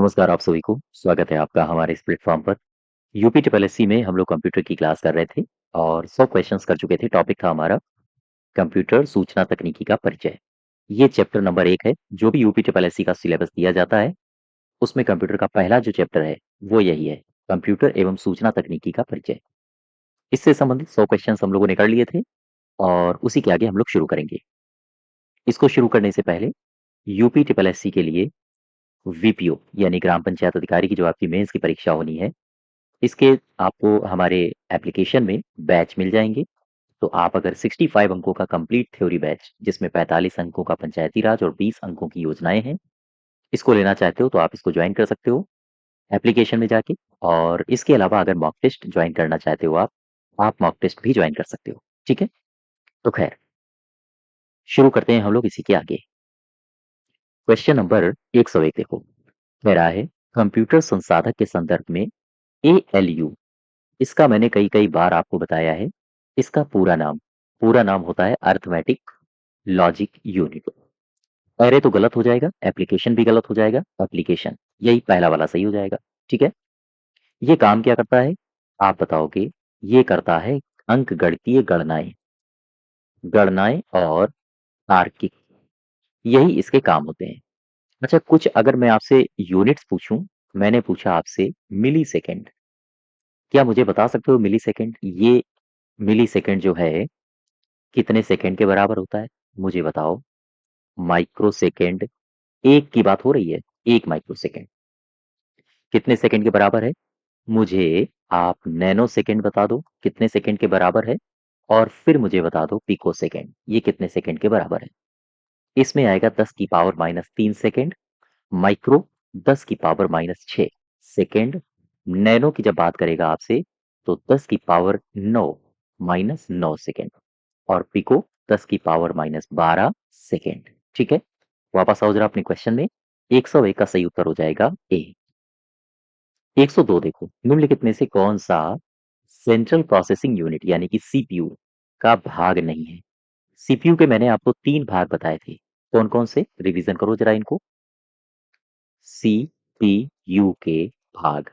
नमस्कार आप सभी को, स्वागत है आपका हमारे इस प्लेटफ़ॉर्म पर। यूपी ट्रिपल एससी में हम लोग कंप्यूटर की क्लास कर रहे थे और 100 क्वेश्चंस कर चुके थे। टॉपिक था हमारा कंप्यूटर सूचना तकनीकी का परिचय। ये चैप्टर नंबर 1 है, जो भी यूपी ट्रिपल एससी का सिलेबस दिया जाता है, उसमें कंप्यूटर का पहला जो चैप्टर है, वो यही है, कंप्यूटर एवं सूचना तकनीकी का परिचय। इससे संबंधित 100 क्वेश्चंस हम लोगों ने कर लिए थे और उसी के आगे हम लोग शुरू करेंगे। इसको शुरू करने से पहले यूपी ट्रिपल एससी के लिए वीपीओ यानी ग्राम पंचायत अधिकारी की जो आपकी मेंस की परीक्षा होनी है, इसके आपको हमारे एप्लीकेशन में बैच मिल जाएँगे। तो आप अगर 65 अंकों का कंप्लीट थ्योरी बैच जिसमें 45 अंकों का पंचायती राज और 20 अंकों की योजनाएँ हैं, इसको लेना चाहते हो तो आप इसको जॉइन कर सकते हो एप्लीकेशन में जाके। और इसके अलावा अगर मॉक टेस्ट जॉइन करना चाहते हो आप मॉक टेस्ट भी जॉइन कर सकते हो। ठीक है? तो खैर, शुरू करते हैं हम लोग इसी के आगे। क्वेश्चन नंबर 101 देखो, कह रहा है कंप्यूटर संसाधक के संदर्भ में एएलयू, इसका मैंने कई-कई बार आपको बताया है। इसका पूरा नाम होता है अरिथमेटिक लॉजिक यूनिट। अरे तो गलत हो जाएगा, एप्लीकेशन भी गलत हो जाएगा, एप्लीकेशन यही पहला वाला सही हो जाएगा। ठीक है? ये काम क्या करता है? आप बताओगे। ये करता है अंकगणितीय गणनाएँ और तार्किक, यही इसके काम होते हैं। अच्छा, कुछ अगर मैं आपसे यूनिट्स पूछूं, मैंने पूछा आपसे मिली सेकेंड, क्या मुझे बता सकते हो मिली सेकेंड? ये मिली सेकेंड जो है कितने सेकंड के बराबर होता है? मुझे बताओ। माइक्रो सेकंड, एक की बात हो रही है, एक माइक्रो सेकंड कितने सेकंड के बराबर है? मुझे आप नैनो सेकंड बता दो कितने सेकंड के बराबर है, और फिर मुझे बता दो पिको सेकंड ये कितने सेकंड के बराबर है। इसमें आएगा 10 की पावर माइनस 3 सेकंड, माइक्रो 10 की पावर माइनस 6 सेकंड, नैनो की जब बात करेगा आपसे तो 10 की पावर 9 माइनस 9 सेकंड, और पिको 10 की पावर माइनस 12 सेकेंड। ठीक है? वापस आओ जरा अपने क्वेश्चन में। 101 का सही उत्तर हो जाएगा ए। 102 देखो, निम्नलिखित में से कौन सा सेंट्रल प्रोसेसिंग यूनिट यानी कि सीपीयू का भाग नहीं है? सीपीयू के मैंने आपको 3 भाग बताए थे। कौन-कौन से? रिवीजन करो जरा इनको। सीपीयू के भाग,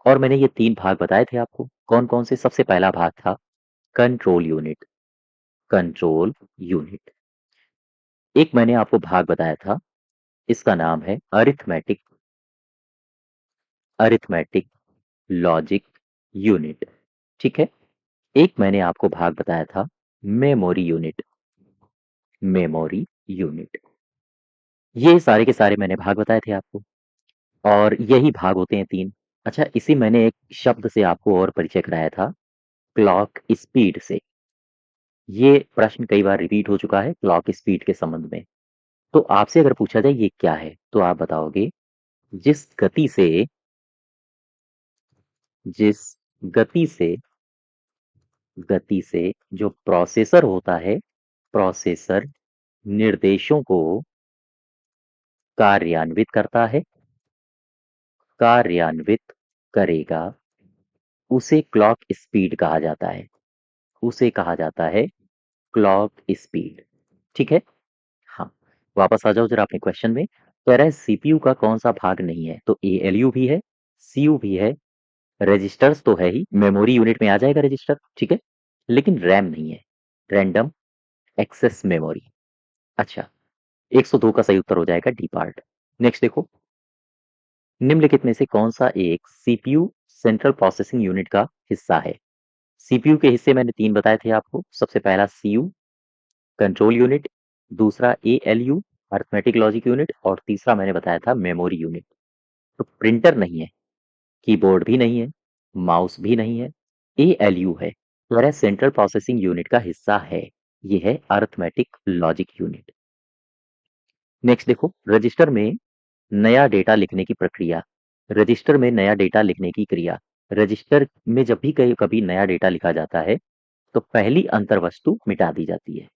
और मैंने ये 3 भाग बताए थे आपको। कौन-कौन से? सबसे पहला भाग था कंट्रोल यूनिट, कंट्रोल यूनिट। एक मैंने आपको भाग बताया था, इसका नाम है अरिथमेटिक अरिथमेटिक लॉजिक यूनिट। ठीक है? एक मैंने आपको भाग बताया था मेमोरी यूनिट, मेमोरी यूनिट। ये सारे के सारे मैंने भाग बताए थे आपको, और यही भाग होते हैं 3। अच्छा, इसी मैंने एक शब्द से आपको और परिचय कराया था, क्लॉक स्पीड से। ये प्रश्न कई बार रिपीट हो चुका है क्लॉक स्पीड के संबंध में। तो आपसे अगर पूछा जाए ये क्या है, तो आप बताओगे जिस गति से जिस गति से जो प्रोसेसर होता है, प्रोसेसर निर्देशों को कार्यान्वित करता है, कार्यान्वित करेगा, उसे क्लॉक स्पीड कहा जाता है। उसे कहा जाता है क्लॉक स्पीड। ठीक है? हाँ। वापस आ जाओ जरा अपने क्वेश्चन में। कह रहा है सीपीयू का कौन सा भाग नहीं है? तो एएलयू भी है, सीयू भी है, रजिस्टर्स तो है ही, मेमोरी यूनिट में आ जाएगा रजिस्टर। ठीक है? लेकिन रैम नहीं है, रैंडम एक्सेस मेमोरी। अच्छा, 102 का सही उत्तर हो जाएगा डी पार्ट। नेक्स्ट देखो, निम्नलिखित में से कौन सा एक सीपीयू सेंट्रल प्रोसेसिंग यूनिट का हिस्सा है? सीपीयू के हिस्से मैंने 3 बताए थे आपको। सबसे पहला सीयू कंट्रोल यूनिट, दूसरा एएलयू अरिथमेटिक लॉजिक यूनिट, और तीसरा मैंने बताया था मेमोरी यूनिट। तो प्रिंटर नहीं है, कीबोर्ड भी नहीं है, माउस भी नहीं है, एएलयू है। तो यह सेंट्रल प्रोसेसिंग यूनिट का हिस्सा है। ये है अरिथमेटिक लॉजिक यूनिट। नेक्स्ट देखो, रजिस्टर में नया डेटा लिखने की प्रक्रिया, रजिस्टर में नया डेटा लिखने की क्रिया। रजिस्टर में जब भी कहीं कभी नया डेटा लिखा जाता है तो पहली अंतर्वस्तु मिटा दी जाती है।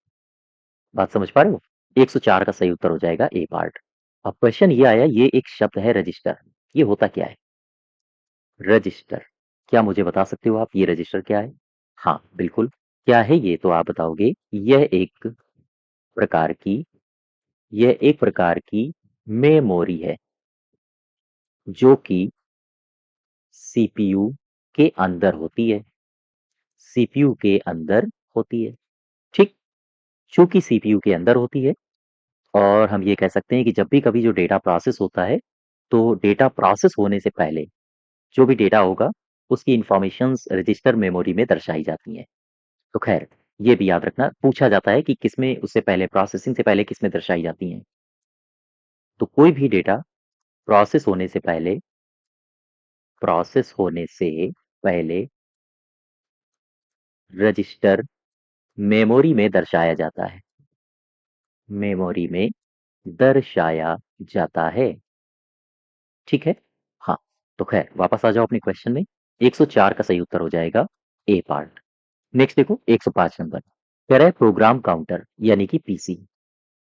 बात समझ पा रहे हो? 104 का सही उत्तर हो जाएगा ए पार्ट। अब क्वेश्चन ये आया, ये एक शब्द है रजिस्टर, ये होता क्या है? रजिस्टर, क्या मुझे बता सकते हो आप ये रजिस्टर क्या है? हाँ बिल्कुल। क्या है ये? तो आप बताओगे प्रकार की यह एक प्रकार की मेमोरी है। जो कि सीपीयू के अंदर होती है। सीपीयू के अंदर होती है, ठीक। चूंकि सीपीयू के अंदर होती है, और हम ये कह सकते हैं कि जब भी कभी जो डेटा प्रोसेस होता है, तो डेटा प्रोसेस होने से पहले जो भी डेटा होगा, उसकी इंफॉर्मेशंस रजिस्टर मेमोरी में दर्शाई जाती हैं। तो खैर, ये भी याद रखना, पूछा जाता है कि किसमें उससे पहले, प्रोसेसिंग से पहले किसमें दर्शाई जाती हैं। तो कोई भी डेटा प्रोसेस होने से पहले, प्रोसेस होने से पहले रजिस्टर मेमोरी में दर्शाया जाता है। मेमोरी में दर्शाया जाता है, ठीक है। हाँ, तो खैर वापस आ जाओ अपने क्वेश्चन में। 104 का सही उत्तर हो जाएगा ए पार्ट। नेक्स्ट देखो 105 नंबर, कह रहा है प्रोग्राम काउंटर यानी कि पीसी।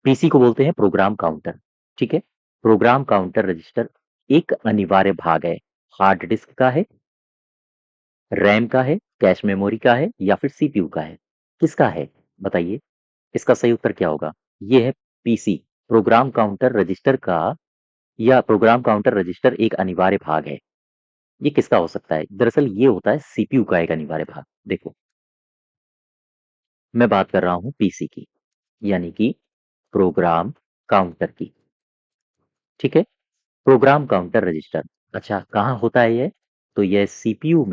पीसी को बोलते हैं प्रोग्राम काउंटर, ठीक है। प्रोग्राम काउंटर रजिस्टर एक अनिवार्य भाग है। हार्ड डिस्क का है, रैम का है, कैश मेमोरी का है, या फिर सीपीयू का है? किसका है बताइए? इसका सही उत्तर क्या होगा? ये है पीसी, प्रोग्राम काउंटर रजिस्टर का, या प्रोग्राम काउंटर रजिस्टर एक अनिवार्य भाग है। ये किसका हो सकता है? दरअसल ये होता है सीपीयू का एक अनिवार्य भाग। देखो, मैं बात कर रहा हूं पीसी की, यानी कि प्रोग्राम काउंटर की, ठीक है। प्रोग्राम काउंटर रजिस्टर, अच्छा कहाँ होता है ये? तो यह सीपीयू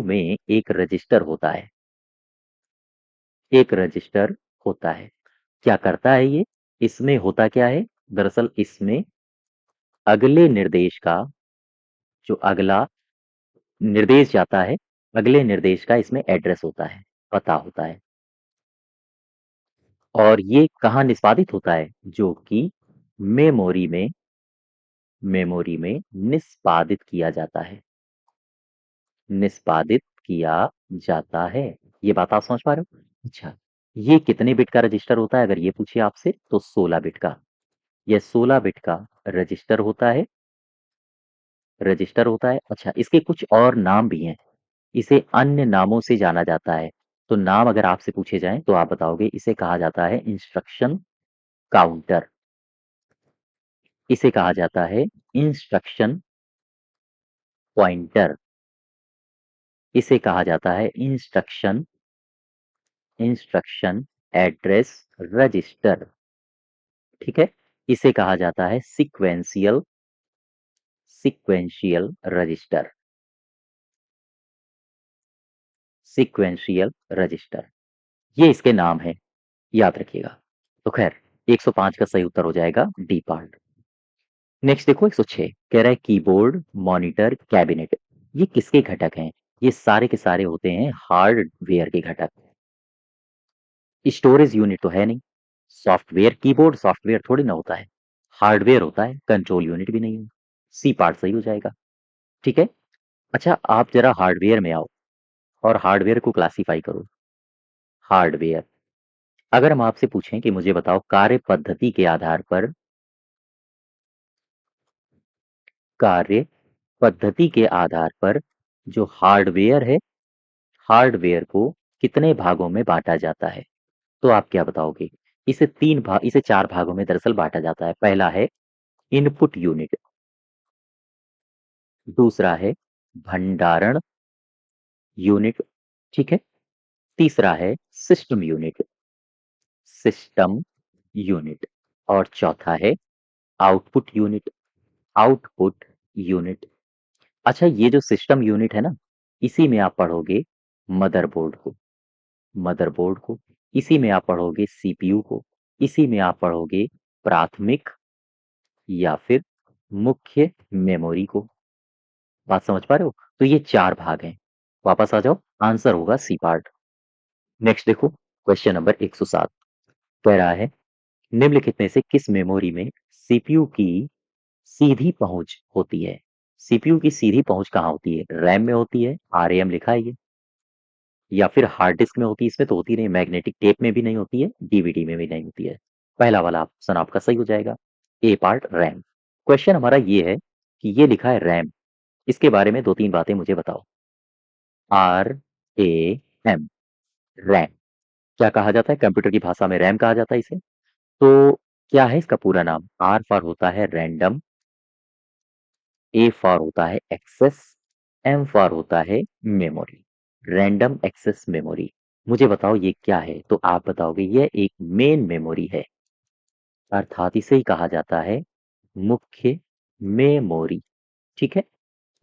में एक रजिस्टर होता है। एक रजिस्टर होता है। क्या करता है ये? इसमें होता क्या है? दरअसल इसमें अगले निर्देश का, जो अगला निर्देश जाता है, अगले निर्देश का इसमें एड्रेस होता है, पता होता है। और ये कहाँ निष्पादित होता है? जो कि मेमोरी में, मेमोरी में निष्पादित किया जाता है। निष्पादित किया जाता है। ये बात आप समझ पा रहे हो? अच्छा, ये कितने बिट का रजिस्टर होता है अगर ये पूछे आपसे, तो 16 बिट का। यह 16 बिट का रजिस्टर होता है। रजिस्टर होता है। अच्छा, इसके कुछ और नाम भी हैं। इसे अन्य नामों से जाना जाता है। तो नाम अगर आपसे पूछे जाएं तो आप बताओगे, इसे कहा जाता है इंस्ट्रक्शन काउंटर। इसे कहा जाता है इंस्ट्रक्शन पॉइंटर। इसे कहा जाता है इंस्ट्रक्शन एड्रेस रजिस्टर, ठीक है। इसे कहा जाता है सीक्वेंशियल रजिस्टर। सीक्वेंशियल रजिस्टर, ये इसके नाम है, याद रखिएगा। तो खैर 105 का सही उत्तर हो जाएगा डी पार्ट। नेक्स्ट देखो 106, कह रहा है कीबोर्ड, मॉनिटर, कैबिनेट, ये किसके घटक हैं? ये सारे के सारे होते हैं हार्डवेयर के घटक। स्टोरेज यूनिट तो है नहीं। सॉफ्टवेयर, कीबोर्ड सॉफ्टवेयर थोड़ी ना होता है, हार्डवेयर होता है, कंट्रोल यूनिट भी नहीं है। सी पार्ट सही हो जाएगा, ठीक है। अच्छा, आप जरा हार्डवेयर में आओ और हार्डवेयर को क्लासीफाई करो। हार्डवेयर, अगर हम आपसे पूछें कि मुझे बताओ कार्य पद्धति के आधार पर, कार्य पद्धति के आधार पर जो हार्डवेयर है, हार्डवेयर को कितने भागों में बांटा जाता है? तो आप क्या बताओगे? इसे चार भागों में दरअसल बांटा जाता है। पहला है इनपुट यूनिट, दूसरा है भंडारण यूनिट, ठीक है। तीसरा है सिस्टम यूनिट, सिस्टम यूनिट। और चौथा है आउटपुट यूनिट, आउटपुट यूनिट। अच्छा, ये जो सिस्टम यूनिट है ना, इसी में आप पढ़ोगे मदरबोर्ड को, मदरबोर्ड को, इसी में आप पढ़ोगे सीपीयू को, इसी में आप पढ़ोगे प्राथमिक या फिर मुख्य मेमोरी को। बात समझ पा रहे हो? तो ये चार भाग हैं। वापस आ जाओ, आंसर होगा सी पार्ट। नेक्स्ट देखो क्वेश्चन नंबर 107, कह रहा है निम्नलिखित में से किस मेमोरी में सीपीयू की सीधी पहुंच होती है? सीपीयू की सीधी पहुंच कहाँ होती है? रैम में होती है, आरएएम लिखा है ये, या फिर हार्ड डिस्क में होती है? इसमें तो होती नहीं, मैग्नेटिक टेप में भी नहीं होती है, डीवीडी में भी नहीं होती है। पहला वाला ऑप्शन आपका सही हो जाएगा, ए पार्ट रैम। क्वेश्चन हमारा ये है कि ये लिखा है रैम, इसके बारे में दो तीन बातें मुझे बताओ। आर ए एम, रैम, क्या कहा जाता है? कंप्यूटर की भाषा में रैम कहा जाता है इसे। तो क्या है इसका पूरा नाम? आर फॉर होता है रैंडम ए फॉर होता है एक्सेस, एम फॉर होता है मेमोरी, रैंडम एक्सेस मेमोरी। मुझे बताओ ये क्या है? तो आप बताओगे यह एक मेन मेमोरी है, अर्थात इसे ही कहा जाता है मुख्य मेमोरी। ठीक है,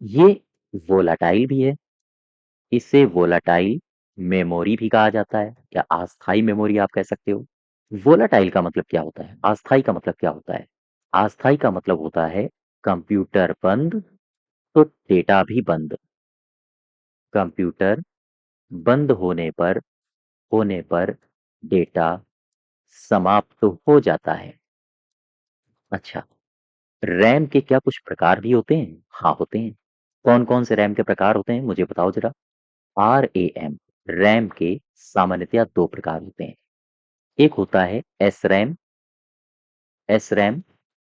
ये वोलाटाइल भी है, इसे वोलाटाइल मेमोरी भी कहा जाता है या अस्थाई मेमोरी आप कह सकते हो। वोलाटाइल का मतलब क्या होता है? अस्थाई का मतलब क्या होता है? अस्थाई का मतलब होता है कंप्यूटर बंद तो डेटा भी बंद। कंप्यूटर बंद होने पर डेटा समाप्त हो जाता है। अच्छा, रैम के क्या कुछ प्रकार भी होते हैं? हाँ होते हैं। कौन कौन से रैम के प्रकार होते हैं मुझे बताओ जरा। आर ए एम, रैम के सामान्यतया दो प्रकार होते हैं। एक होता है एस रैम,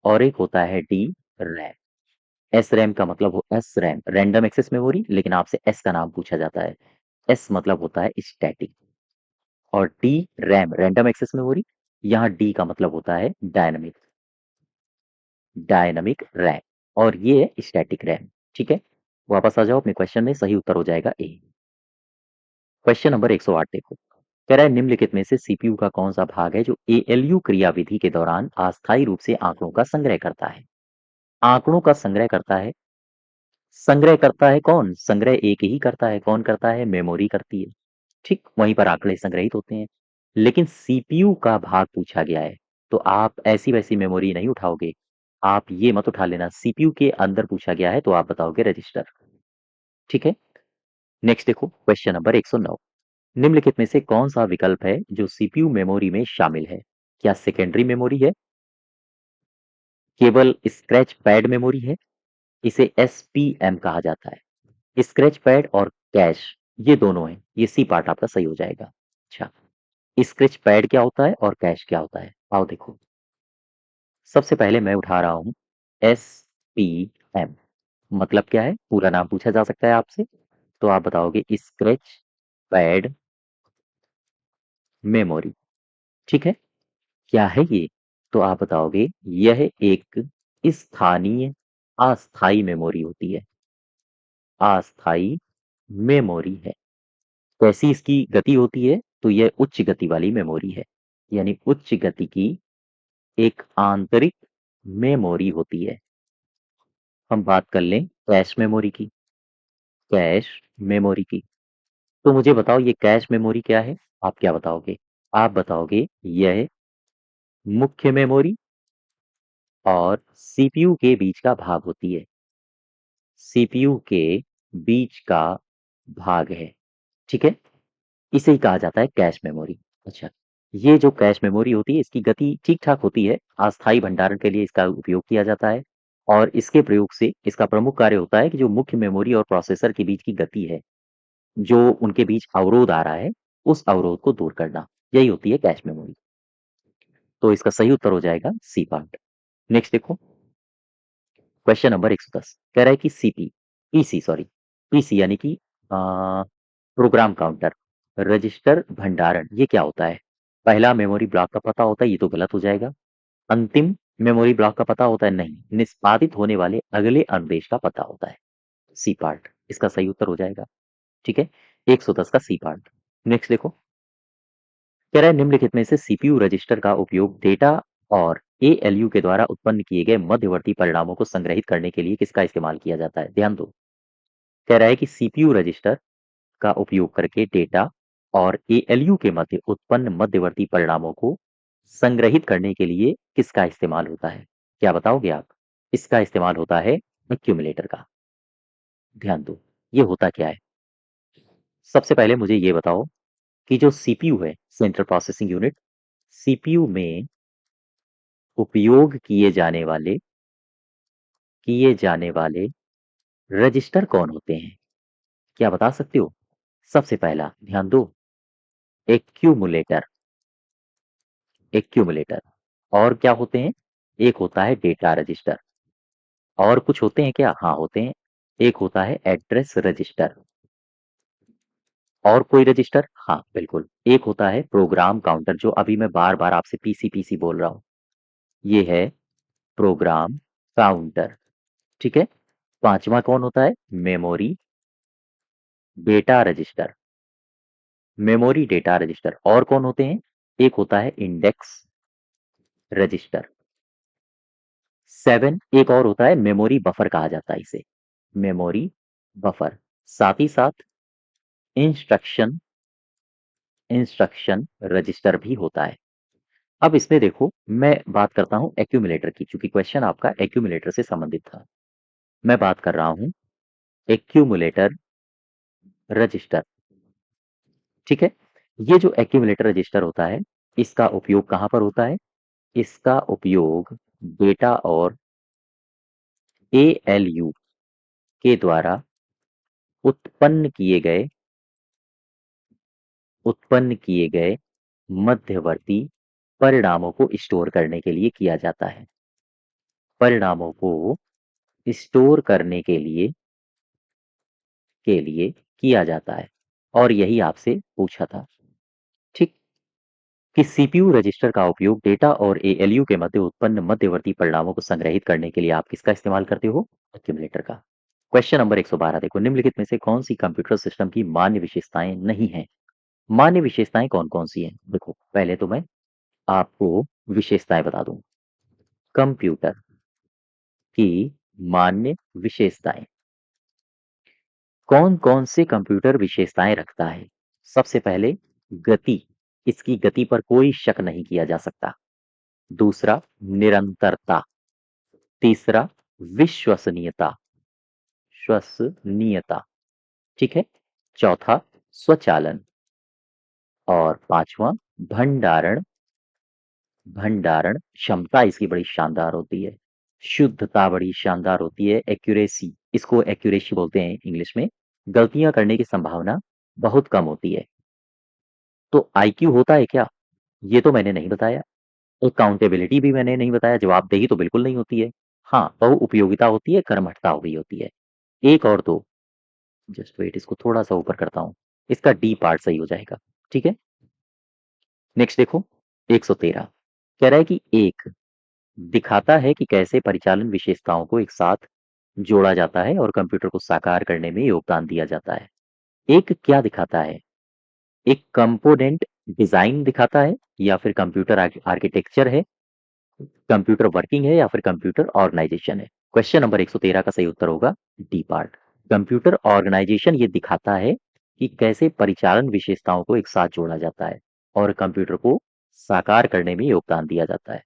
और एक होता है डी रैम। एस रैम का मतलब हो S RAM random access memory, लेकिन आपसे एस का नाम पूछा जाता है। एस मतलब होता है स्टैटिक, और D RAM random access memory, यहाँ डी का मतलब होता है डायनामिक, डायनामिक रैम, और ये है स्टैटिक रैम। ठीक है, वापस आ जाओ अपने क्वेश्चन में, सही उत्तर हो जाएगा ए। क्वेश्चन नंबर 108 देखो, कह रहा है निम्नलिखित में से सीपीयू का कौन सा भाग है जो एएलयू क्रियाविधि के दौरान अस्थायी रूप से आंकड़ों का संग्रह करता है? आंकड़ों का संग्रह करता है। संग्रह करता है कौन? संग्रह एक ही करता है। कौन करता है? मेमोरी करती है। ठीक, वहीं पर आंकड़े संग्रहित होते हैं। लेकिन सीपीयू का भाग पूछा गया है, तो आप ऐसी वैसी मेमोरी नहीं उठाओगे। आप ये मत उठा लेना, सीपीयू के अंदर पूछा गया है तो आप बताओगे रजिस्टर। ठीक है, नेक्स्ट देखो क्वेश्चन नंबर 109, निम्नलिखित में से कौन सा विकल्प है जो सीपीयू मेमोरी में शामिल है? क्या सेकेंडरी मेमोरी है, केवल स्क्रैच पैड मेमोरी है, इसे एसपीएम कहा जाता है? स्क्रैच पैड और कैश ये दोनों हैं, ये सी पार्ट आपका सही हो जाएगा। अच्छा, स्क्रैच पैड क्या होता है और कैश क्या होता है? आओ देखो, सबसे पहले मैं उठा रहा हूं एस पी एम, मतलब क्या है? पूरा नाम पूछा जा सकता है आपसे, तो आप बताओगे स्क्रैच पैड मेमोरी। ठीक है, क्या है ये? तो आप बताओगे यह एक स्थानीय अस्थाई मेमोरी होती है, अस्थाई मेमोरी है। कैसी इसकी गति होती है? तो यह उच्च गति वाली मेमोरी है, यानी उच्च गति की एक आंतरिक मेमोरी होती है। हम बात कर लें कैश मेमोरी की, कैश मेमोरी की, तो मुझे बताओ ये कैश मेमोरी क्या है? आप क्या बताओगे? आप बताओगे यह मुख्य मेमोरी और सीपीयू के बीच का भाग होती है, सीपीयू के बीच का भाग है। ठीक है, इसे ही कहा जाता है कैश मेमोरी। अच्छा, ये जो कैश मेमोरी होती है इसकी गति ठीक ठाक होती है, अस्थायी भंडारण के लिए इसका उपयोग किया जाता है, और इसके प्रयोग से इसका प्रमुख कार्य होता है कि जो मुख्य मेमोरी और प्रोसेसर के बीच की गति है, जो उनके बीच अवरोध आ रहा है, उस अवरोध को दूर करना, यही होती है कैश मेमोरी। तो इसका सही उत्तर हो जाएगा सी पार्ट। नेक्स्ट देखो, क्वेश्चन नंबर 110 कह रहा है कि पीसी यानी कि प्रोग्राम काउंटर, रजिस्टर भंडारण, ये क्या होता है? पहला मेमोरी ब्लॉक का पता होता है, ये तो गलत हो जाएगा। अंतिम मेमोरी ब्लॉक का पता होता है, नहीं, निष्पादित होने वाले अगले अनुदेश का पता होता है, सी पार्ट इसका सही उत्तर हो जाएगा। ठीक है, 110 का सी पार्ट। नेक्स्ट देखो, कह रहा है निम्नलिखित में से सीपीयू रजिस्टर का उपयोग डेटा और एएलयू के द्वारा उत्पन्न किए गए मध्यवर्ती परिणामों को संग्रहित करने के लिए किसका इस्तेमाल किया जाता है? ध्यान दो, कह रहा है कि सीपीयू रजिस्टर का उपयोग करके डेटा और एएलयू के मध्य उत्पन्न मध्यवर्ती परिणामों को संग्रहित करने के लिए किसका इस्तेमाल होता है? क्या बताओगे आप? इसका इस्तेमाल होता है एक्यूमुलेटर का। ध्यान दो, ये होता क्या है? सबसे पहले मुझे ये बताओ कि जो सीपीयू है, सेंट्रल प्रोसेसिंग यूनिट, सीपीयू में उपयोग किए जाने वाले रजिस्टर कौन होते हैं? क्या बता सकते हो? सबसे पहला ध्यान दो, एक्यूमुलेटर, एक्यूमुलेटर, और क्या होते हैं? एक होता है डेटा रजिस्टर, और कुछ होते हैं क्या? हाँ होते हैं, एक होता है एड्रेस रजिस्टर, और कोई रजिस्टर? हाँ बिल्कुल, एक होता है प्रोग्राम काउंटर, जो अभी मैं बार बार आपसे पीसी पीसी बोल रहा हूं, ये है प्रोग्राम काउंटर। ठीक है, पांचवा कौन होता है? Memory data register. Memory data register. और कौन होते हैं? एक होता है इंडेक्स रजिस्टर। 7 एक और होता है मेमोरी बफर कहा जाता है इसे, मेमोरी बफर। साथ ही साथ इंस्ट्रक्शन इंस्ट्रक्शन रजिस्टर भी होता है। अब इसमें देखो, मैं बात करता हूं एक्यूमुलेटर की, चूंकि क्वेश्चन आपका एक्यूमुलेटर से संबंधित था। मैं बात कर रहा हूं एक्यूमुलेटर रजिस्टर। ठीक है। ये जो एक्यूमुलेटर रजिस्टर होता है, इसका उपयोग कहां पर होता है? इसका उपयोग डेटा और एएलयू के द्वारा उत्पन्न किए गए मध्यवर्ती परिणामों को स्टोर करने के लिए किया जाता है। परिणामों को स्टोर करने के लिए किया जाता है। और यही आपसे पूछा था। ठीक। कि सीपीयू रजिस्टर का उपयोग डेटा और एएलयू के मध्य उत्पन्न मध्यवर्ती परिणामों को संग्रहित करने के लिए आप किसका इस्तेमाल करते हो? एक्यूमुलेटर का। क्वेश्चन नंबर 112 देखो, निम्नलिखित में से कौन सी कंप्यूटर सिस्टम की मान्य विशेषताएं नहीं है? मान्य विशेषताएं कौन कौन सी हैं? देखो, पहले तो मैं आपको विशेषताएं बता दूं। कंप्यूटर की मान्य विशेषताएं। कौन कौन से कंप्यूटर विशेषताएं रखता है? सबसे पहले गति। इसकी गति पर कोई शक नहीं किया जा सकता। दूसरा, निरंतरता। तीसरा, विश्वसनीयता विश्वसनीयता। ठीक है। चौथा, स्वचालन। और पांचवा, भंडारण भंडारण क्षमता इसकी बड़ी शानदार होती है। शुद्धता बड़ी शानदार होती है। एक्यूरेसी, इसको एक्यूरेसी बोलते हैं इंग्लिश में। गलतियां करने की संभावना बहुत कम होती है। तो आईक्यू होता है क्या? ये तो मैंने नहीं बताया। अकाउंटेबिलिटी भी मैंने नहीं बताया। जवाबदेही तो बिल्कुल नहीं होती है। हाँ, बहु उपयोगिता होती है, कर्मठता भी होती है। एक और दो, जस्ट वेट, इसको थोड़ा सा ऊपर करता हूं। इसका डी पार्ट सही हो जाएगा। ठीक है। नेक्स्ट देखो, 113 कह रहा है कि एक दिखाता है कि कैसे परिचालन विशेषताओं को एक साथ जोड़ा जाता है और कंप्यूटर को साकार करने में योगदान दिया जाता है। एक क्या दिखाता है? एक कंपोनेंट डिजाइन दिखाता है, या फिर कंप्यूटर आर्किटेक्चर है, कंप्यूटर वर्किंग है, या फिर कंप्यूटर ऑर्गेनाइजेशन है? क्वेश्चन नंबर 113 का सही उत्तर होगा डी पार्ट। कंप्यूटर ऑर्गेनाइजेशन ये दिखाता है कि कैसे परिचालन विशेषताओं को एक साथ जोड़ा जाता है और कंप्यूटर को साकार करने में योगदान दिया जाता है।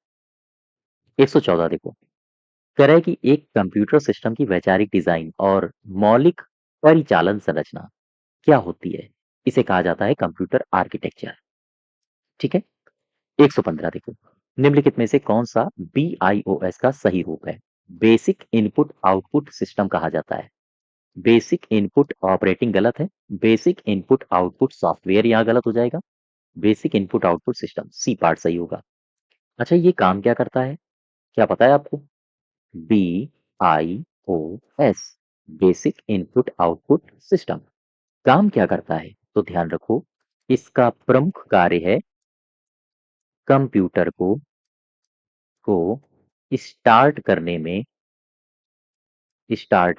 114 देखो, कह रहा है कि एक कंप्यूटर सिस्टम की वैचारिक डिजाइन और मौलिक परिचालन संरचना क्या होती है? इसे कहा जाता है कंप्यूटर आर्किटेक्चर। ठीक है। 115 देखो, निम्नलिखित में से कौन सा BIOS का सही रूप है? बेसिक इनपुट आउटपुट सिस्टम कहा जाता है। बेसिक इनपुट ऑपरेटिंग गलत है। बेसिक इनपुट आउटपुट सॉफ्टवेयर यहां गलत हो जाएगा। Basic input output system, C part सही होगा। अच्छा, ये काम क्या करता है? क्या पता है आपको? BIOS, basic input output system, काम क्या करता है? तो ध्यान रखो, इसका प्रमुख कार्य है कंप्यूटर को स्टार्ट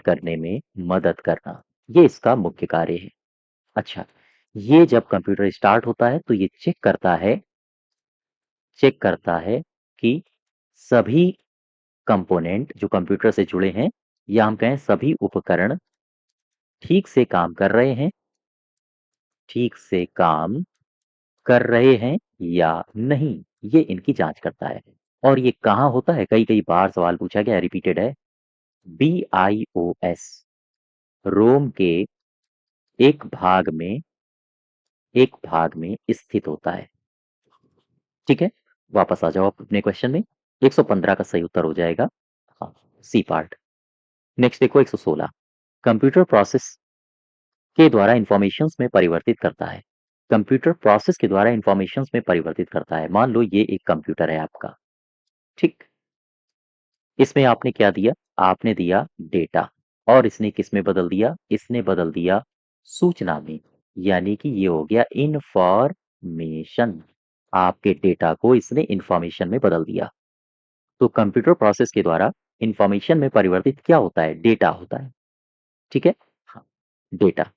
करने में मदद करना। ये इसका मुख्य कार्य है। अच्छा, ये जब कंप्यूटर स्टार्ट होता है तो ये चेक करता है कि सभी कंपोनेंट जो कंप्यूटर से जुड़े हैं, या हम कहें सभी उपकरण ठीक से काम कर रहे हैं या नहीं, ये इनकी जांच करता है। और ये कहाँ होता है? कई कई बार सवाल पूछा गया, रिपीटेड है। BIOS रोम के एक भाग में स्थित होता है। ठीक है। वापस आ जाओ आप अपने क्वेश्चन में। 115 का सही उत्तर हो जाएगा हाँ, सी पार्ट। नेक्स्ट देखो, 116 कंप्यूटर प्रोसेस के द्वारा इंफॉर्मेशंस में परिवर्तित करता है। कंप्यूटर प्रोसेस के द्वारा इंफॉर्मेशंस में परिवर्तित करता है। मान लो ये एक कंप्यूटर है आपका। ठीक। इसमें आपने क्या दिया? आपने दिया डेटा। और इसने किस में बदल दिया? इसने बदल दिया सूचना में। यानी कि ये हो गया इंफॉर्मेशन। आपके डेटा को इसने इंफॉर्मेशन में बदल दिया। तो कंप्यूटर प्रोसेस के द्वारा इंफॉर्मेशन में परिवर्तित क्या होता है? डेटा होता है। ठीक है? हाँ, डेटा।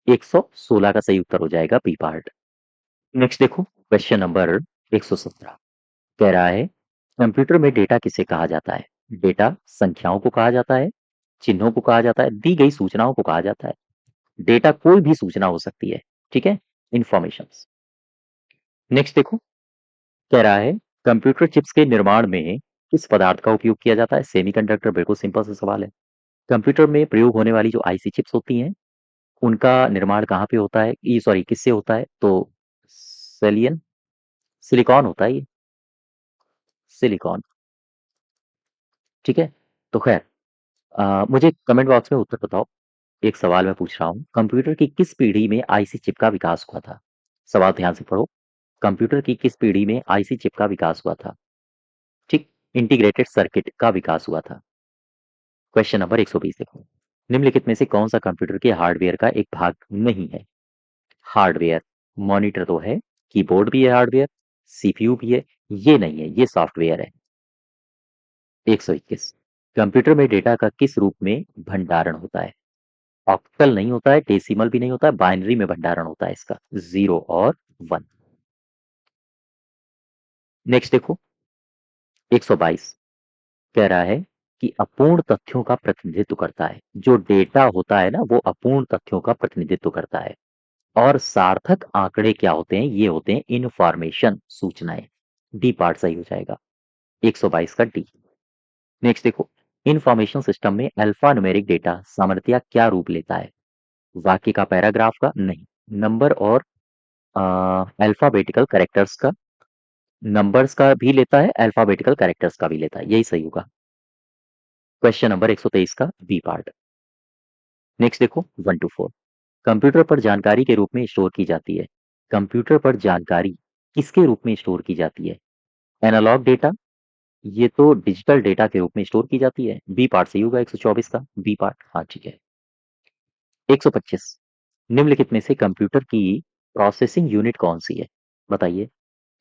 116 का सही उत्तर हो जाएगा बी पार्ट। नेक्स्ट देखो क्वेश्चन नंबर 117 कह रहा है कंप्यूटर में डेटा किसे कहा जाता है? डेटा संख्याओं को कहा जाता है, चिन्हों को कहा जाता है, दी गई सूचनाओं को कहा जाता है। डेटा कोई भी सूचना हो सकती है। ठीक है? इंफॉर्मेशन। नेक्स्ट देखो कह रहा है कंप्यूटर चिप्स के निर्माण में किस पदार्थ का उपयोग किया जाता है? सेमीकंडक्टर। बिल्कुल सिंपल सा सवाल है। कंप्यूटर में प्रयोग होने वाली जो आईसी चिप्स होती हैं उनका निर्माण कहाँ पे होता है? ये सॉरी किससे होता है? तो सेलियन सिलिकॉन होता है ये। सिलिकॉन। ठीक है? तो खैर मुझे कमेंट बॉक्स में उत्तर बताओ। एक सवाल मैं पूछ रहा हूँ कंप्यूटर की किस पीढ़ी में आईसी चिप का विकास हुआ था? सवाल ध्यान से पढ़ो। कंप्यूटर की किस पीढ़ी में आईसी चिप का विकास हुआ था? ठीक। इंटीग्रेटेड सर्किट का विकास हुआ था। क्वेश्चन नंबर 120 देखो निम्नलिखित में से कौन सा कंप्यूटर के हार्डवेयर का एक भाग नहीं है? हार्डवेयर। मॉनिटर तो है, कीबोर्ड भी है हार्डवेयर, सीपीयू भी है। ये नहीं है, ये सॉफ्टवेयर है। 121 कंप्यूटर में डेटा का किस रूप में भंडारण होता है? ऑक्टल नहीं होता है, डेसिमल भी नहीं होता है, बाइनरी में भंडारण होता है इसका, 0 और 1। नेक्स्ट देखो 122 कह रहा है कि अपूर्ण तथ्यों का प्रतिनिधित्व करता है। जो डेटा होता है ना वो अपूर्ण तथ्यों का प्रतिनिधित्व करता है। और सार्थक आंकड़े क्या होते हैं? ये होते हैं इनफॉर्मेशन, सूचनाएं। डी पार्ट सही हो जाएगा। 122 का डी। नेक्स्ट देखो इंफॉर्मेशन सिस्टम में अल्फा न्यूमेरिक डेटा सामान्यतया क्या रूप लेता है? वाक्य का, पैराग्राफ का? नहीं। नंबर और अल्फाबेटिकल कैरेक्टर्स का। नंबर्स का भी लेता है, अल्फाबेटिकल कैरेक्टर्स का भी लेता है, यही सही होगा। क्वेश्चन नंबर 123 का बी पार्ट। नेक्स्ट देखो 1 to 4 कंप्यूटर पर जानकारी के रूप में स्टोर की जाती है। कंप्यूटर पर जानकारी किसके रूप में स्टोर की जाती है? Analogue data? ये तो डिजिटल डेटा के रूप में स्टोर की जाती है। बी पार्ट सही होगा 124 का बी पार्ट। हाँ ठीक है। 125 निम्नलिखित में से कंप्यूटर की प्रोसेसिंग यूनिट कौन सी है? बताइए।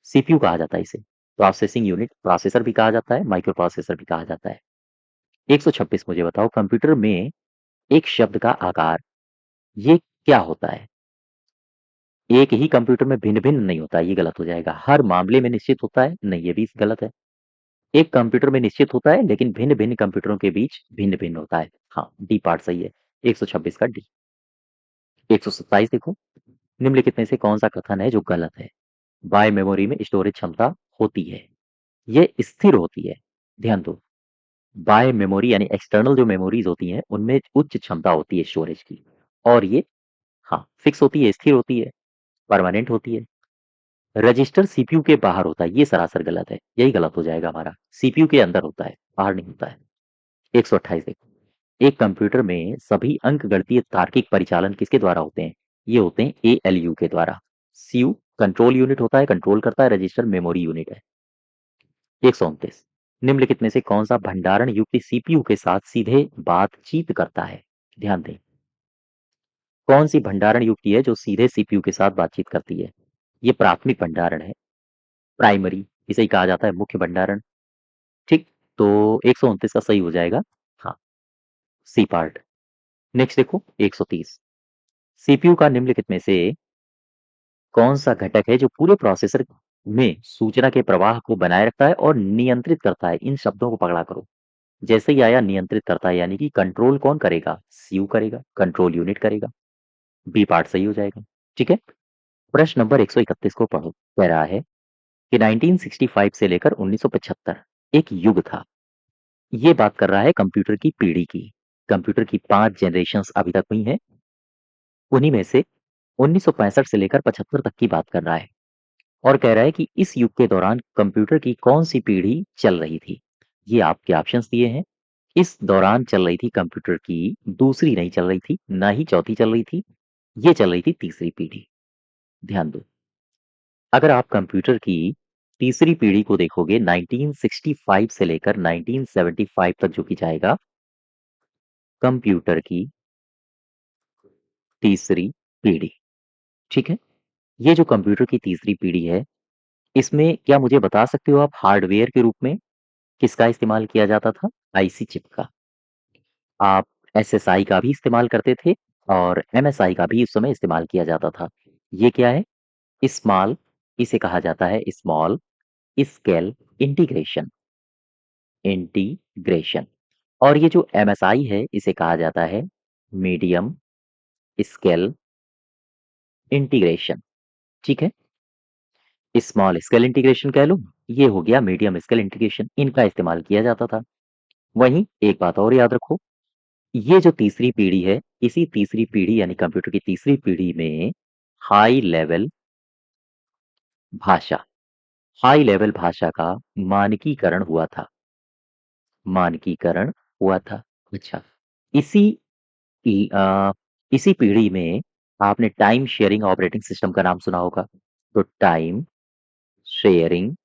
सीपीयू कहा जाता है इसे। प्रोसेसिंग यूनिट, प्रोसेसर भी कहा जाता है, माइक्रो प्रोसेसर भी कहा जाता है। 126 मुझे बताओ कंप्यूटर में एक शब्द का आकार ये क्या होता है? एक ही कंप्यूटर में भिन्न-भिन्न नहीं होता, ये गलत हो जाएगा। हर मामले में निश्चित होता है, नहीं ये भी गलत है। एक कंप्यूटर में निश्चित होता है लेकिन भिन्न-भिन्न कंप्यूटरों के बीच भिन्न-भिन्न होता है। हाँ, डी पार्ट सही है। 126 का डी। 127 देखो, निम्नलिखित में से कौन-सा कथन है जो गलत है? बाह्य मेमोरी में स्टोरेज क्षमता होती है। ये स्थिर होती है। ध्यान दो। बाह्य मेमोरी यानी एक्सटर्नल जो मेमोरीज होती हैं, उनमें उच्च क्षमता होती है स्टोरेज की। और ये हाँ, फिक्स होती है, स्थिर होती है, परमानेंट होती है। रजिस्टर सीपीयू के बाहर होता है, ये सरासर गलत है। यही गलत हो जाएगा हमारा। सीपीयू के अंदर होता है, बाहर नहीं होता है। 128 देखो। एक कंप्यूटर में सभी अंकगणितीय तार्किक परिचालन किसके द्वारा होते हैं? ये होते हैं एएलयू के द्वारा। सीयू कंट्रोल यूनिट होता है, कंट्रोल करता है, रजिस्टर मेमोरी यूनिट है। 129 निम्नलिखित में से कौन सा भंडारण युक्ति सीपीयू के साथ सीधे बातचीत करता है? ध्यान दें। कौन सी भंडारण युक्ति है जो सीधे सीपीयू के साथ बातचीत करती है? ये प्राथमिक भंडारण है। प्राइमरी इसे ही कहा जाता है, मुख्य भंडारण। ठीक। तो 129 का सही हो जाएगा। हाँ, सी पार्ट। नेक्स्ट देखो 130 सीपीयू का निम्नलिखित में से कौन सा घटक है जो पूरे प्रोसेसर में सूचना के प्रवाह को बनाए रखता है और नियंत्रित करता है? इन शब्दों को पकड़ा करो। जैसे ही आया नियंत्रित करता है यानी कि कंट्रोल कौन करेगा? सीयू करेगा, कंट्रोल यूनिट करेगा। बी पार्ट सही हो जाएगा। ठीक है। प्रश्न नंबर 131 को पढ़ो। कह रहा है कि 1965 से लेकर 1975 एक युग था। ये बात कर रहा है कंप्यूटर की पीढ़ी की। कंप्यूटर की 5 जनरेशंस अभी तक हुई हैं। उन्हीं में से 1965 से लेकर 75 तक की बात कर रहा है और कह रहा है कि इस युग के दौरान कंप्यूटर की कौन-सी पीढ़ी चल रही थी? ये आपके ऑप्शंस दिए हैं। इस दौरान चल रही थी कंप्यूटर की दूसरी नहीं चल रही थी, ना ही चौथी चल रही थी। ये चल रही थी तीसरी पीढ़ी। ध्यान दो। अगर आप कंप्यूटर की तीसरी पीढ़ी को देखोगे 1965 से लेकर 1975 तक जो कि जाएगा कंप्यूटर की तीसरी पीढ़ी। ठीक है? ये जो कंप्यूटर की तीसरी पीढ़ी है, इसमें क्या मुझे बता सकते हो आप हार्डवेयर के रूप में किसका इस्तेमाल किया जाता था? आईसी चिप का। आप एसएसआई का भी इस्तेमाल करते थे और एमएसआई का भी उस समय इस्तेमाल किया जाता था। ये क्या है? स्मॉल, इसे कहा जाता है स्मॉल स्केल इंटीग्रेशन। इंटीग्रेशन। और ये जो एमएसआई है इसे कहा जाता है मीडियम स्केल इंटीग्रेशन। ठीक है, स्मॉल स्केल इंटीग्रेशन कह लो, ये हो गया मीडियम स्केल इंटीग्रेशन, इनका इस्तेमाल किया जाता था। वहीं एक बात और याद रखो, ये जो तीसरी पीढ़ी है, इसी तीसरी पीढ़ी यानी कंप्यूटर की तीसरी पीढ़ी में हाई लेवल भाषा हाई लेवल भाषा का मानकीकरण हुआ था। मानकीकरण हुआ था। अच्छा, इसी अ, इसी पीढ़ी में आपने टाइम शेयरिंग ऑपरेटिंग सिस्टम का नाम सुना होगा। तो time sharing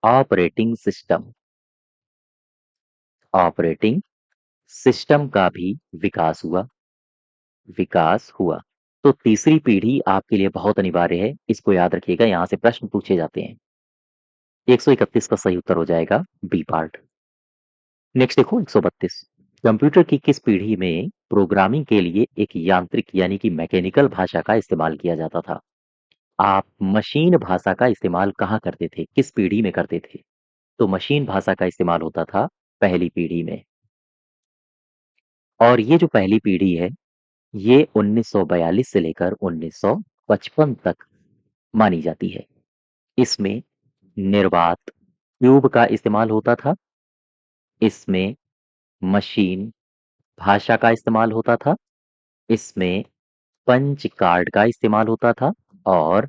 operating operating system का भी विकास हुआ। तो तीसरी पीढ़ी आपके लिए बहुत अनिवार्य है, इसको याद रखिएगा, यहाँ से प्रश्न पूछे जाते हैं। 131 का सही उत्तर हो जाएगा बी पार्ट। नेक्स्ट देखो 132, कंप्यूटर की किस पीढ़ी में प्रोग्रामिंग के लिए एक यांत्रिक यानी कि मैकेनिकल भाषा का इस्तेमाल किया जाता था? आप मशीन भाषा का इस्तेमाल कहाँ करते थे, किस पीढ़ी में करते थे? तो मशीन भाषा का इस्तेमाल होता था पहली पीढ़ी में। और ये जो पहली पीढ़ी है, ये 1942 से लेकर 1955 तक मानी जाती है। इसमें निर्वात ट्यूब का इस्तेमाल होता था, इसमें मशीन भाषा का इस्तेमाल होता था, इसमें पंच कार्ड का इस्तेमाल होता था और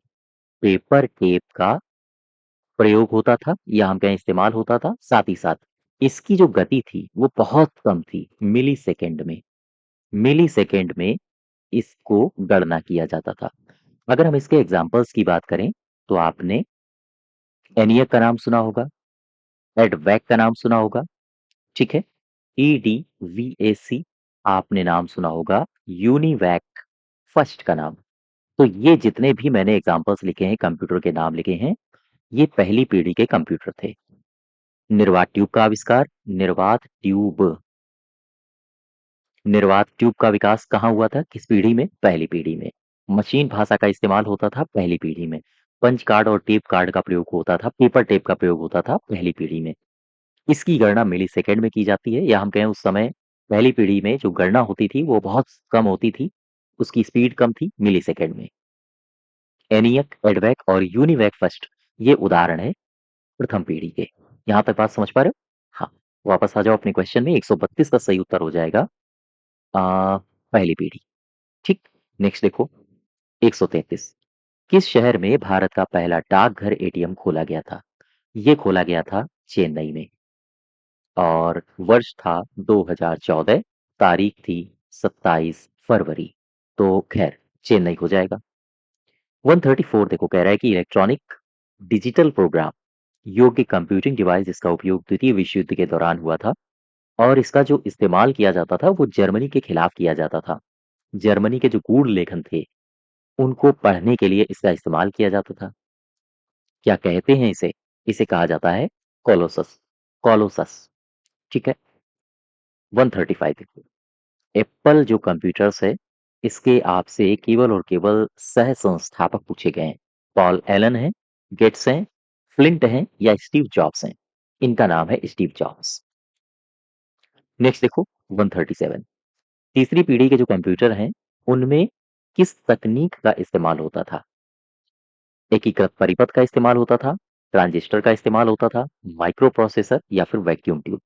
पेपर टेप का प्रयोग होता था या हम कहें इस्तेमाल होता था। साथ ही साथ इसकी जो गति थी वो बहुत कम थी, मिली सेकेंड में इसको गणना किया जाता था। अगर हम इसके एग्जाम्पल्स की बात करें तो आपने एनियक का नाम सुना होगा, एडवैक का नाम सुना होगा, ठीक है, EDVAC आपने नाम सुना होगा, यूनिवैक फर्स्ट का नाम। तो ये जितने भी मैंने एग्जाम्पल्स लिखे हैं, कंप्यूटर के नाम लिखे हैं, ये पहली पीढ़ी के कंप्यूटर थे। निर्वात ट्यूब का आविष्कार, निर्वात ट्यूब का विकास कहाँ हुआ था, किस पीढ़ी में? पहली पीढ़ी में। मशीन भाषा का इस्तेमाल होता था पहली पीढ़ी में। पंच कार्ड और टेप कार्ड का प्रयोग होता था, पेपर टेप का प्रयोग होता था पहली पीढ़ी में। इसकी गणना मिली सेकेंड में की जाती है, या हम कहें उस समय पहली पीढ़ी में जो गणना होती थी वो बहुत कम होती थी, उसकी स्पीड कम थी, मिली सेकेंड में। एनियक, एडवैक और यूनिवैक फर्स्ट, ये उदाहरण है प्रथम पीढ़ी के। यहाँ तक बात समझ पा रहे हो? हाँ, वापस आ जाओ अपने क्वेश्चन में। 132 का सही उत्तर हो जाएगा पहली पीढ़ी। ठीक, नेक्स्ट देखो 133, किस शहर में भारत का पहला डाकघर एटीएम खोला गया था? ये खोला गया था चेन्नई में और वर्ष था 2014, तारीख थी 27 फरवरी। तो खैर चेन्नई हो जाएगा। 134 देखो, कह रहा है कि इलेक्ट्रॉनिक डिजिटल प्रोग्राम योग्य कंप्यूटिंग डिवाइस इसका उपयोग द्वितीय विश्व युद्ध के दौरान हुआ था और इसका जो इस्तेमाल किया जाता था वो जर्मनी के खिलाफ किया जाता था। जर्मनी के जो गूढ़ लेखन थे उनको पढ़ने के लिए इसका इस्तेमाल किया जाता था। क्या कहते हैं इसे? इसे कहा जाता है कोलोसस। कोलोसस, ठीक है। 135 देखो, एप्पल जो कंप्यूटर्स है इसके आपसे केवल और केवल सह संस्थापक पूछे गए हैं। पॉल एलन है, गेट्स हैं, फ्लिंट हैं या स्टीव जॉब्स हैं? इनका नाम है स्टीव जॉब्स। नेक्स्ट देखो 137, तीसरी पीढ़ी के जो कंप्यूटर हैं उनमें किस तकनीक का इस्तेमाल होता था? एकीकृत परिपथ का इस्तेमाल होता था, ट्रांजिस्टर का इस्तेमाल होता था, माइक्रो प्रोसेसर या फिर वैक्यूम ट्यूब?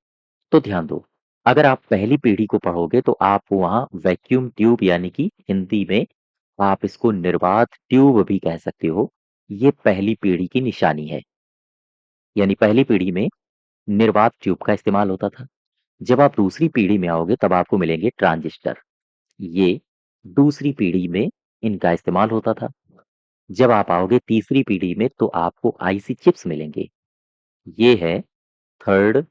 तो ध्यान दो, अगर आप पहली पीढ़ी को पढ़ोगे तो आप वहां वैक्यूम ट्यूब यानी कि हिंदी में आप इसको निर्वात ट्यूब भी कह सकते हो, ये पहली पीढ़ी की निशानी है। यानी पहली पीढ़ी में निर्वात ट्यूब का इस्तेमाल होता था। जब आप दूसरी पीढ़ी में आओगे तब आपको मिलेंगे ट्रांजिस्टर, ये दूसरी पीढ़ी में इनका इस्तेमाल होता था। जब आप आओगे तीसरी पीढ़ी में तो आपको आईसी चिप्स मिलेंगे, ये है थर्ड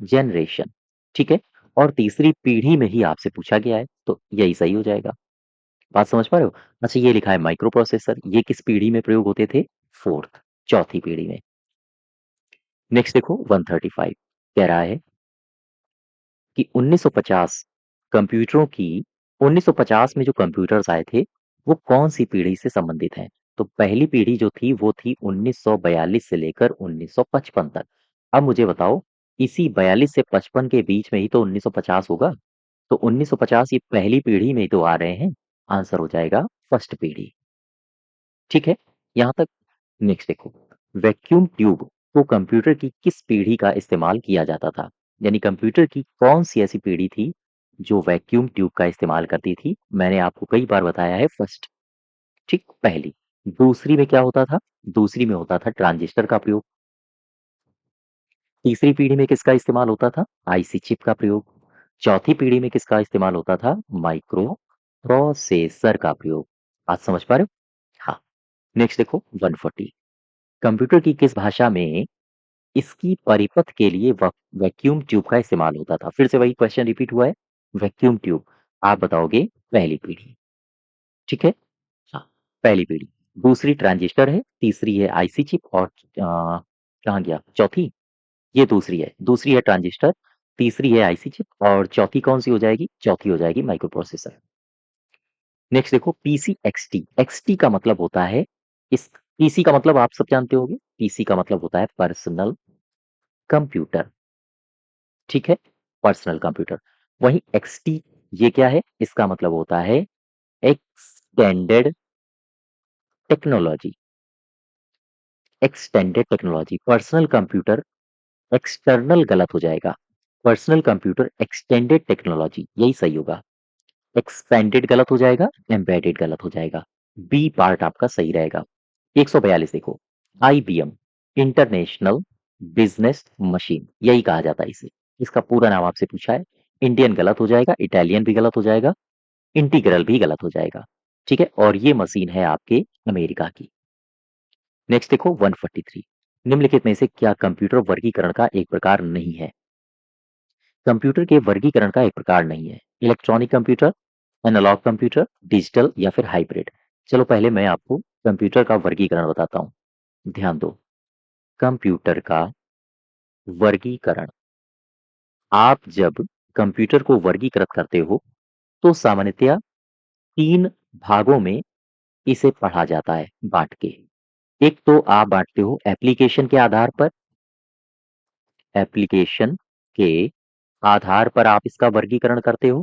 जनरेशन, ठीक है। और तीसरी पीढ़ी में ही आपसे पूछा गया है तो यही सही हो जाएगा। बात समझ पा रहे हो? अच्छा, ये लिखा है माइक्रो प्रोसेसर, ये किस पीढ़ी में प्रयोग होते थे? फोर्थ, चौथी पीढ़ी में। नेक्स्ट देखो 135 कह रहा है कि 1950 कंप्यूटरों की 1950 में जो कंप्यूटर्स आए थे वो कौन सी पीढ़ी से संबंधित हैं? तो पहली पीढ़ी जो थी वो थी 1942 से लेकर 1955 तक। अब मुझे बताओ इसी 42 से 55 के बीच में ही तो 1950 होगा। तो 1950 ये पहली पीढ़ी में ही तो आ रहे हैं। आंसर हो जाएगा फर्स्ट पीढ़ी। ठीक है, यहाँ तक। नेक्स्ट देखो, वैक्यूम ट्यूब को कंप्यूटर की किस पीढ़ी का इस्तेमाल किया जाता था? यानी कंप्यूटर की कौन सी ऐसी पीढ़ी थी जो वैक्यूम ट्यूब का इस्तेमाल करती थी? मैंने आपको कई बार बताया है फर्स्ट। ठीक, पहली। दूसरी में क्या होता था? दूसरी में होता था ट्रांजिस्टर का प्रयोग। तीसरी पीढ़ी में किसका इस्तेमाल होता था? आईसी चिप का प्रयोग। चौथी पीढ़ी में किसका इस्तेमाल होता था? माइक्रो प्रोसेसर का प्रयोग। आज समझ पा रहे हो? हाँ। नेक्स्ट देखो 140, कंप्यूटर की किस भाषा में इसकी परिपथ के लिए वैक्यूम ट्यूब का इस्तेमाल होता था? फिर से वही क्वेश्चन रिपीट हुआ है। वैक्यूम ट्यूब, आप बताओगे पहली पीढ़ी। ठीक है, हाँ, पहली पीढ़ी। दूसरी ट्रांजिस्टर है, तीसरी है आईसी चिप और कहाँ गया चौथी? ये दूसरी है, दूसरी है ट्रांजिस्टर, तीसरी है आईसी चिप और चौथी कौन सी हो जाएगी? चौथी हो जाएगी माइक्रो प्रोसेसर। नेक्स्ट देखो पीसी एक्सटी। एक्सटी का मतलब होता है इस पीसी का मतलब आप सब जानते होंगे। पीसी का मतलब होता है पर्सनल कंप्यूटर। ठीक है, पर्सनल कंप्यूटर। वहीं एक्सटी ये क्या है? इसका मतलब होता है extended technology. Extended technology, personal computer external गलत हो जाएगा। पर्सनल कंप्यूटर एक्सटेंडेड टेक्नोलॉजी यही सही होगा। एक्सपेंडेड गलत हो जाएगा, एम्बेडेड गलत हो जाएगा। बी पार्ट आपका सही रहेगा। 142 देखो, आईबीएम इंटरनेशनल बिजनेस मशीन यही कहा जाता है इसे। इसका पूरा नाम आपसे पूछा है। इंडियन गलत हो जाएगा, इटालियन भी गलत हो जाएगा, इंटीग्रल भी गलत हो जाएगा। ठीक है, और ये मशीन है आपके अमेरिका की। नेक्स्ट देखो 143, निम्नलिखित में से क्या कंप्यूटर वर्गीकरण का एक प्रकार नहीं है? कंप्यूटर के वर्गीकरण का एक प्रकार नहीं है। Electronic computer, analogue computer, digital या फिर हाइब्रिड। चलो पहले मैं आपको कंप्यूटर का वर्गीकरण बताता हूँ। ध्यान दो, कंप्यूटर का वर्गीकरण, आप जब कंप्यूटर को वर्गीकृत करते हो तो सामान्यतया तीन भागों में इसे पढ़ा जाता है बांट के। एक तो आप बांटते हो एप्लीकेशन के आधार पर। एप्लीकेशन के आधार पर आप इसका वर्गीकरण करते हो,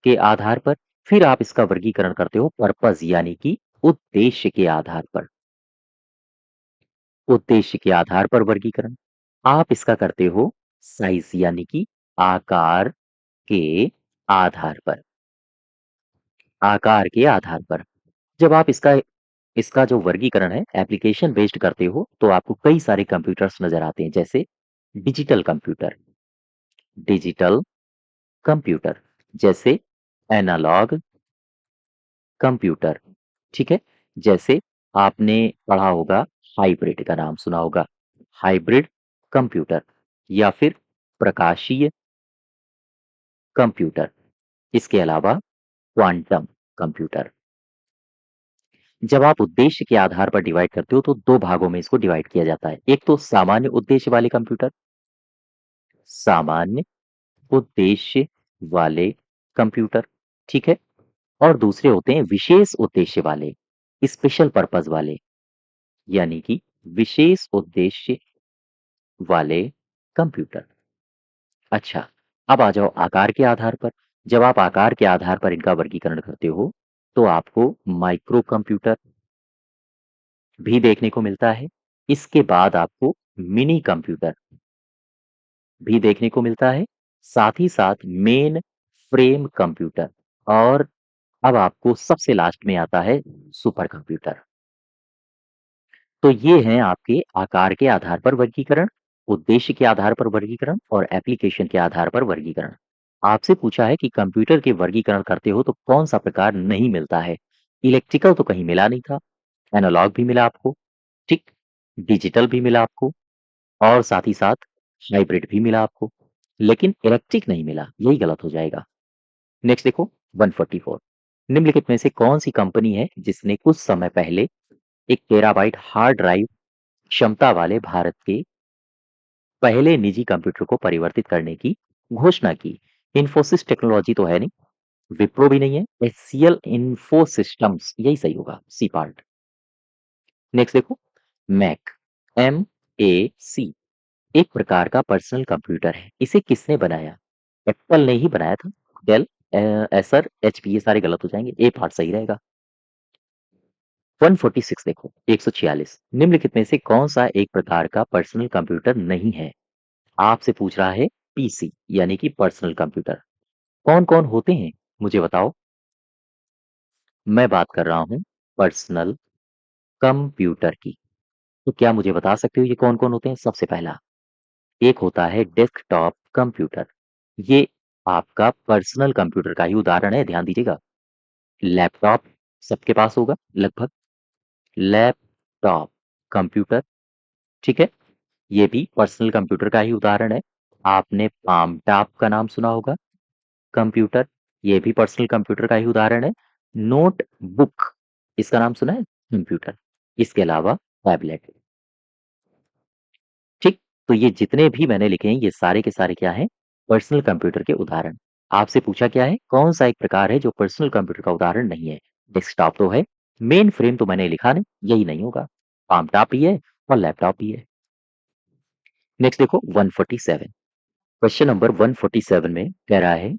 के आधार पर। फिर आप इसका वर्गीकरण करते हो पर्पस यानी कि उद्देश्य के आधार पर। उद्देश्य के आधार पर वर्गीकरण। आप इसका करते हो साइज यानी कि आकार के आधार पर। आकार के आधार पर जब आप इसका इसका जो वर्गीकरण है एप्लीकेशन बेस्ड करते हो तो आपको कई सारे कंप्यूटर्स नजर आते हैं, जैसे डिजिटल कंप्यूटर, डिजिटल कंप्यूटर, जैसे एनालॉग कंप्यूटर। ठीक है, जैसे आपने पढ़ा होगा, हाइब्रिड का नाम सुना होगा, हाइब्रिड कंप्यूटर, या फिर प्रकाशीय कंप्यूटर। इसके अलावा क्वांटम कंप्यूटर। जब आप उद्देश्य के आधार पर डिवाइड करते हो तो दो भागों में इसको डिवाइड किया जाता है। एक तो सामान्य उद्देश्य वाले कंप्यूटर, सामान्य उद्देश्य वाले कंप्यूटर। ठीक है, और दूसरे होते हैं विशेष उद्देश्य वाले, स्पेशल पर्पस वाले, यानी कि विशेष उद्देश्य वाले कंप्यूटर। अच्छा, अब आ जाओ आकार के आधार पर। जब आप आकार के आधार पर इनका वर्गीकरण करते हो तो आपको माइक्रो कंप्यूटर भी देखने को मिलता है। इसके बाद आपको मिनी कंप्यूटर भी देखने को मिलता है, साथ ही साथ मेन फ्रेम कंप्यूटर, और अब आपको सबसे लास्ट में आता है सुपर कंप्यूटर। तो ये हैं आपके आकार के आधार पर वर्गीकरण, उद्देश्य के आधार पर वर्गीकरण और एप्लीकेशन के आधार पर वर्गीकरण। आपसे पूछा है कि कंप्यूटर के वर्गीकरण करते हो तो कौन सा प्रकार नहीं मिलता है? इलेक्ट्रिकल तो कहीं मिला नहीं था, एनालॉग भी मिला आपको, ठीक, डिजिटल भी मिला आपको, और साथ ही साथ हाइब्रिड भी मिला आपको, लेकिन इलेक्ट्रिक नहीं मिला, यही गलत हो जाएगा। नेक्स्ट देखो 144, निम्नलिखित में से कौन सी कंपनी है जिसने कुछ समय पहले 1 टेराबाइट हार्ड ड्राइव क्षमता वाले भारत के पहले निजी कंप्यूटर को परिवर्तित करने की घोषणा की? इन्फोसिस टेक्नोलॉजी तो है नहीं, विप्रो भी नहीं है, एचसीएल इन्फो सिस्टम्स यही सही होगा, सी पार्ट। नेक्स्ट देखो, मैक, MAC एक प्रकार का पर्सनल कंप्यूटर है। इसे किसने बनाया? एप्पल ने ही बनाया था। डेल, एसर, एचपी ये सारे गलत हो जाएंगे, ए पार्ट सही रहेगा। 146 देखो, 146 निम्नलिखित में से कौन सा एक प्रकार का पर्सनल कंप्यूटर नहीं है? आपसे पूछ रहा है पीसी यानी कि पर्सनल कंप्यूटर। कौन कौन होते हैं मुझे बताओ? मैं बात कर रहा हूं पर्सनल कंप्यूटर की। तो क्या मुझे बता सकते हो ये कौन कौन होते हैं? सबसे पहला एक होता है डेस्कटॉप कंप्यूटर। ये आपका पर्सनल कंप्यूटर का ही उदाहरण है, ध्यान दीजिएगा। लैपटॉप सबके पास होगा लगभग। लैपटॉप कंप्यूटर, ठीक है, ये भी पर्सनल कंप्यूटर का ही उदाहरण है। आपने पाम टॉप का नाम सुना होगा, कंप्यूटर, ये भी पर्सनल कंप्यूटर का ही उदाहरण है। नोटबुक, इसका नाम सुना है, कंप्यूटर। इसके अलावा टैबलेट, ठीक। तो ये जितने भी मैंने लिखे हैं ये सारे के सारे क्या हैं? पर्सनल कंप्यूटर के उदाहरण। आपसे पूछा क्या है, कौन सा एक प्रकार है जो पर्सनल कंप्यूटर का उदाहरण नहीं है? डेस्कटॉप तो है, मेन फ्रेम तो मैंने लिखा नहीं, यही नहीं होगा। पामटॉप ही है और लैपटॉप ही है। नेक्स्ट देखो 147, क्वेश्चन नंबर 147 में कह रहा है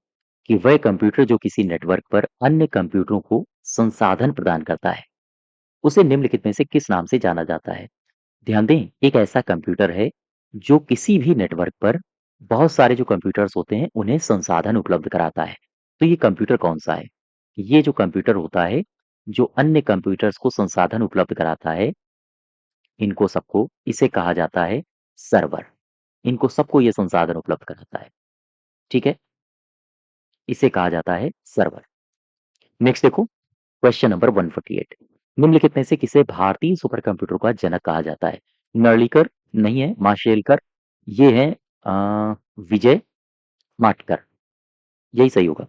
कि वह कंप्यूटर जो किसी नेटवर्क पर अन्य कंप्यूटरों को संसाधन प्रदान करता है उसे निम्नलिखित में से किस नाम से जाना जाता है? ध्यान दें, एक ऐसा कंप्यूटर है जो किसी भी नेटवर्क पर बहुत सारे जो कंप्यूटर्स होते हैं उन्हें संसाधन उपलब्ध कराता है। तो ये कंप्यूटर कौन सा है? ये जो कंप्यूटर होता है जो अन्य कंप्यूटर्स को संसाधन उपलब्ध कराता है, इनको सबको इसे कहा जाता है सर्वर। इनको सबको ये संसाधन उपलब्ध कराता है, ठीक है, इसे कहा जाता है सर्वर। नेक्स्ट देखो, क्वेश्चन नंबर 148, निम्नलिखित में से किसे भारतीय सुपर कंप्यूटर का जनक कहा जाता है? नर्लिकर नहीं है, माशेलकर, ये है विजय माटकर, यही सही होगा।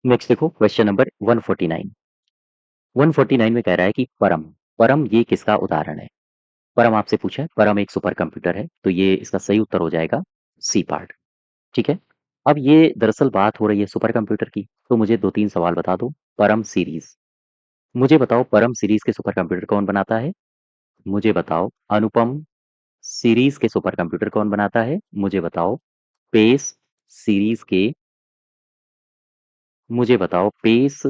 नेक्स्ट देखो क्वेश्चन नंबर 149, 149 में कह रहा है कि परम, परम ये किसका उदाहरण है? परम आपसे पूछा है, परम एक सुपर कंप्यूटर है, तो ये इसका सही उत्तर हो जाएगा सी पार्ट, ठीक है। अब ये दरअसल बात हो रही है सुपर कंप्यूटर की, तो मुझे दो तीन सवाल बता दो। परम सीरीज, मुझे बताओ परम सीरीज के सुपर कंप्यूटर कौन बनाता है? मुझे बताओ अनुपम सीरीज के सुपर कंप्यूटर कौन बनाता है? मुझे बताओ पेस सीरीज के, मुझे बताओ पेस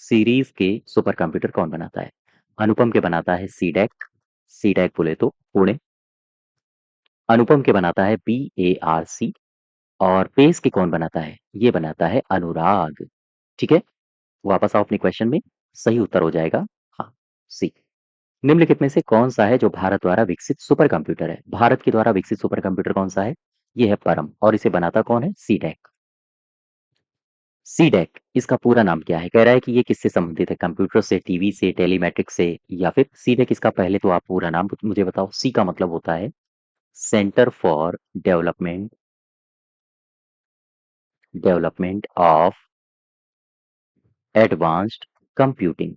सीरीज के सुपर कंप्यूटर कौन बनाता है? अनुपम के बनाता है सीडेक, सीडेक बोले तो पुणे। अनुपम के बनाता है BARC। और पेस के कौन बनाता है? ये बनाता है अनुराग, ठीक है। वापस आओ अपने क्वेश्चन में, सही उत्तर हो जाएगा हाँ, सी। निम्नलिखित में से कौन सा है जो भारत द्वारा विकसित सुपर कंप्यूटर है? भारत के द्वारा विकसित सुपर कंप्यूटर कौन सा है? ये है परम, और इसे बनाता कौन है? सीडेक। सीडेक इसका पूरा नाम क्या है? कह रहा है कि ये किससे संबंधित है? कंप्यूटर से, टीवी से, टेलीमेट्रिक्स से, या फिर सीडेक इसका पहले तो आप पूरा नाम मुझे बताओ। सी का मतलब होता है centre for development, development of advanced computing,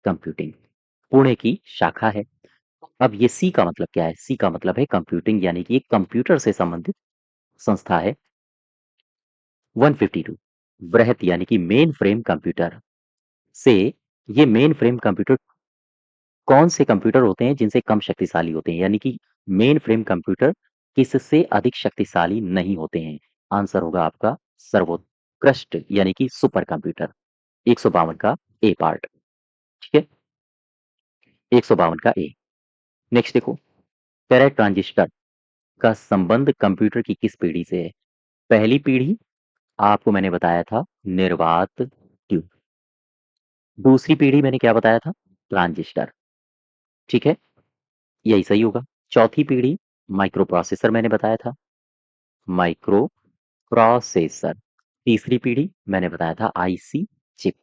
computing Pune की शाखा है। अब ये सी का मतलब क्या है? सी का मतलब है कंप्यूटिंग, यानी कि एक कंप्यूटर से संबंधित संस्था है। 152, बृहत यानी कि मेन फ्रेम कंप्यूटर से, ये मेन फ्रेम कंप्यूटर कौन से कंप्यूटर होते हैं जिनसे कम शक्तिशाली होते हैं? यानी कि मेन फ्रेम कंप्यूटर किससे अधिक शक्तिशाली नहीं होते हैं? आंसर होगा आपका सर्वोत्कृष्ट यानी कि सुपर कंप्यूटर। 152 का ए पार्ट, ठीक है, 152 का ए। नेक्स्ट देखो, कह ट्रांजिस्टर का संबंध कंप्यूटर की किस पीढ़ी से है? पहली पीढ़ी आपको मैंने बताया था निर्वात ट्यूब। दूसरी पीढ़ी मैंने क्या बताया था? ट्रांजिस्टर, ठीक है, यही सही होगा। चौथी पीढ़ी माइक्रो प्रोसेसर मैंने बताया था, माइक्रो प्रोसेसर। तीसरी पीढ़ी मैंने बताया था आईसी चिप।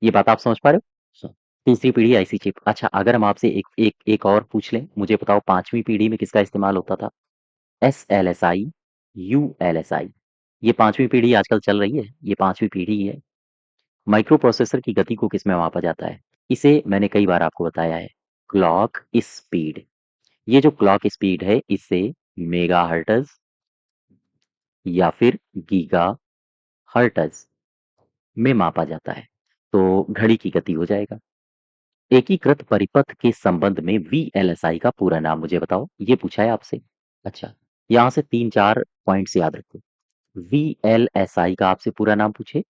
ये बात आप समझ पा रहे हो? तीसरी पीढ़ी आईसी चिप। अच्छा, अगर हम आपसे एक और पूछ लें, मुझे बताओ पांचवी पीढ़ी में किसका इस्तेमाल होता था? SLSI, ULSI। ये पांचवी पीढ़ी आजकल चल रही है, ये पांचवी पीढ़ी ही है। माइक्रो प्रोसेसर की गति को किसमें मापा जाता है? इसे मैंने कई बार आपको बताया है, क्लॉक स्पीड। ये जो क्लॉक स्पीड है इसे मेगाहर्ट्ज़ या फिर गीगाहर्ट्ज़ में मापा जाता है। तो घड़ी की गति हो जाएगा। एकीकृत परिपथ के संबंध में वीएलएसआई का पूरा नाम मुझे बताओ, ये पूछा है आपसे। अच्छा, यहाँ से 3-4 पॉइंट्स याद रखो। वीएलएसआई का आपसे पूरा नाम पूछे,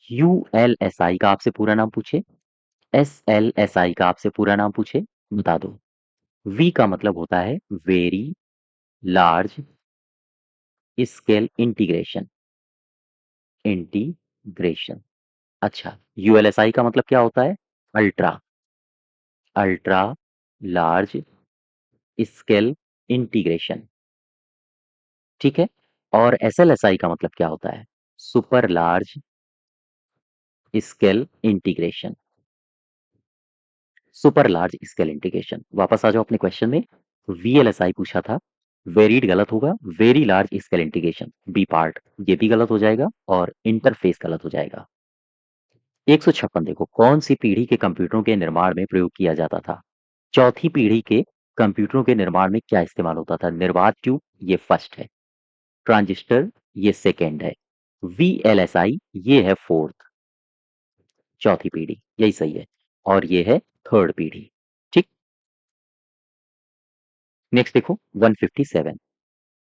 यूएलएसआई का आपसे पूरा नाम पूछे, एसएलएसआई का आपसे पूरा नाम पूछे, बता दो। वी का मतलब होता है very large scale integration, integration. अच्छा, यूएलएसआई का मतलब क्या होता है? Ultra, ultra large scale integration, ठीक है। और एसएलएसआई का मतलब क्या होता है? Super large scale integration, super large scale integration. वापस आ जाओ अपने क्वेश्चन में। वीएलएसआई पूछा था, वेरीड गलत होगा, very large scale integration B part, ये भी गलत हो जाएगा और इंटरफेस गलत हो जाएगा। 156 देखो, कौन सी पीढ़ी के कंप्यूटरों के निर्माण में प्रयोग किया जाता था? चौथी पीढ़ी के कंप्यूटरों के निर्माण में क्या इस्तेमाल होता था? निर्वात ट्यूब, ये फर्स्ट है। ट्रांजिस्टर, ये सेकेंड है। वीएलएसआई, ये है फोर्थ, चौथी पीढ़ी, यही सही है। और ये है थर्ड पीढ़ी, ठीक। नेक्स्ट देखो 157,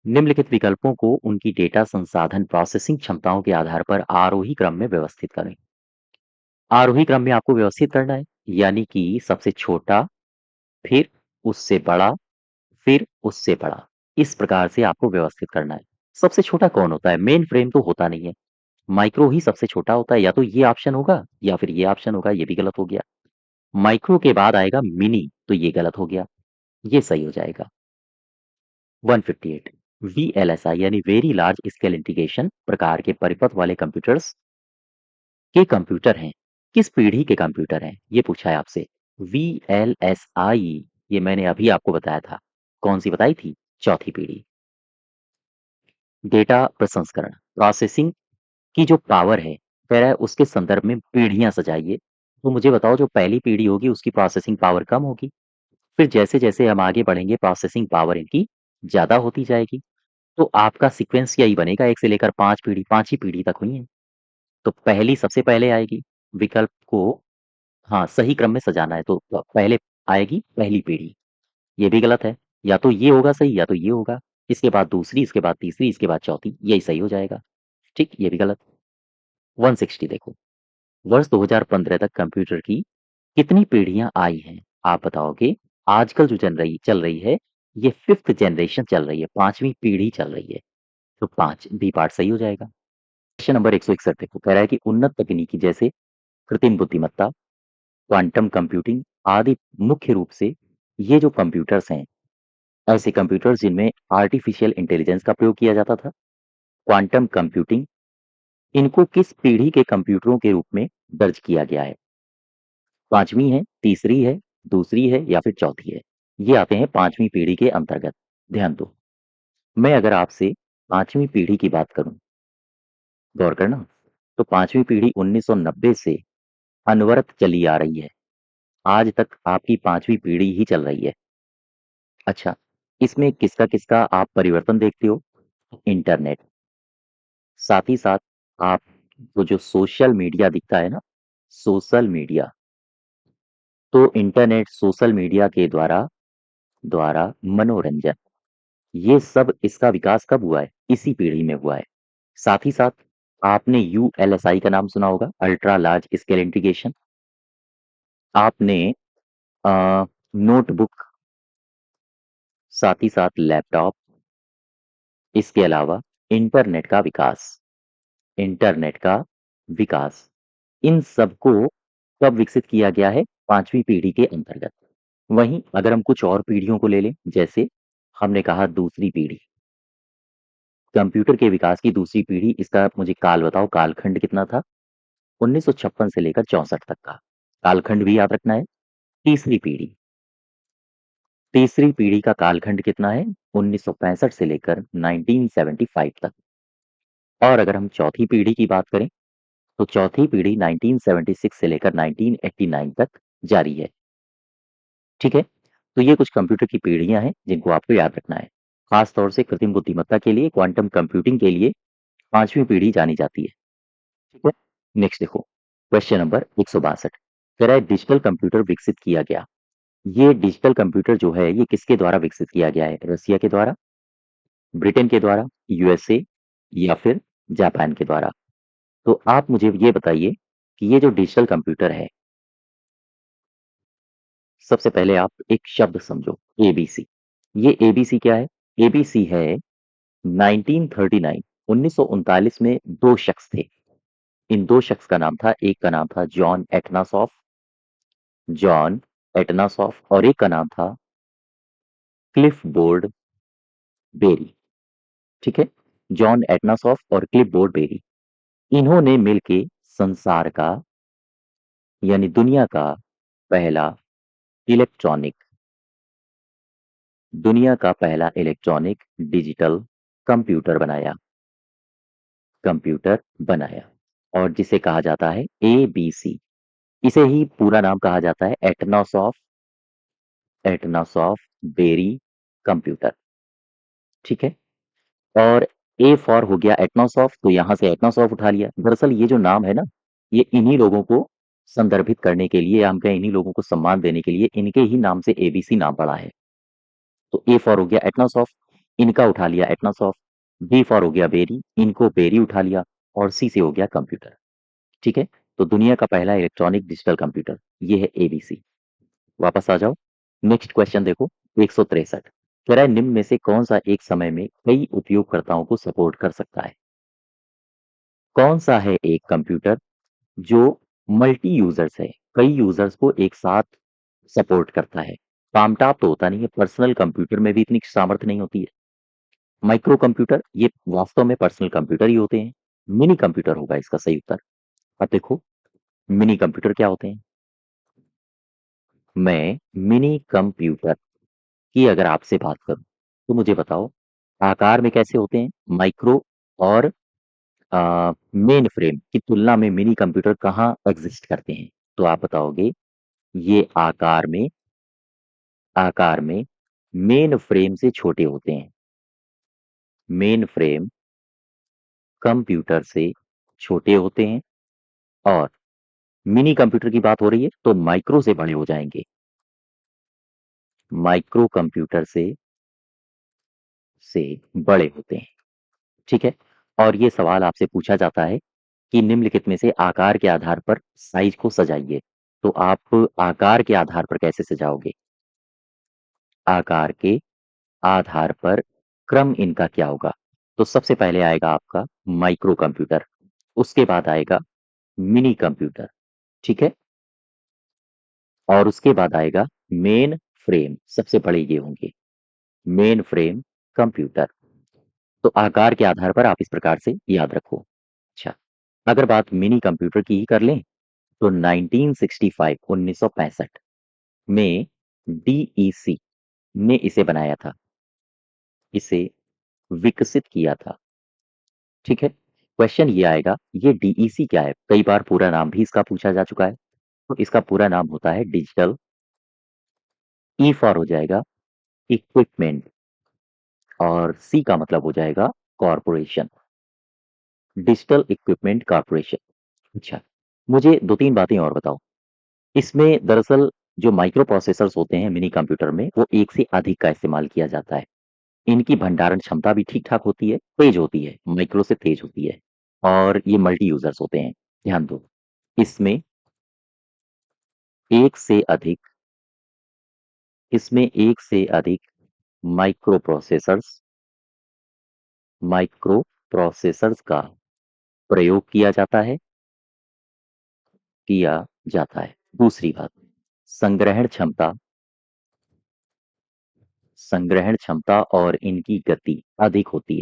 निम्नलिखित विकल्पों को उनकी डेटा संसाधन प्रोसेसिंग क्षमताओं के आधार पर आरोही क्रम में व्यवस्थित करें। आरोही क्रम में आपको व्यवस्थित करना है, यानी कि सबसे छोटा, फिर उससे बड़ा, फिर उससे बड़ा, इस प्रकार से आपको व्यवस्थित करना है। सबसे छोटा कौन होता है? मेन फ्रेम तो होता नहीं है, माइक्रो ही सबसे छोटा होता है। या तो ये ऑप्शन होगा या फिर ये ऑप्शन होगा, ये भी गलत हो गया। माइक्रो के बाद आएगा मिनी, तो ये गलत हो गया, ये सही हो जाएगा। 158, वीएलएसआई यानी वेरी लार्ज स्केल इंटीग्रेशन प्रकार के परिपथ वाले कंप्यूटर्स के कंप्यूटर हैं, किस पीढ़ी के कंप्यूटर हैं, ये पूछा है आपसे। वीएलएसआई, ये मैंने अभी आपको बताया था, कौन सी बताई थी? चौथी पीढ़ी। डेटा प्रसंस्करण, प्रोसेसिंग की जो पावर है, कह रहा है उसके संदर्भ में पीढ़ियां सजाइए। तो मुझे बताओ, जो पहली पीढ़ी होगी उसकी प्रोसेसिंग पावर कम होगी, फिर जैसे जैसे हम आगे बढ़ेंगे प्रोसेसिंग पावर इनकी ज्यादा होती जाएगी। तो आपका सीक्वेंस यही बनेगा, एक से लेकर पांच पीढ़ी, पांच ही पीढ़ी तक हुई है, तो पहली सबसे पहले आएगी। विकल्प को हाँ सही क्रम में सजाना है, तो पहले आएगी पहली पीढ़ी, ये भी गलत है। या तो ये होगा सही, या तो ये होगा, इसके बाद दूसरी, इसके बाद तीसरी, इसके बाद चौथी, यही सही हो जाएगा, ठीक, ये भी गलत। 160 देखो, वर्ष 2015 तक कंप्यूटर की कितनी पीढ़ियां आई हैं? आप बताओगे। आजकल जो चल रही है, ये फिफ्थ जनरेशन चल रही है, पांचवी पीढ़ी चल रही है, तो पांच बी पार्ट सही हो जाएगा। क्वेश्चन नंबर 161 देखो, कह रहा है कि उन्नत तकनीकी जैसे कृत्रिम बुद्धिमत्ता, क्वांटम कंप्यूटिंग आदि मुख्य रूप से ये जो कंप्यूटर्स हैं, ऐसे कंप्यूटर्स जिनमें आर्टिफिशियल इंटेलिजेंस का प्रयोग किया जाता था, क्वांटम कंप्यूटिंग, इनको किस पीढ़ी के कंप्यूटरों के रूप में दर्ज किया गया है? पांचवी है, तीसरी है, दूसरी है या फिर चौथी है? ये आते हैं पांचवी पीढ़ी के अंतर्गत। ध्यान दो, मैं अगर आपसे पांचवी पीढ़ी की बात करूं, गौर करना, तो पांचवी पीढ़ी 1990 से अनवरत चली आ रही है, आज तक आपकी पांचवी पीढ़ी ही चल रही है। अच्छा, इसमें किसका किसका आप परिवर्तन देखते हो? इंटरनेट, साथ ही साथ आप जो सोशल मीडिया दिखता है ना, सोशल मीडिया, तो इंटरनेट, सोशल मीडिया के द्वारा द्वारा मनोरंजन, ये सब इसका विकास कब हुआ है? इसी पीढ़ी में हुआ है। साथ ही साथ आपने यूएलएसआई का नाम सुना होगा, अल्ट्रा लार्ज स्केल इंटीग्रेशन। आपने नोटबुक, साथ ही साथ लैपटॉप, इसके अलावा इंटरनेट का विकास, इंटरनेट का विकास, इन सबको कब विकसित किया गया है? पांचवी पीढ़ी के अंतर्गत। वहीं अगर हम कुछ और पीढ़ियों को ले लें, जैसे हमने कहा दूसरी पीढ़ी, कंप्यूटर के विकास की दूसरी पीढ़ी, इसका मुझे काल बताओ, कालखंड कितना था? 1956 से लेकर 64 तक का कालखंड भी याद रखना है। तीसरी पीढ़ी, तीसरी पीढ़ी का कालखंड कितना है? 1965 से लेकर 1975 तक। और अगर हम चौथी पीढ़ी की बात करें, तो चौथी पीढ़ी 1976 से लेकर 1989 तक जारी है, ठीक है। तो ये कुछ कंप्यूटर की पीढ़ियां हैं जिनको आपको याद रखना है। खास तौर से कृत्रिम बुद्धिमत्ता के लिए, क्वांटम कंप्यूटिंग के लिए पांचवी पीढ़ी जानी जाती है। ठीक है। नेक्स्ट देखो, क्वेश्चन नंबर 162। कह रहा है डिजिटल कंप्यूटर विकसित किया गया। ये डिजिटल कंप्यूटर जो है ये किसके द्वारा विकसित किया गया है? रसिया के द्वारा, ब्रिटेन के द्वारा, यूएसए या फिर जापान के द्वारा? तो आप मुझे ये बताइए कि ये जो डिजिटल कंप्यूटर है, सबसे पहले आप एक शब्द समझो, एबीसी। ये एबीसी क्या है? एबीसी है 1939 1939 में दो शख्स थे। इन दो शख्स का नाम था, एक का नाम था जॉन एटनासॉफ, और एक का नाम था क्लिफ बोर्ड बेरी। ठीक है। जॉन एटनासॉफ और क्लिफ बोर्ड बेरी, इन्होंने मिलके संसार का यानी दुनिया का पहला इलेक्ट्रॉनिक इलेक्ट्रॉनिक डिजिटल कंप्यूटर बनाया और जिसे कहा जाता है एबीसी। इसे ही पूरा नाम कहा जाता है एटनासॉफ बेरी कंप्यूटर। ठीक है। और ए फॉर हो गया एटनॉस ऑफ, तो यहां से एटनॉस ऑफ उठा लिया। दरअसल ये जो नाम है ना, ये इन्हीं लोगों को संदर्भित करने के लिए, हम कहें इन्हीं लोगों को सम्मान देने के लिए इनके ही नाम से एबीसी नाम पड़ा है। तो ए फॉर हो गया एटनॉस ऑफ, इनका उठा लिया एटनॉस ऑफ। बी फॉर हो गया बेरी, इनको बेरी उठा लिया। और सी से हो गया कंप्यूटर। ठीक है। तो दुनिया का पहला इलेक्ट्रॉनिक डिजिटल कंप्यूटर ये है एबीसी। वापस आ जाओ, नेक्स्ट क्वेश्चन देखो, 163। कह रहा है निम्न में से कौन सा एक समय में कई उपयोगकर्ताओं को सपोर्ट कर सकता है? कौन सा है एक कंप्यूटर जो मल्टी यूजर्स है, कई यूजर्स को एक साथ सपोर्ट करता है? पामटाप तो होता नहीं है, पर्सनल कंप्यूटर में भी इतनी सामर्थ्य नहीं होती है। माइक्रो कंप्यूटर ये वास्तव में पर्सनल कंप्यूटर ही होते हैं। मिनी कंप्यूटर होगा इसका सही उत्तर। अब देखो, मिनी कंप्यूटर क्या होते हैं? मैं मिनी कंप्यूटर की अगर आपसे बात करूं तो मुझे बताओ, आकार में कैसे होते हैं? माइक्रो और मेन फ्रेम की तुलना में मिनी कंप्यूटर कहाँ एग्जिस्ट करते हैं? तो आप बताओगे ये आकार में मेन फ्रेम से छोटे होते हैं। मेन फ्रेम कंप्यूटर से छोटे होते हैं। और मिनी कंप्यूटर की बात हो रही है तो माइक्रो से बड़े हो जाएंगे। माइक्रो कंप्यूटर से बड़े होते हैं। ठीक है। और ये सवाल आपसे पूछा जाता है कि निम्नलिखित में से आकार के आधार पर साइज को सजाइए। तो आप आकार के आधार पर कैसे सजाओगे? आकार के आधार पर क्रम इनका क्या होगा? तो सबसे पहले आएगा आपका माइक्रो कंप्यूटर, उसके बाद आएगा मिनी कंप्यूटर। ठीक है। और उसके बाद आएगा मेन फ्रेम, सबसे बड़े ये होंगे, मेन फ्रेम कंप्यूटर। तो आकार के आधार पर आप इस प्रकार से याद रखो। अच्छा, अगर बात मिनी कंप्यूटर की ही कर लें तो 1965 1965 में डीईसी ने इसे बनाया था, इसे विकसित किया था। ठीक है। क्वेश्चन ये आएगा, ये डीईसी क्या है? कई बार पूरा नाम भी इसका पूछा जा चुका है। तो इसका पूरा नाम होता है डिजिटल, ई फॉर हो जाएगा इक्विपमेंट, और सी का मतलब हो जाएगा कॉरपोरेशन, डिजिटल इक्विपमेंट कॉरपोरेशन। अच्छा, मुझे दो तीन बातें और बताओ। इसमें दरअसल जो माइक्रो प्रोसेसर्स होते हैं मिनी कंप्यूटर में, वो एक से अधिक का इस्तेमाल किया जाता है। इनकी भंडारण क्षमता भी ठीक ठाक होती है, तेज होती है, माइक्रो से तेज होती है। और ये मल्टी यूजर्स होते हैं। ध्यान दो, इसमें एक से अधिक एक से अधिक माइक्रो प्रोसेसर्स माइक्रो प्रोसेसर्स का प्रयोग किया जाता है। दूसरी बात, संग्रहण क्षमता संग्रहण क्षमता और इनकी गति अधिक होती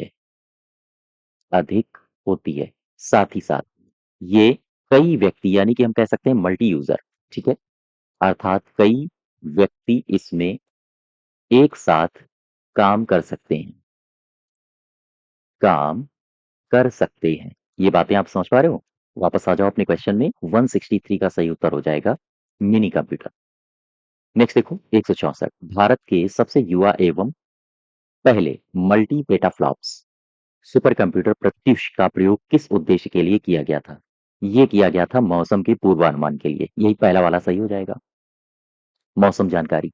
है। साथ ही साथ ये कई व्यक्ति यानी कि हम कह सकते हैं मल्टी यूजर, ठीक है, अर्थात कई व्यक्ति इसमें एक साथ काम कर सकते हैं काम कर सकते हैं। ये बातें आप समझ पा रहे हो? वापस आ जाओ अपने क्वेश्चन में, 163 का सही उत्तर हो जाएगा मिनी कंप्यूटर। नेक्स्ट देखो 164 भारत के सबसे युवा एवं पहले multi petaflops super computer Pratyush का प्रयोग किस उद्देश्य के लिए किया गया था? ये किया गया था मौसम के पूर्वानुमान के लिए। यही पहला वाला सही हो जाएगा। मौसम जानकारी।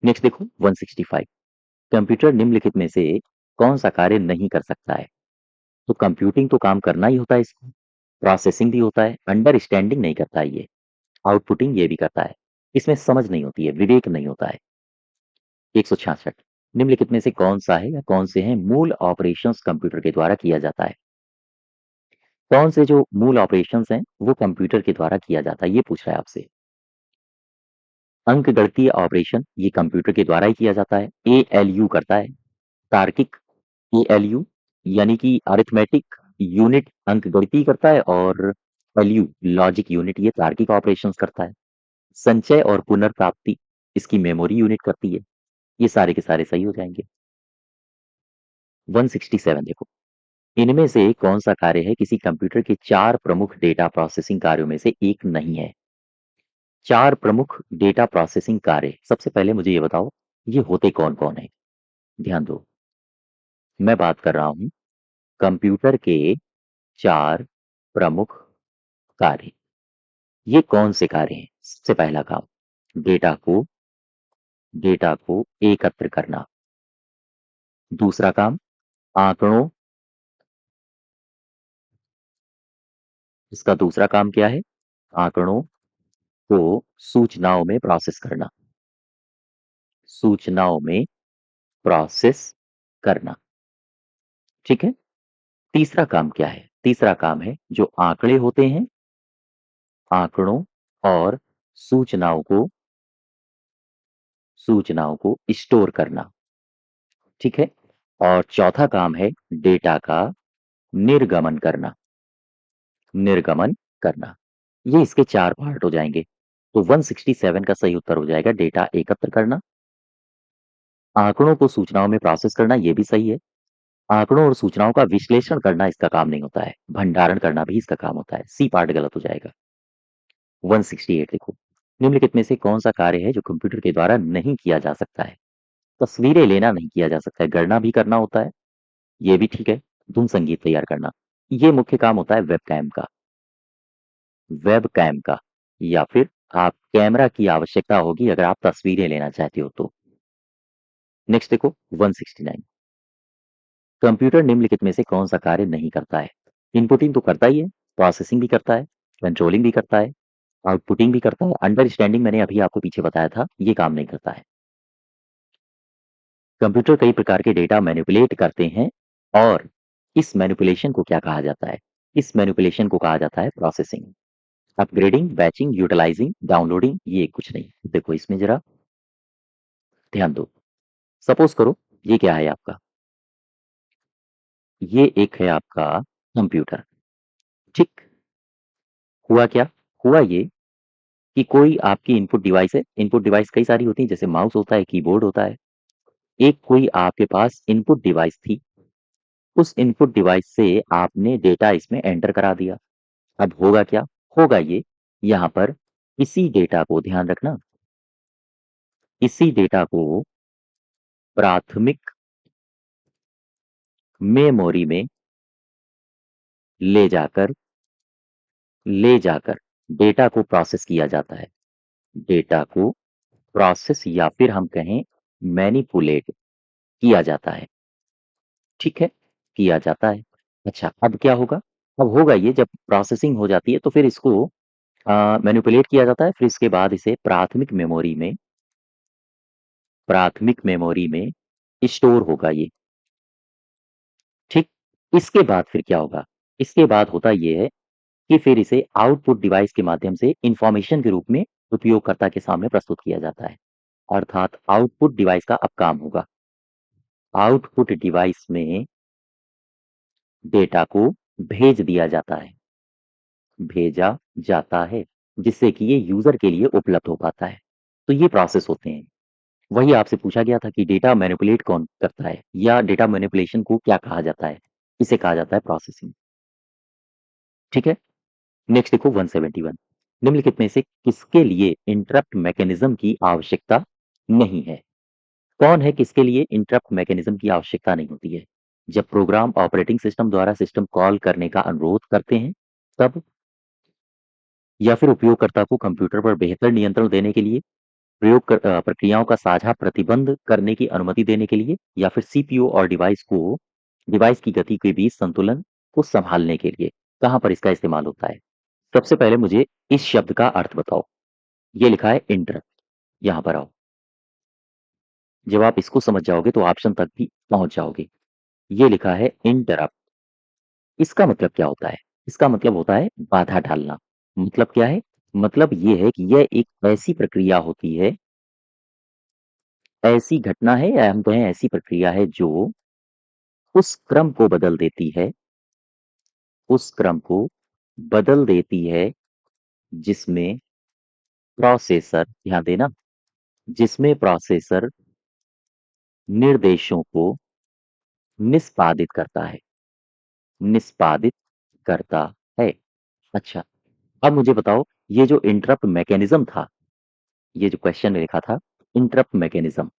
नेक्स्ट देखो 165 कंप्यूटर निम्नलिखित में से कौन सा कार्य नहीं कर सकता है? तो कंप्यूटिंग तो काम करना ही होता है इसको, प्रोसेसिंग भी होता है, अंडरस्टैंडिंग नहीं करता है ये, आउटपुटिंग ये भी करता है। इसमें समझ नहीं होती है, विवेक नहीं होता है। 166 निम्नलिखित में से कौन सा है या कौन से हैं मूल ऑपरेशंस कंप्यूटर के द्वारा किया जाता है? कौन से जो मूल ऑपरेशंस हैं वो कंप्यूटर के द्वारा किया जाता है, ये पूछ रहा है आपसे। अंकगणितीय ऑपरेशन ये कंप्यूटर के द्वारा ही किया जाता है, एएलयू करता है। तार्किक एएलयू यानी कि अरिथमेटिक यूनिट अंकगणितीय करता है, और एलयू लॉजिक यूनिट ये तार्किक ऑपरेशंस करता है। संचय और पुनर्प्राप्ति इसकी मेमोरी यूनिट करती है। ये सारे के सारे सही हो जाएंगे। 167 देखो इनमें से कौन सा कार्य है किसी कंप्यूटर के चार प्रमुख डेटा प्रोसेसिंग कार्यों में से एक नहीं है? चार प्रमुख डेटा प्रोसेसिंग कार्य, सबसे पहले मुझे ये बताओ ये होते कौन कौन है? ध्यान दो, मैं बात कर रहा हूं कंप्यूटर के चार प्रमुख कार्य। ये कौन से कार्य हैं? सबसे पहला काम डेटा को एकत्र करना। दूसरा काम आंकड़ों, इसका दूसरा काम क्या है? आंकड़ों को सूचनाओं में प्रोसेस करना। सूचनाओं में प्रोसेस करना, ठीक है। तीसरा काम क्या है? तीसरा काम है जो आंकड़े होते हैं, आंकड़ों और सूचनाओं को स्टोर करना, ठीक है। और चौथा काम है डेटा का निर्गमन करना। निर्गमन करना, ये इसके चार पार्ट हो जाएंगे। तो 167 का सही उत्तर हो जाएगा डेटा एकत्र करना, आंकड़ों को सूचनाओं में प्रोसेस करना, ये भी सही है। आंकड़ों और सूचनाओं का विश्लेषण करना इसका काम नहीं होता है, भंडारण करना भी इसका काम होता है। सी पार्ट गलत हो जाएगा। 168 देखो निम्नलिखित में से कौन सा कार्य है जो कंप्यूटर के द्वारा नहीं किया जा सकता है? तस्वीरें लेना नहीं किया जा सकता है, गणना भी करना होता है, ये भी ठीक है। धुन संगीत तैयार करना, ये मुख्य काम होता है वेब कैम का, या फिर आप कैमरा की आवश्यकता होगी अगर आप तस्वीरें लेना चाहते हो तो। नेक्स्ट देखो 169 कंप्यूटर निम्नलिखित में से कौन सा कार्य नहीं करता है? इनपुटिंग तो करता ही है, प्रोसेसिंग भी करता है, कंट्रोलिंग भी करता है, आउटपुटिंग भी करता है, अंडरस्टैंडिंग मैंने अभी आपको पीछे बताया था, ये काम नहीं करता है। कंप्यूटर कई प्रकार के डेटा मैनिपुलेट करते हैं, और इस मैनिपुलेशन को क्या कहा जाता है? इस मैनिपुलेशन को कहा जाता है processing. Upgrading, batching, utilising, downloading, ये कुछ नहीं। देखो इसमें जरा ध्यान दो। सपोज करो ये क्या है आपका? ये एक है आपका कंप्यूटर, ठीक। हुआ क्या? हुआ ये कि कोई आपकी इनपुट डिवाइस है। इनपुट डिवाइस कई सारी होती है, जैसे माउस होता है, कीबोर्ड होता है। एक कोई आपके पास इनपुट डिवाइस थी, उस इनपुट डिवाइस से आपने डेटा इसमें एंटर करा दिया। अब होगा क्या? होगा ये, यहाँ पर इसी डेटा को ध्यान रखना, इसी डेटा को प्राथमिक मेमोरी में ले जाकर ले जाकर डेटा को प्रोसेस किया जाता है। डेटा को प्रोसेस या फिर हम कहें मैनिपुलेट किया जाता है, ठीक है, किया जाता है। अच्छा अब क्या होगा? अब होगा ये जब प्रोसेसिंग हो जाती है तो फिर इसको मैनिपुलेट किया जाता है, फिर इसके बाद इसे प्राथमिक मेमोरी में स्टोर होगा ये, ठीक। इसके बाद फिर क्या होगा? इसके बाद होता ये है कि फिर इसे आउटपुट डिवाइस के माध्यम से इंफॉर्मेशन के रूप में उपयोगकर्ता के सामने प्रस्तुत किया जाता है। अर्थात आउटपुट डिवाइस का अब काम होगा, आउटपुट डिवाइस में डेटा को भेज दिया जाता है, भेजा जाता है, जिससे कि ये यूजर के लिए उपलब्ध हो पाता है। तो ये प्रोसेस होते हैं। वही आपसे पूछा गया था कि डेटा मैनिपुलेट कौन करता है, या डेटा मैनिपुलेशन को क्या कहा जाता है? इसे कहा जाता है प्रोसेसिंग, ठीक है। नेक्स्ट देखो 171 निम्नलिखित में से किसके लिए इंटरप्ट मैकेनिज्म की आवश्यकता नहीं है? कौन है किसके लिए इंटरप्ट मैकेनिज्म की आवश्यकता नहीं होती है? जब प्रोग्राम ऑपरेटिंग सिस्टम द्वारा सिस्टम कॉल करने का अनुरोध करते हैं, तब? या फिर उपयोगकर्ता को कंप्यूटर पर बेहतर नियंत्रण देने के लिए, प्रक्रियाओं का साझा प्रतिबंध करने की अनुमति देने के लिए, या फिर सीपीयू और डिवाइस की गति के बीच संतुलन को संभालने के लिए? कहाँ पर इसका इस्तेमाल होता है? सबसे पहले मुझे इस शब्द का अर्थ बताओ। ये लिखा है इंटरप्ट, यहाँ पर आओ। जब आप इसको समझ जाओगे तो ऑप्शन तक भी पहुंच जाओगे। ये लिखा है इंटरप्ट, इसका मतलब क्या होता है? इसका मतलब होता है बाधा डालना। मतलब क्या है? मतलब ये है कि यह एक ऐसी प्रक्रिया होती है, ऐसी घटना है, या हम कहें ऐसी प्रक्रिया है जो उस क्रम को बदल देती है, उस क्रम को बदल देती है जिसमें प्रोसेसर, ध्यान देना, जिसमें प्रोसेसर निर्देशों को निष्पादित करता है, निष्पादित करता है। अच्छा, अब मुझे बताओ, ये जो इंटरप्ट मैकेनिज्म था, ये जो क्वेश्चन में लिखा था इंटरप्ट मैकेनिज्म,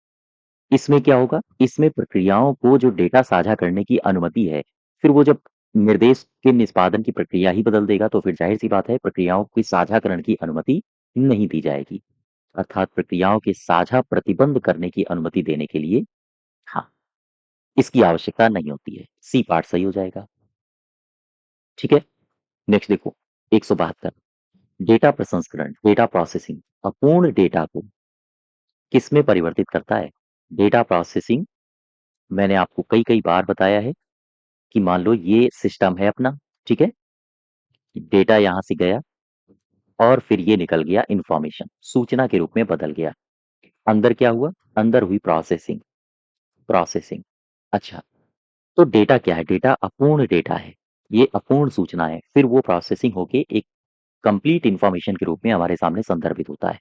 इसमें क्या होगा? इसमें प्रक्रियाओं को जो डेटा साझा करने की अनुमति है, फिर वो जब निर्देश के निष्पादन की प्रक्रिया ही बदल देगा, तो फिर जाहिर सी बात है प्रक्रियाओं की साझाकरण की अनुमति नहीं दी जाएगी। अर्थात प्रक्रियाओं के साझा प्रतिबंध करने की अनुमति देने के लिए, हाँ, इसकी आवश्यकता नहीं होती है। सी पार्ट सही हो जाएगा। ठीक है, नेक्स्ट देखो, 172, डेटा प्रसंस्करण, डेटा प्रोसेसिंग अपूर्ण डेटा को किसमें परिवर्तित करता है? डेटा प्रोसेसिंग, मैंने आपको कई कई बार बताया है कि मान लो ये सिस्टम है अपना, ठीक है, डेटा यहां से गया और फिर ये निकल गया इंफॉर्मेशन, सूचना के रूप में बदल गया। अंदर क्या हुआ? अंदर हुई प्रोसेसिंग, प्रोसेसिंग। अच्छा, तो डेटा क्या है? डेटा अपूर्ण डेटा है, ये अपूर्ण सूचना है, फिर वो प्रोसेसिंग होके एक कंप्लीट इंफॉर्मेशन के रूप में हमारे सामने संदर्भित होता है।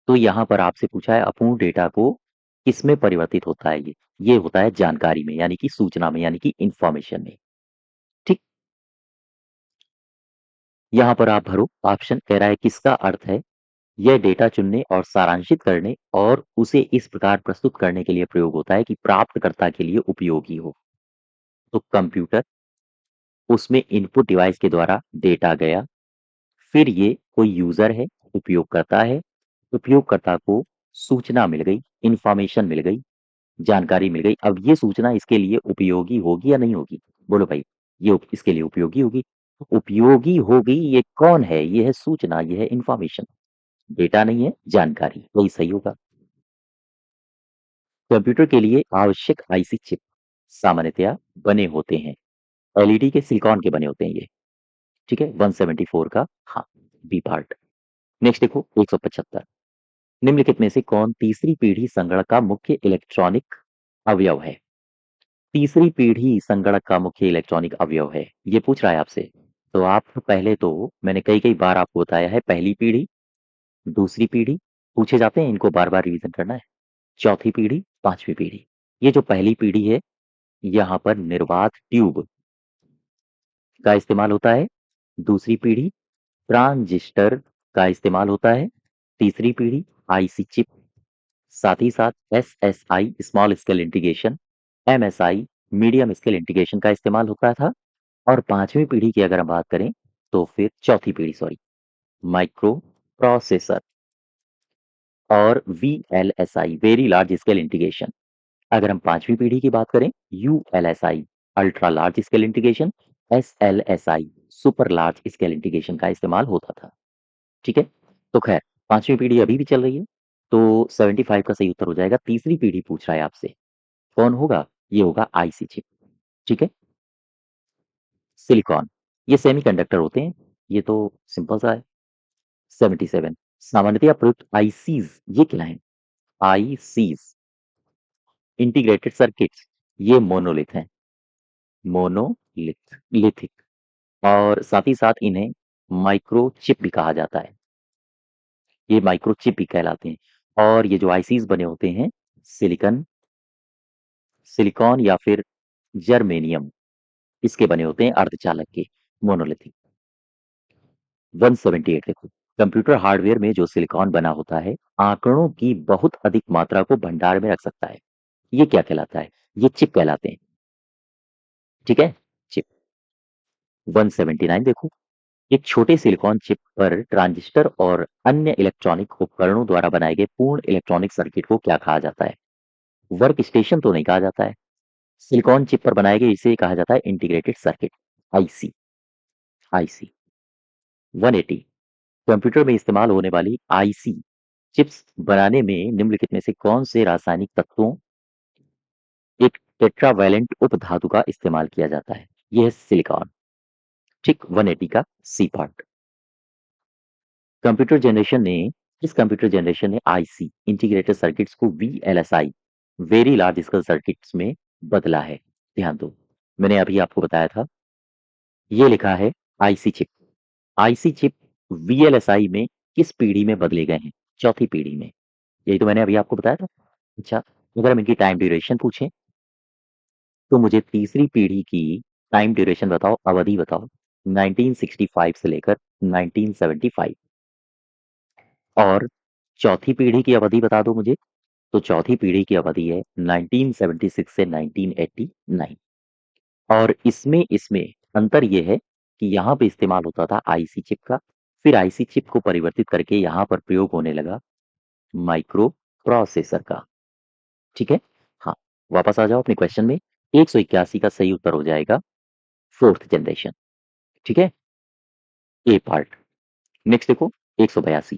तो यहाँ पर आपसे पूछा है अपूर्ण डेटा को किसमें परिवर्तित होता है? ये होता है जानकारी में, यानी कि सूचना में, यानी कि इंफॉर्मेशन में। ठीक, यहाँ पर आप भरो, ऑप्शन कह रहा है किसका अर्थ है यह डेटा चुनने और सारांशित करने और उसे इस प्रकार प्रस्तुत करने के लिए प्रयोग होता है कि प्राप्तकर्ता के लिए उपयोगी हो। तो कंप्यूटर, उसमें इनपुट डिवाइस के द्वारा डेटा गया, फिर ये कोई यूजर है, उपयोगकर्ता है, उपयोगकर्ता को सूचना मिल गई, इंफॉर्मेशन मिल गई, जानकारी मिल गई। अब ये सूचना इसके लिए उपयोगी होगी या नहीं होगी? बोलो भाई, इसके लिए उपयोगी होगी। उपयोगी होगी, ये कौन है? ये है सूचना, ये है इंफॉर्मेशन, डेटा नहीं है, जानकारी, वही सही होगा। कंप्यूटर के लिए आवश्यक आईसी चिप सामान्यतया बने होते हैं, एलईडी के सिलिकॉन के बने होते हैं ये, ठीक है, 174 का, हाँ, बी पार्ट। नेक्स्ट देखो, 175, निम्नलिखित में से कौन तीसरी पीढ़ी संगणक का मुख्य इलेक्ट्रॉनिक अवयव है? तीसरी पीढ़ी संगणक का मुख्य इलेक्ट्रॉनिक अवयव है, ये पूछ रहा है आपसे। तो आप पहले तो, मैंने कई कई बार आपको बताया है, पहली पीढ़ी, दूसरी पीढ़ी पूछे जाते हैं, इनको बार बार रिवीजन करना है। चौथी पीढ़ी, पांचवी पीढ़ी। ये जो पहली पीढ़ी है, यहाँ पर निर्वात ट्यूब का इस्तेमाल होता है। दूसरी पीढ़ी, ट्रांजिस्टर का इस्तेमाल होता है। तीसरी पीढ़ी, आईसी चिप, साथ ही साथ SSI, small scale integration, MSI, medium scale integration का इस्तेमाल होता था। और पांचवी पीढ़ी की अगर हम बात करें, तो फिर चौथी पीढ़ी, सॉरी, माइक्रो प्रोसेसर और VLSI, very large scale integration. अगर हम पांचवी पीढ़ी की बात करें, ULSI, ultra large scale integration, SLSI, super large scale integration का इस्तेमाल होता था। ठीक है, तो खैर, पांचवी पीढ़ी अभी भी चल रही है, तो 75 का सही उत्तर हो जाएगा। तीसरी पीढ़ी पूछ रहा है आपसे, कौन होगा? ये होगा आईसी चिप। ठीक है, सिलिकॉन, ये सेमीकंडक्टर होते हैं, ये तो सिंपल सा है। 77, सामान्यतः प्रयुक्त आईसीज, ये क्या है? आईसीज, इंटीग्रेटेड सर्किट्स, ये मोनोलिथ हैं, मोनोलिथ, लिथिक। और साथ ही साथ इन्हें माइक्रोचिप भी कहा जाता है, ये माइक्रोचिप भी कहलाते हैं। और ये जो आईसीज बने होते हैं, सिलिकन, सिलिकॉन या फिर जर्मेनियम, इसके बने होते हैं, अर्धचालक के, मोनोलिथिक। 178 देखो, कंप्यूटर हार्डवेयर में जो सिलिकॉन बना होता है, आंकड़ों की बहुत अधिक मात्रा को भंडार में रख सकता है। ये क्या कहलाता है? ये चिप कहलाते हैं। ठीक है? चिप 179 देखो, एक छोटे सिलिकॉन चिप पर ट्रांजिस्टर और अन्य इलेक्ट्रॉनिक उपकरणों द्वारा बनाए गए पूर्ण इलेक्ट्रॉनिक सर्किट को क्या कहा जाता है? वर्क स्टेशन तो नहीं कहा जाता है। सिलिकॉन चिप पर बनाए गए इसे कहा जाता है integrated circuit, IC. IC 180, computer में इस्तेमाल होने वाली आईसी चिप्स बनाने में निम्नलिखित में से कौन से रासायनिक तत्वों एक टेट्रावैलेंट उपधातु का इस्तेमाल किया जाता है? यह है सिलिकॉन। ठीक 180 का सी पार्ट। कंप्यूटर जनरेशन ने इस कंप्यूटर जनरेशन ने आईसी इंटीग्रेटेड सर्किट्स को VLSI, very large scale circuits में बदला है। ध्यान दो, मैंने अभी आपको बताया था, ये लिखा है IC chip. IC chip VLSI में किस पीढ़ी में बदले गए हैं? चौथी पीढ़ी में। यही तो मैंने अभी आपको बताया था। अच्छा, अगर हम इनकी टाइम ड्यूरेशन पूछें तो मुझे तीसरी पीढ़ी की टाइम ड्यूरेशन बताओ, अवधि बताओ। 1965 से लेकर 1975। और चौथी पीढ़ी की अवधि बता दो मुझे। तो चौथी पीढ़ी की अवधि है 1976 से 1989। और इसमें इसमें अंतर ये है कि यहाँ पे इस्तेमाल होता था आईसी चिप का, फिर आईसी चिप को परिवर्तित करके यहाँ पर प्रयोग होने लगा माइक्रो प्रोसेसर का। ठीक है? हाँ, वापस आ जाओ अपने क्वेश्चन में। 181 का सही उत्तर हो जाएगा फोर्थ जनरेशन। ठीक है? ए पार्ट। नेक्स्ट देखो 182,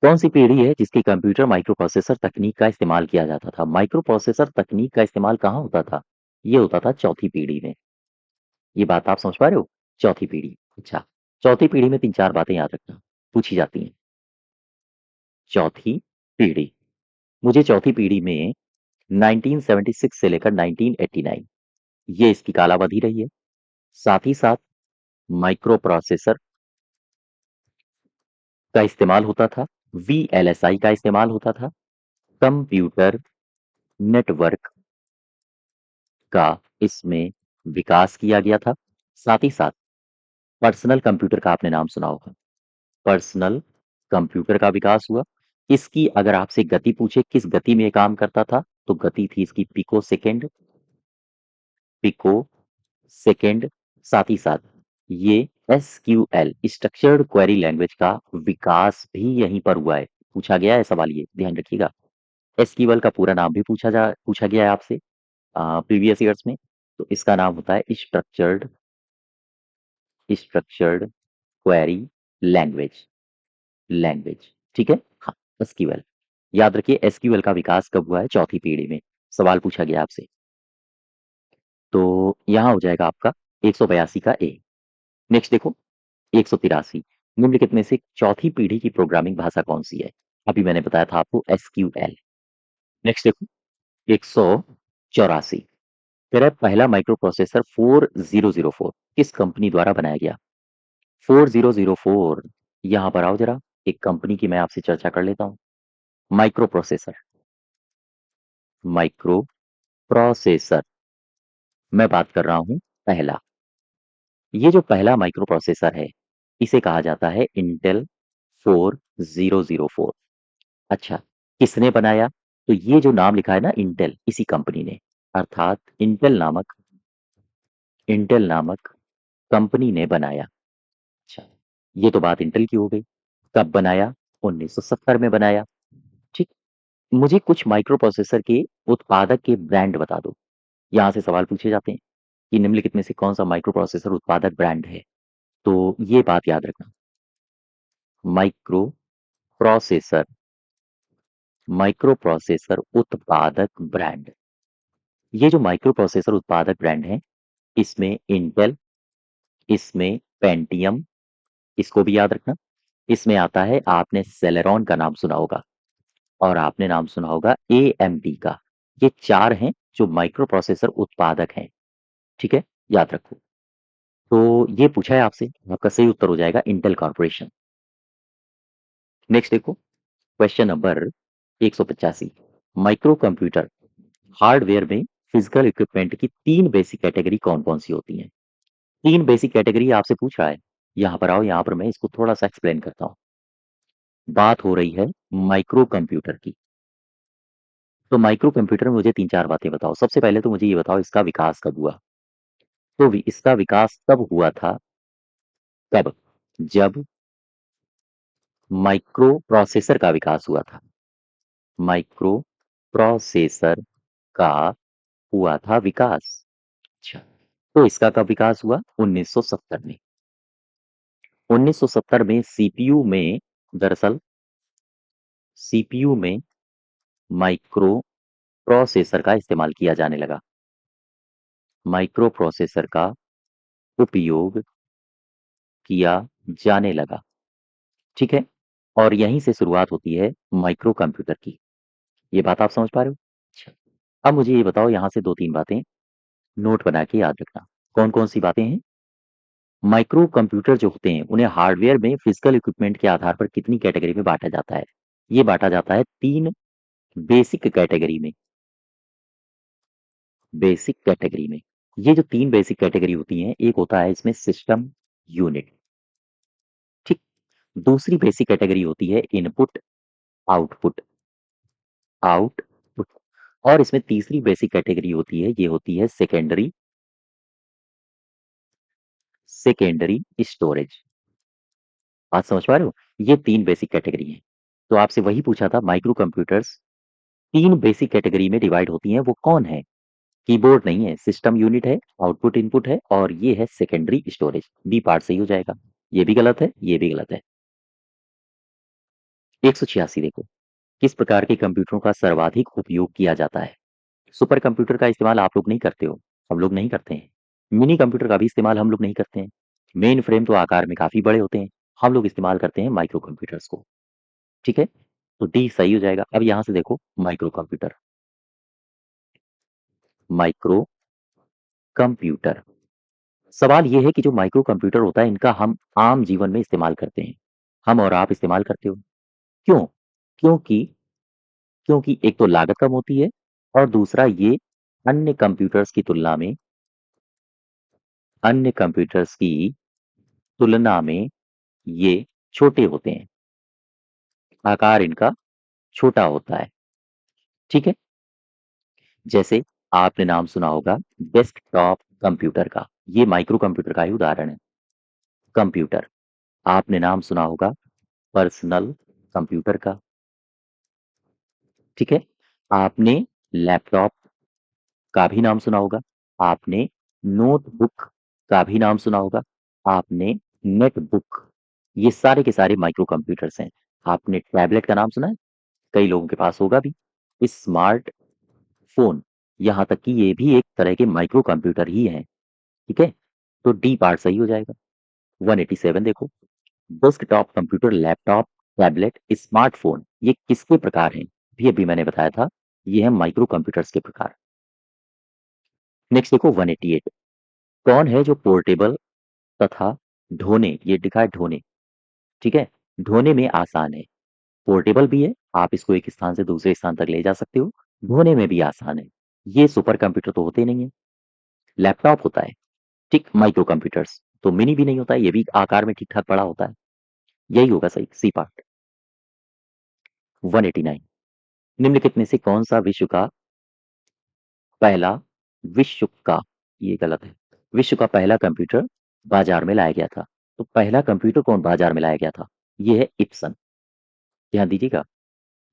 कौन सी पीढ़ी है जिसकी कंप्यूटर माइक्रोप्रोसेसर तकनीक का इस्तेमाल किया जाता था? माइक्रोप्रोसेसर तकनीक का इस्तेमाल कहाँ होता था? ये होता था चौथी पीढ़ी में। ये बात आप समझ पा रहे हो? चौथी पीढ़ी। अच्छा, चौथी पीढ़ी में 3-4 बातें याद रखना, पूछी जाती हैं। चौथी पीढ़ी, मुझे चौथी पीढ़ी में 1976 से लेकर 1989 ये इसकी कालावधि रही है। साथ ही साथ माइक्रोप्रोसेसर का इस्तेमाल होता था, वीएलएसआई का इस्तेमाल होता था, कंप्यूटर नेटवर्क का इसमें विकास किया गया था। साथ ही साथ पर्सनल कंप्यूटर का आपने नाम सुना होगा। पर्सनल कंप्यूटर का विकास हुआ। इसकी अगर आपसे गति पूछे किस गति में ये काम करता था, तो गति थी इसकी पिको सेकेंड। Pico second. साथ ही साथ ये एसक्यूएल स्ट्रक्चर्ड क्वेरी लैंग्वेज का विकास भी यहीं पर हुआ है। पूछा गया है सवाल, ये ध्यान रखिएगा। एसक्यूएल का पूरा नाम भी पूछा गया है आपसे प्रीवियस ईयर्स में। तो इसका नाम होता है structured structured query language. Language ठीक है। हाँ, एसक्यूएल याद रखिए। एसक्यूएल का विकास कब हुआ है? चौथी पीढ़ी में। सवाल पूछा गया आपसे। तो यहाँ हो जाएगा आपका 182 का ए। नेक्स्ट देखो 183, निम्नलिखित में से चौथी पीढ़ी की प्रोग्रामिंग भाषा कौन सी है? अभी मैंने बताया था आपको एसक्यूएल। नेक्स्ट देखो 184, कह रहा है पहला माइक्रो प्रोसेसर 4004 किस कंपनी द्वारा बनाया गया? 4004, यहाँ पर आओ जरा, एक कंपनी की मैं आपसे चर्चा कर लेता हूँ। माइक्रो प्रोसेसर, माइक्रो प्रोसेसर मैं बात कर रहा हूँ पहला। ये जो पहला माइक्रो प्रोसेसर है इसे कहा जाता है इंटेल 4004। अच्छा, किसने बनाया? तो ये जो नाम लिखा है ना इंटेल, इसी कंपनी ने, अर्थात इंटेल नामक कंपनी ने बनाया। अच्छा, ये तो बात इंटेल की हो गई। कब बनाया? 1970 में बनाया। ठीक। मुझे कुछ माइक्रो प्रोसेसर के उत्पादक के ब्रांड बता दो। यहाँ से सवाल पूछे जाते हैं कि निम्नलिखित में से कौन सा माइक्रो प्रोसेसर उत्पादक ब्रांड है? तो ये बात याद रखना, माइक्रो प्रोसेसर माइक्रो प्रोसेसर उत्पादक ब्रांड। ये जो माइक्रो प्रोसेसर उत्पादक ब्रांड है, इसमें इंटेल, इसमें पेंटियम, इसको भी याद रखना। इसमें आता है, आपने सेलेरॉन का नाम सुना होगा और आपने नाम सुना होगा एएमडी का। ये 4 हैं जो माइक्रो प्रोसेसर उत्पादक हैं। ठीक है, याद रखो। तो ये पूछा है आपसे, आपका सही उत्तर हो जाएगा इंटेल कॉर्पोरेशन। नेक्स्ट देखो question number 185, micro computer hardware में फिजिकल इक्विपमेंट की 3 बेसिक कैटेगरी कौन-कौन सी होती हैं? 3 बेसिक कैटेगरी आपसे पूछ रहा है। यहाँ पर आओ, यहाँ पर मैं इसको थोड़ा-सा एक्सप्लेन करता हूँ। बात हो रही है माइक्रो कंप्यूटर की। तो माइक्रो कंप्यूटर में मुझे 3-4 बातें बताओ। सबसे पहले तो मुझे ये बताओ इसका विकास कब हुआ? तो इसका विकास तब हुआ था, कब? जब माइक्रो प्रोसेसर का विकास हुआ था। माइक्रो प्रोसेसर का हुआ था विकास। अच्छा, तो इसका कब विकास हुआ? 1970 में। 1970 में सीपीयू में, दरअसल सीपीयू में माइक्रो प्रोसेसर का इस्तेमाल किया जाने लगा। माइक्रो प्रोसेसर का उपयोग किया जाने लगा। ठीक है? और यहीं से शुरुआत होती है माइक्रो कंप्यूटर की। ये बात आप समझ पा रहे हो? अच्छा। अब मुझे ये बताओ, यहाँ से 2-3 बातें नोट बना के याद रखना। कौन-कौन सी बातें हैं? माइक्रो कंप्यूटर जो होते हैं, उन्हें हार्डवेयर में फिजिकल इक्विपमेंट के आधार पर कितनी कैटेगरी में बाँटा जाता है? ये बाँटा जाता है 3 बेसिक कैटेगरी में। बेसिक कैटेगरी में। ये जो 3 बेसिक कैटेगरी होती हैं, एक होता है इसमें सिस्टम यूनिट, ठीक? दूसरी बेसिक कैटेगरी होती है इनपुट, आउटपुट, आउटपुट। और इसमें तीसरी बेसिक कैटेगरी होती है, ये होती है सेकेंडरी, सेकेंडरी स्टोरेज। बात समझ पा रहे हो? ये 3 बेसिक कैटेगरी हैं। तो आपसे वही पूछा था, माइक्रो कंप्यूटर्स 3 बेसिक कैटेगरी में डिवाइड होती हैं, वो कौन है? कीबोर्ड नहीं है, सिस्टम यूनिट है, आउटपुट इनपुट है और ये है सेकेंडरी स्टोरेज। बी पार्ट सही हो जाएगा। ये भी गलत है, ये भी गलत है। 186 देखो, किस प्रकार के कंप्यूटरों का सर्वाधिक उपयोग किया जाता है? सुपर कंप्यूटर का इस्तेमाल आप लोग नहीं करते हो, हम लोग नहीं करते हैं। मिनी कंप्यूटर का भी इस्तेमाल हम लोग नहीं करते हैं। मेन फ्रेम तो आकार में काफ़ी बड़े होते हैं, हम लोग इस्तेमाल करते हैं माइक्रो कंप्यूटर्स को, ठीक है? तो डी सही हो जाएगा। अब यहाँ से देखो माइक्रो कंप्यूटर, माइक्रो कंप्यूटर। सवाल ये है कि जो माइक्रो कंप्यूटर होता है, इनका हम आम जीवन में इस्तेमाल करते हैं। हम और आप इस्तेमाल करते हो। क्यों? क्योंकि क्योंकि एक तो लागत कम होती है और दूसरा ये अन्य कंप्यूटर्स की तुलना में, अन्य कंप्यूटर्स की तुलना में ये छोटे होते हैं। आकार इनका छोटा होता है। ठीक है? जैसे आपने नाम सुना होगा डेस्कटॉप कंप्यूटर का। ये माइक्रो कंप्यूटर का ही उदाहरण है। कंप्यूटर। आपने नाम सुना होगा पर्सनल कंप्यूटर का। ठीक है? आपने लैपटॉप का भी नाम सुना होगा। आपने नोटबुक का भी नाम सुना होगा। आपने नेटबुक, ये सारे के सारे माइक्रो कंप्यूटर्स हैं। आपने टैबलेट का नाम सुना है? कई लोगों के पास होगा भी। स्मार्ट फ़ोन, यहाँ तक कि ये भी एक तरह के माइक्रो कंप्यूटर ही हैं। ठीक है? तो डी पार्ट सही हो जाएगा। 187 देखो, desktop computer, laptop, tablet, smartphone, ये किसके प्रकार हैं? भी अभी मैंने बताया था, ये हैं माइक्रो कंप्यूटर्स के प्रकार। नेक्स्ट देखो 188, कौन है जो पोर्टेबल तथा ढोने, ये लिखा है ढोने, ठीक है? ढोने में आसान है, पोर्टेबल भी है, आप इसको एक स्थान से दूसरे स्थान तक ले जा सकते हो, ढोने में भी आसान है। ये सुपर कंप्यूटर तो होते नहीं है। लैपटॉप होता है, ठीक, माइक्रो कंप्यूटर्स तो मिनी भी नहीं होता है, ये भी आकार में ठीक-ठाक बड़ा होता है। यही होगा सही, सी पार्ट। 189, निम्नलिखित में से कौन-सा पहला विश्व का, ये गलत है, विश्व का पहला कंप्यूटर बाजार में लाया गया था? तो पहला कंप्यूटर कौन बाजार में लाया गया था? ये है इप्सन। ध्यान दीजिएगा,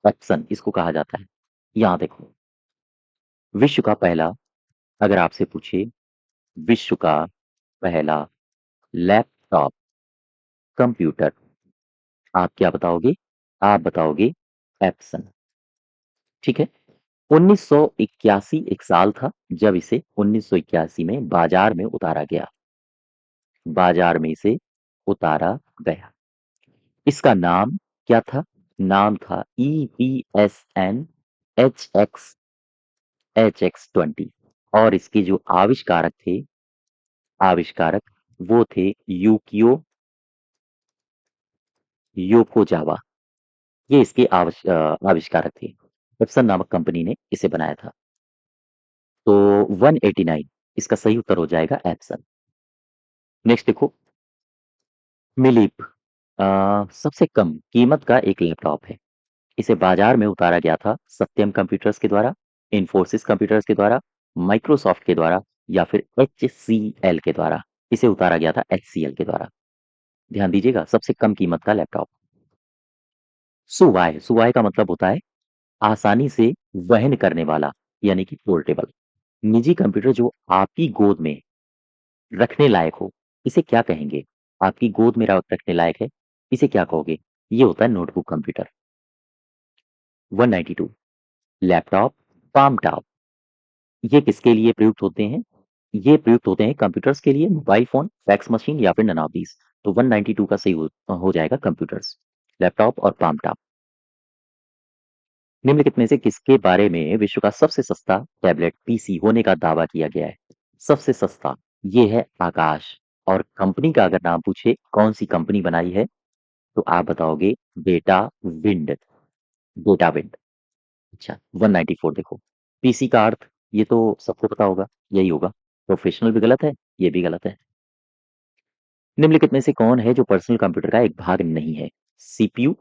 एप्सन इसको कहा जाता है। यहाँ देखो, विश्व का पहला, अगर आपसे पूछे विश्व का पहला लैपटॉप कंप्यूटर, आप क्या बताओगे? आप बताओगे एप्सन, ठीक है? 1981 एक साल था जब इसे 1981 में बाजार में उतारा गया। बाजार में इसे उतारा गया। इसका नाम क्या था? नाम था EPSN HX20 और इसके जो आविष्कारक वो थे यूकियो योकोजावा। ये इसके आविष्कारक थे। एप्सन नामक कंपनी ने इसे बनाया था। तो 189 इसका सही उत्तर हो जाएगा एप्सन। नेक्स्ट देखो, मिलीप सबसे कम कीमत का एक लैपटॉप है। इसे बाजार में उतारा गया था सत्यम कंप्यूटर्स के द्वारा, इन्फोसिस कंप्यूटर्स के द्वारा, माइक्रोसॉफ्ट के द्वारा या फिर एचसीएल के द्वारा। इसे उतारा गया था एचसीएल के द्वारा। ध्यान दीजिएगा, सबसे कम कीमत का लैपटॉप। सुवाय सुवाय का मतलब होता है आसानी से वहन करने वाला, यानी कि पोर्टेबल। निजी कंप्यूटर जो आपकी गोद में रखने लायक हो, इसे क्या कहेंगे? आपकी गोद में रखने लायक है, इसे क्या कहोगे? ये होता है notebook computer. 192 laptop, palm top. ये किसके लिए प्रयुक्त होते हैं? ये प्रयुक्त होते हैं कंप्यूटर्स के लिए, मोबाइल फोन, फैक्स मशीन या फिर नन ऑफ दीज। तो 192 का सही हो जाएगा कंप्यूटर्स, लैपटॉप और पाम टॉप। निम्नलिखित में से किसके बारे में विश्व का सबसे सस्ता टैबलेट पीसी होने का दावा किया गया है? सबसे सस्ता, ये है आकाश। और कंपनी का अगर नाम पूछे कौन सी कंपनी बनाई है, तो आप बताओगे डेटा विंड। Data wind. अच्छा, 194 देखो। पीसी का अर्थ ये तो सबको पता होगा, यही होगा। प्रोफेशनल भी गलत है, ये भी गलत है। निम्नलिखित में से कौन है जो पर्सनल कंप्यूटर का एक भाग नहीं है? सीपीयू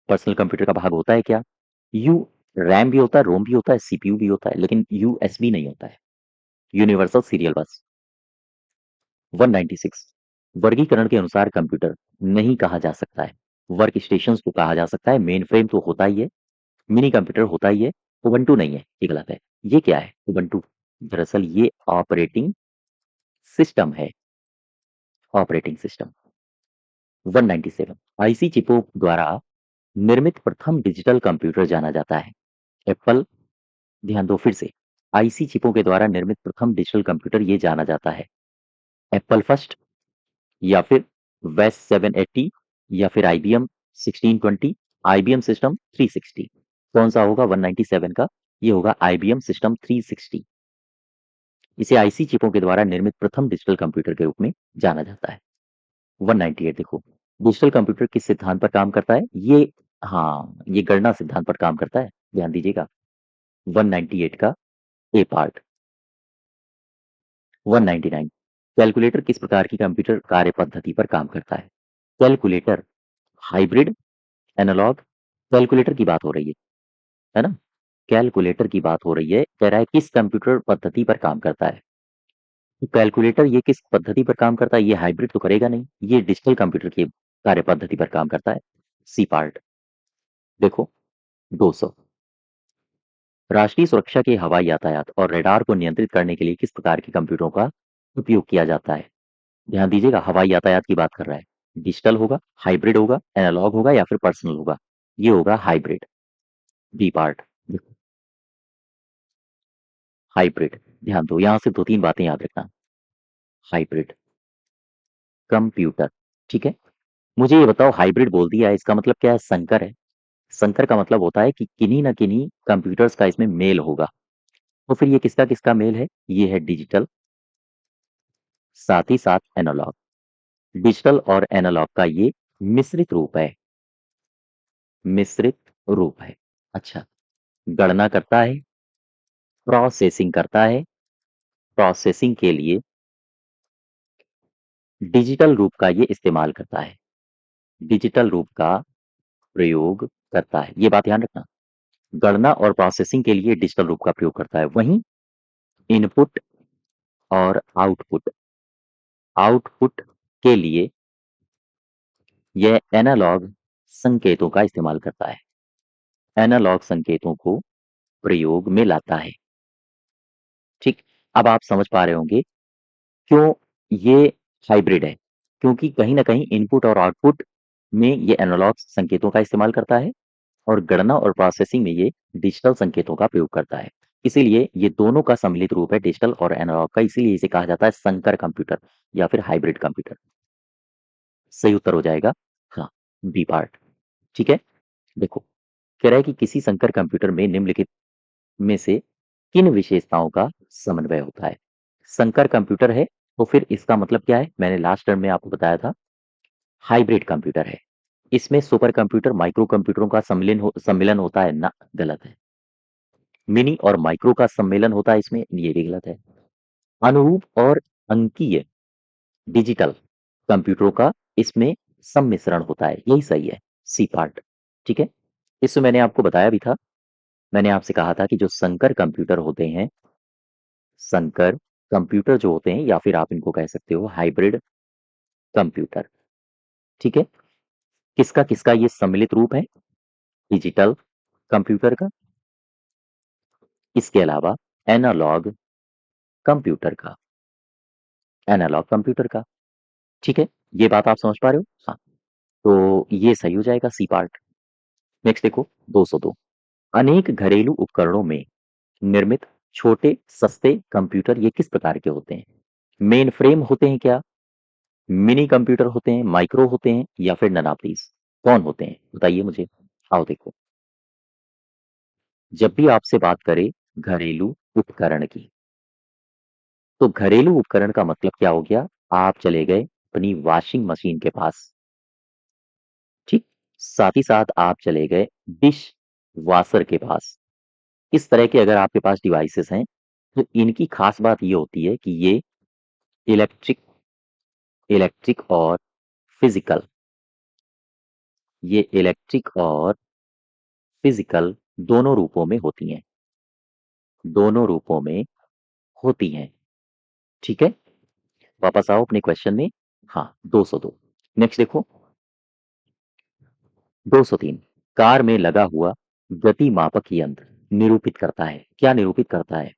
पर्सनल कंप्यूटर का भाग होता है क्या? यू रैम भी होता है, रोम भी होता है, सीपीयू भी होता है, लेकिन यूएसबी नहीं होता है। यूनिवर्सल सीरियल बस। 196 वर्गीकरण के अनुसार कंप्यूटर नहीं कहा जा सकता है। वर्क स्टेशन को कहा जा सकता है, मेन फ्रेम तो होता ही है, मिनी कंप्यूटर होता ही है। उबंटू नहीं है, ये गलत है। ये क्या है उबंटू? दरअसल ये ऑपरेटिंग सिस्टम है। Operating system. 197 आईसी चिपों द्वारा निर्मित प्रथम डिजिटल कंप्यूटर जाना जाता है। एप्पल। ध्यान दो फिर से। आईसी चिपों के द्वारा निर्मित प्रथम डिजिटल कंप्यूटर ये जाना जाता है। एप्पल फर्स्ट, या फिर वेस 780, या फिर आईबीएम 1620, आईबीएम सिस्टम 360। कौन सा होगा 197 का? ये होगा आईबीएम सिस्टम 360। इसे आईसी चिपों के द्वारा निर्मित प्रथम डिजिटल कंप्यूटर के रूप में जाना जाता है। 198 देखो। डिजिटल कंप्यूटर किस सिद्धांत पर काम करता है? ये, हाँ, ये गणना सिद्धांत पर काम करता है। ध्यान दीजिएगा। 198 का ए पार्ट। 199 कैलकुलेटर किस प्रकार की कंप्यूटर कार्य पद्धति पर काम करता है? Calculator hybrid, analogue. कैलकुलेटर की बात हो रही है ना? कैलकुलेटर की बात हो रही है, कह रहा है किस कंप्यूटर पद्धति पर काम करता है। तो कैलकुलेटर ये किस पद्धति पर काम करता है? ये हाइब्रिड तो करेगा नहीं, ये डिजिटल कंप्यूटर की कार्य पद्धति पर काम करता है। C part. देखो 200 राष्ट्रीय सुरक्षा के हवाई यातायात और रडार को नियंत्रित करने के लिए किस प्रकार के कंप्यूटरों का उपयोग किया जाता है? ध्यान दीजिएगा, हवाई यातायात की बात कर रहा है। डिजिटल होगा, हाइब्रिड होगा, एनालॉग होगा या फिर पर्सनल होगा? ये होगा हाइब्रिड। B part. देखो हाइब्रिड। ध्यान दो, यहां से दो तीन बातें याद रखना। हाइब्रिड कंप्यूटर, ठीक है। मुझे ये बताओ, हाइब्रिड बोल दिया है, इसका मतलब क्या है? संकर है। संकर का मतलब होता है कि किन्हीं ना किन्हीं कंप्यूटर्स का इसमें मेल होगा। तो फिर ये किसका किसका मेल है? ये है डिजिटल, साथ ही साथ एनालॉग। डिजिटल और एनालॉग का ये मिश्रित रूप है। मिश्रित रूप है। अच्छा, गणना करता है, प्रोसेसिंग करता है। प्रोसेसिंग के लिए डिजिटल रूप का ये इस्तेमाल करता है। डिजिटल रूप का प्रयोग करता है, ये बात ध्यान रखना। गणना और प्रोसेसिंग के लिए डिजिटल रूप का प्रयोग करता है। वहीं इनपुट और आउटपुट, आउटपुट के लिए यह एनालॉग संकेतों का इस्तेमाल करता है। एनालॉग संकेतों को प्रयोग में लाता है। ठीक। अब आप समझ पा रहे होंगे क्यों ये हाइब्रिड है। क्योंकि कहीं ना कहीं इनपुट और आउटपुट में ये एनालॉग संकेतों का इस्तेमाल करता है, और गणना और प्रोसेसिंग में ये डिजिटल संकेतों का प्रयोग करता है। इसीलिए ये दोनों का सम्मिलित रूप है, डिजिटल और एनालॉग का। इसीलिए इसे कहा जाता है संकर कंप्यूटर या फिर हाइब्रिड कंप्यूटर। सही उत्तर हो जाएगा हाँ, बी पार्ट। ठीक है। देखो, कह रहा है कि किसी संकर कंप्यूटर में निम्नलिखित में से किन विशेषताओं का समन्वय होता है? संकर कंप्यूटर है, तो फिर इसका मतलब क्या है? मैंने लास्ट टर्म में आपको बताया था, हाइब्रिड कंप्यूटर है। इसमें सुपर कंप्यूटर माइक्रो कंप्यूटरों का सम्मिलन होता है ना? गलत है। मिनी और माइक्रो का सम्मेलन होता है इसमें, ये भी गलत है। अनुरूप और अंकीय डिजिटल कंप्यूटरों का इसमें सम्मिश्रण होता है, यही सही है, सी पार्ट। ठीक है? इसमें मैंने आपको बताया भी था, मैंने आपसे कहा था कि जो संकर कंप्यूटर होते हैं, संकर कंप्यूटर जो होते हैं या फिर आप इनको कह सकते हो हाइब्रिड कंप्यूटर, ठीक है? किसका ये सम्मिलित रूप है? डिजिटल कंप्यूटर का, इसके अलावा एनालॉग कंप्यूटर का, एनालॉग कंप्यूटर का, ठीक है? ये बात आप समझ पा रहे हो? हाँ, तो ये सही हो जाएगा सी पार्ट। नेक्स्ट देखो 202, अनेक घरेलू उपकरणों में निर्मित छोटे सस्ते कंप्यूटर ये किस प्रकार के होते हैं? मेन फ्रेम होते हैं क्या, मिनी कंप्यूटर होते हैं, माइक्रो होते हैं या फिर ननापीस? कौन होते हैं बताइए मुझे। आओ देखो, जब भी आपसे बात करे घरेलू उपकरण की, तो घरेलू उपकरण का मतलब क्या हो गया? आप चले गए अपनी वॉशिंग मशीन के पास, ठीक, साथ ही साथ आप चले गए डिश वॉशर के पास। इस तरह के अगर आपके पास डिवाइसेस हैं, तो इनकी खास बात ये होती है कि ये इलेक्ट्रिक इलेक्ट्रिक और फिजिकल, ये इलेक्ट्रिक और फिजिकल दोनों रूपों में होती हैं, दोनों रूपों में होती हैं। ठीक है? वापस आओ अपने क्वेश्चन में। हाँ, 202। नेक्स्ट देखो 203, कार में लगा हुआ गति मापक यंत्र निरूपित करता है, क्या निरूपित करता है?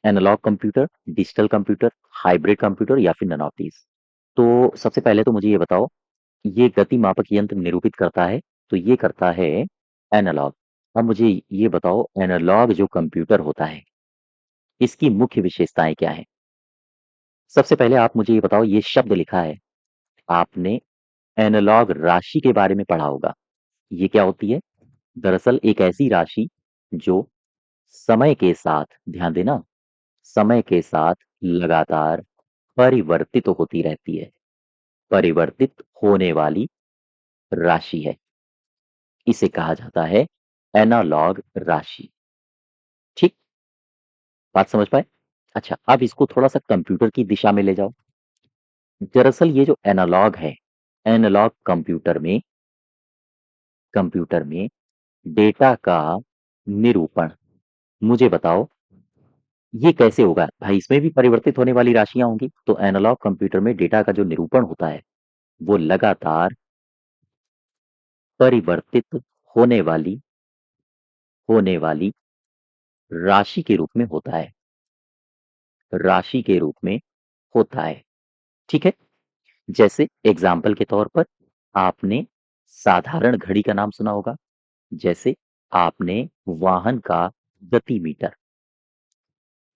Analogue computer, digital computer, hybrid computer या फिर नन ऑफ दीज? तो सबसे पहले तो मुझे ये बताओ, ये गति मापक यंत्र निरूपित करता है, तो ये करता है एनालॉग। अब मुझे ये बताओ, एनालॉग जो कंप्यूटर होता है, इसकी मुख्य विशेषताएं क्या है? सबसे पहले आप मुझे ये बताओ, ये शब्द लिखा है, आपने एनालॉग राशि के बारे में पढ़ा होगा। ये क्या होती है? दरअसल एक ऐसी राशि जो समय के साथ, ध्यान देना, समय के साथ लगातार परिवर्तित होती रहती है, परिवर्तित होने वाली राशि है, इसे कहा जाता है एनालॉग राशि। ठीक, बात समझ पाए? अच्छा, अब इसको थोड़ा सा कंप्यूटर की दिशा में ले जाओ। दरअसल ये जो एनालॉग है, एनालॉग कंप्यूटर में डेटा का निरूपण, मुझे बताओ ये कैसे होगा? भाई इसमें भी परिवर्तित होने वाली राशियां होंगी, तो एनालॉग कंप्यूटर में डेटा का जो निरूपण होता है, वो लगातार परिवर्तित होने वाली होने वाली राशि के रूप में होता है, राशि के रूप में होता है। ठीक है? जैसे एग्जाम्पल के तौर पर आपने साधारण घड़ी का नाम सुना होगा, जैसे आपने वाहन का गति मीटर,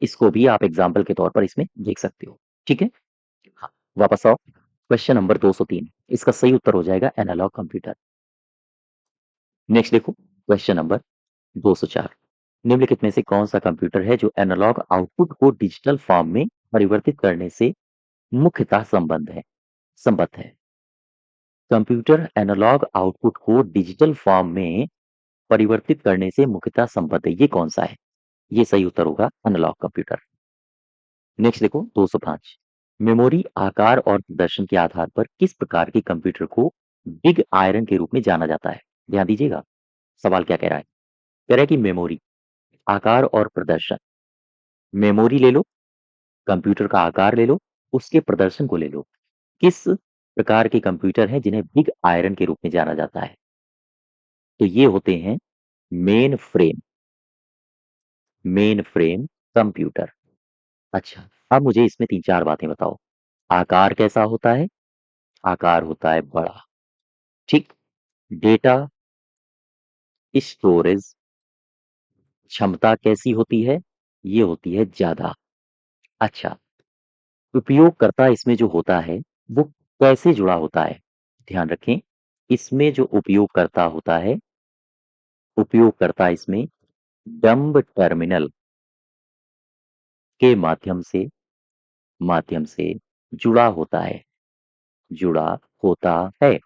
इसको भी आप एग्जाम्पल के तौर पर इसमें देख सकते हो। ठीक है? हाँ, वापस आओ, क्वेश्चन नंबर 203, इसका सही उत्तर हो जाएगा एनालॉग कंप्यूटर। नेक्स्ट देखो क्वेश्चन नंबर 204, निम्नलिखित में से कौन सा कंप्यूटर है जो एनालॉग आउटपुट को डिजिटल फॉर्म में परिवर्तित करने से मुख्यतः संबद्ध है? कंप्यूटर एनालॉग आउटपुट को डिजिटल फॉर्म में परिवर्तित करने से मुख्यतः संबद्ध है, ये कौन सा है? ये सही उत्तर होगा एनालॉग कंप्यूटर। नेक्स्ट देखो 205, मेमोरी आकार और प्रदर्शन के आधार पर किस प्रकार के कंप्यूटर को बिग आयरन के रूप में जाना जाता है? ध्यान दीजिएगा, सवाल क्या कह रहा है? कह रहा है कि मेमोरी, आकार और प्रदर्शन, मेमोरी ले लो, कंप्यूटर का आकार ले लो, उसके प्रदर्शन को ले लो, किस प्रकार के कंप्यूटर हैं जिन्हें बिग आयरन के रूप में जाना जाता है? तो ये होते हैं main frame, main frame computer. अच्छा, अब मुझे इसमें 3-4 बातें बताओ। आकार कैसा होता है? आकार होता है बड़ा, ठीक। डेटा स्टोरेज क्षमता कैसी होती है? ये होती है ज़्यादा। अच्छा, उपयोगकर्ता इसमें जो होता है, वो कैसे जुड़ा होता है? ध्यान रखें, इसमें जो उपयोगकर्ता होता है, उपयोगकर्ता इसमें डम्ब टर्मिनल के माध्यम से जुड़ा होता है, जुड़ा होता है।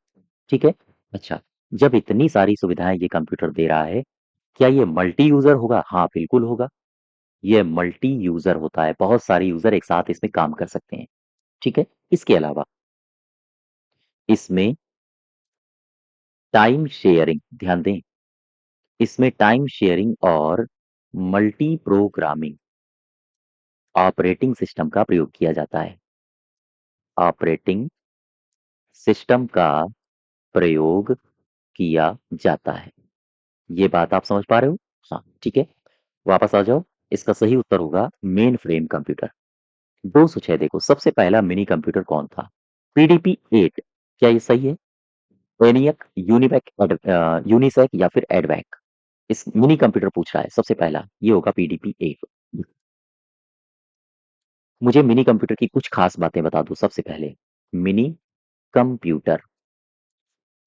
ठीक है? अच्छा, जब इतनी सारी सुविधाएँ ये कंप्यूटर दे रहा है, क्या ये मल्टी यूज़र होगा? हाँ, बिल्कुल होगा। ये मल्टी यूज़र होता है, बहुत सारे यूज़र एक साथ इसमें काम कर सकते हैं। ठीक है? इसके अलावा इसमें टाइम शेयरिंग, ध्यान दें, इसमें टाइम शेयरिंग और मल्टी प्रोग्रामिंग ऑपरेटिंग सिस्टम का प्रयोग किया जाता है। ऑपरेटिंग सिस्टम का प्रयोग किया जाता है। ये बात आप समझ पा रहे हो? हाँ, ठीक है। वापस आ जाओ। इसका सही उत्तर होगा मेन फ्रेम कंप्यूटर। 206 देखो, सबसे पहला मिनी कंप्यूटर कौन था? पीडीपी 8। क्या ये सही है? एनियक, यूनिसैक या फिर एडवैक? इस मिनी कंप्यूटर पूछ रहा है सबसे पहला, ये होगा पीडीपी 8। मुझे मिनी कंप्यूटर की कुछ खास बातें बता दो सबसे पहले। मिनी कंप्यूटर,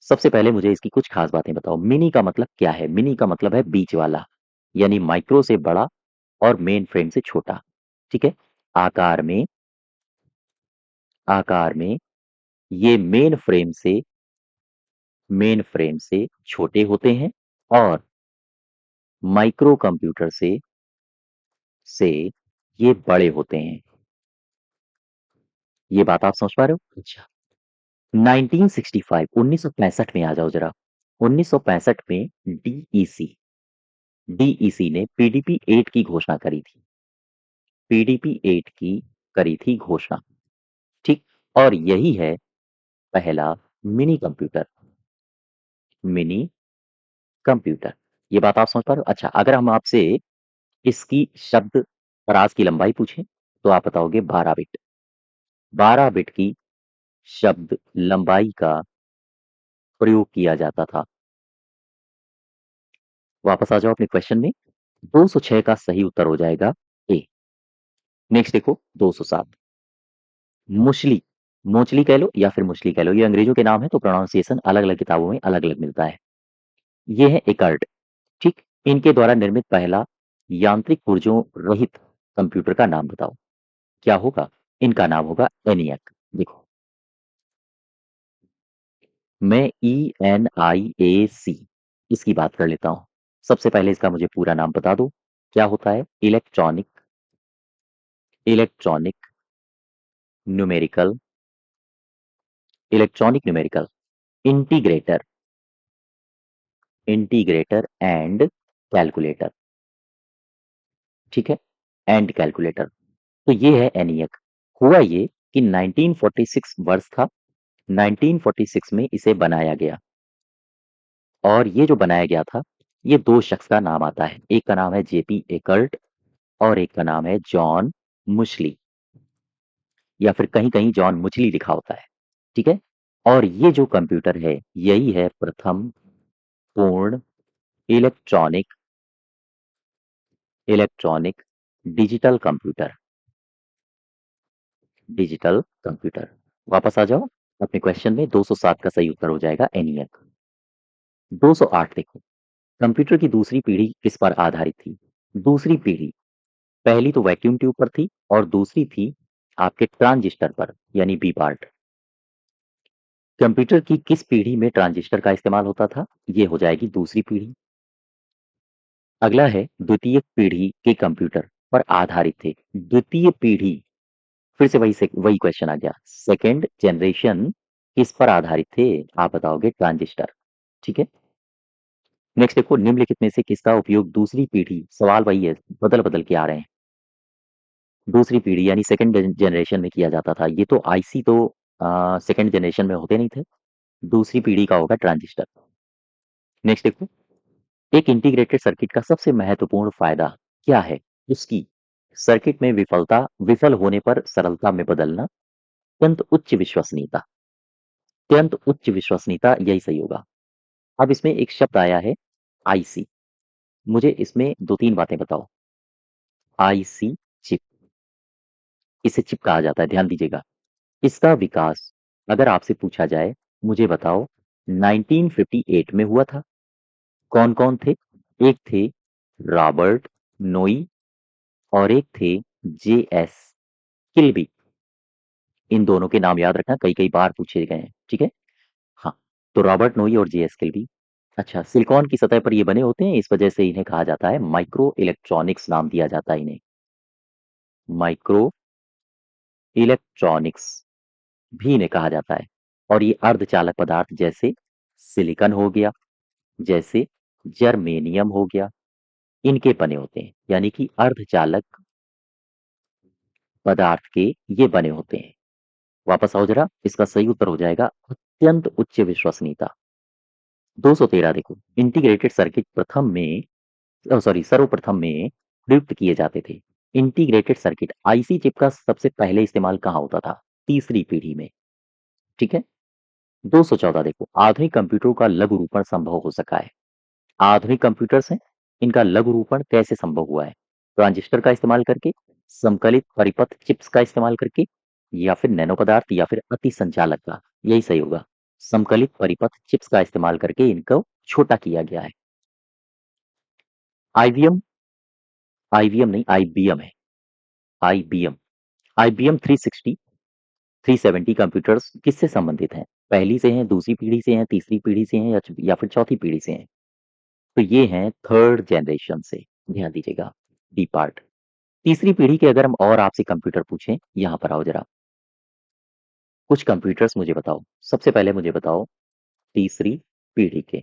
सबसे पहले मुझे इसकी कुछ खास बातें बताओ। मिनी का मतलब क्या है? मिनी का मतलब है बीच वाला, यानी माइक्रो से बड़ा और मेन फ्रेम से छोटा। ठीक है। आकार में आकार में ये मेन फ्रेम से छोटे होते हैं और माइक्रो कंप्यूटर से ये बड़े होते हैं। ये बात आप समझ पा रहे हो? अच्छा। 1965, 1965 में आ जाओ जरा। 1965 में डीईसी ने पीडीपी 8 की घोषणा करी थी। पीडीपी 8 की करी थी घोषणा। ठीक। और यही है पहला मिनी कंप्यूटर। मिनी कंप्यूटर, ये बात आप समझ पा रहे हो? अच्छा, अगर हम आपसे इसकी शब्द फराज की लंबाई पूछें तो आप बताओगे 12 बिट। 12 बिट की शब्द लंबाई का प्रयोग किया जाता था। वापस आ जाओ अपने क्वेश्चन में। 206 का सही उत्तर हो जाएगा ए। नेक्स्ट देखो 207। मुशली, मोचली कह लो या फिर मुशली कह लो, ये अंग्रेजों के नाम है तो प्रोनाउंसिएशन अलग अलग किताबों में अलग अलग मिलता है। ये है एकर्ट। ठीक। इनके द्वारा निर्मित पहला यांत्रिक पुर्जों रहित कंप्यूटर का नाम बताओ। क्या होगा? इनका नाम होगा एनियक। देखो, मैं ENIAC इसकी बात कर लेता हूं। सबसे पहले इसका मुझे पूरा नाम बता दो। क्या होता है? Electronic numerical electronic numerical integrator integrator and calculator. ठीक है। And calculator. तो ये है एनियक। हुआ ये कि 1946 वर्ष था। 1946 में इसे बनाया गया और ये जो बनाया गया था, ये दो शख्स का नाम आता है। एक का नाम है जेपी एकर्ट और एक का नाम है जॉन मुशली, या फिर कहीं कहीं जॉन मुचली लिखा होता है। ठीक है। और ये जो कंप्यूटर है, यही है प्रथम पूर्ण electronic electronic digital computer. Digital computer. वापस आ जाओ अपने क्वेश्चन में। 207 का सही उत्तर हो जाएगा एनियक। 208 देखो, कंप्यूटर की दूसरी पीढ़ी किस पर आधारित थी? दूसरी पीढ़ी, पहली तो वैक्यूम ट्यूब पर थी और दूसरी थी आपके ट्रांजिस्टर पर, यानी बी पार्ट। कंप्यूटर की किस पीढ़ी में ट्रांजिस्टर का इस्तेमाल होता था? ये हो जाएगी दूसरी पीढ़ी। अगला है द्वितीय पीढ़ी के कंप्यूटर पर आधारित थे। द्वितीय पीढ़ी, फिर से वही क्वेश्चन आ गया। सेकंड जनरेशन किस पर आधारित थे? आप बताओगे ट्रांजिस्टर। ठीक है। नेक्स्ट देखो, निम्नलिखित में से किसका उपयोग दूसरी पीढ़ी, सवाल वही है, बदल बदल के आ रहे हैं, दूसरी पीढ़ी यानी सेकंड जनरेशन में किया जाता था। ये तो आईसी तो सेकंड जनरेशन में होते नहीं थे। दूसरी पीढ़ी का होगा ट्रांजिस्टर। नेक्स्ट देखो, एक इंटीग्रेटेड सर्किट का सबसे महत्वपूर्ण फायदा क्या है? उसकी सर्किट में विफल होने पर सरलता में बदलना, अत्यंत उच्च विश्वसनीयता, यही सही होगा। अब इसमें एक शब्द आया है आईसी। मुझे इसमें दो तीन बातें बताओ। आईसी चिप, इसे चिप कहा जाता है, ध्यान दीजिएगा। इसका विकास अगर आपसे पूछा जाए, मुझे बताओ 1958 में हुआ था। कौन कौन थे? एक थे रॉबर्ट नोई और एक थे जेएस किल्बी। इन दोनों के नाम याद रखना, कई कई बार पूछे गए हैं। ठीक है। हाँ, तो रॉबर्ट नोई और जेएस किल्बी। अच्छा, सिलिकॉन की सतह पर ये बने होते हैं, इस वजह से इन्हें कहा जाता है माइक्रो इलेक्ट्रॉनिक्स, नाम दिया जाता है इन्हें। माइक्रो इलेक्ट्रॉनिक्स भी इन्हें कहा जाता है। और ये अर्धचालक पदार्थ जैसे सिलिकॉन हो गया, जैसे जर्मेनियम हो गया, इनके बने होते हैं। यानी कि अर्धचालक पदार्थ के ये बने होते हैं। वापस आओ जरा, इसका सही उत्तर हो जाएगा अत्यंत उच्च विश्वसनीयता। 213 देखो, इंटीग्रेटेड सर्किट प्रथम में सॉरी सर्वप्रथम में प्रयुक्त किए जाते थे। इंटीग्रेटेड सर्किट आईसी चिप का सबसे पहले इस्तेमाल कहाँ होता था? तीसरी पीढ़ी में। ठीक है। 214 देखो, आधुनिक कंप्यूटरों का लघु रूपण संभव हो सका है। आधुनिक कंप्यूटर्स हैं, इनका लघु रूपण कैसे संभव हुआ है? ट्रांजिस्टर का इस्तेमाल करके, समकलित परिपथ चिप्स का इस्तेमाल करके, या फिर नैनो पदार्थ, या फिर अति संचालक का। यही सही होगा। समकलित परिपथ चिप्स का इस्तेमाल करके इनको छोटा किया गया है। आईवीएम, आईवीएम नहीं, आईबीएम है। आईबीएम, आईबीएम 360, 370 कंप्यूटर्स किससे संबंधित हैं? पहली से हैं, दूसरी पीढ़ी से हैं, तीसरी पीढ़ी से हैं, या फिर चौथी पीढ़ी से हैं? तो ये हैं थर्ड जनरेशन से। ध्यान दीजिएगा, डी पार्ट। तीसरी पीढ़ी के अगर हम और आपसे कंप्यूटर पूछें, यहाँ पर आओ जरा, कुछ कंप्यूटर्स मुझे बताओ। सबसे पहले मुझे बताओ तीसरी पीढ़ी के।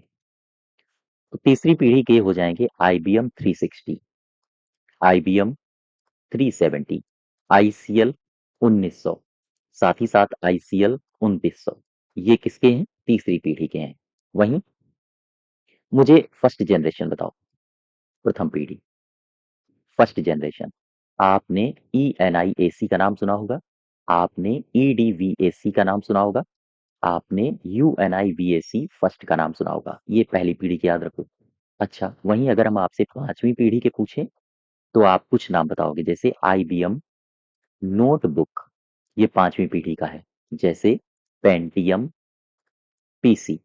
तो तीसरी पीढ़ी के हो जाएंगे आईबीएम 360, आईबीएम 370, आईसीएल 1900, साथ ही साथ आईसीएल 2900। ये किसके हैं? तीसरी पीढ़ी के हैं। वहीं मुझे फर्स्ट जनरेशन बताओ, प्रथम पीढ़ी, फर्स्ट जनरेशन। आपने ENIAC का नाम सुना होगा, आपने EDVAC का नाम सुना होगा, आपने UNIVAC फर्स्ट का नाम सुना होगा। ये पहली पीढ़ी की याद रखो। अच्छा, वहीं अगर हम आपसे पांचवी पीढ़ी के पूछें, तो आप कुछ नाम बताओगे, जैसे IBM नोटबुक, ये पांचवी पीढ़ी का है। जैसे पेंटियम PC,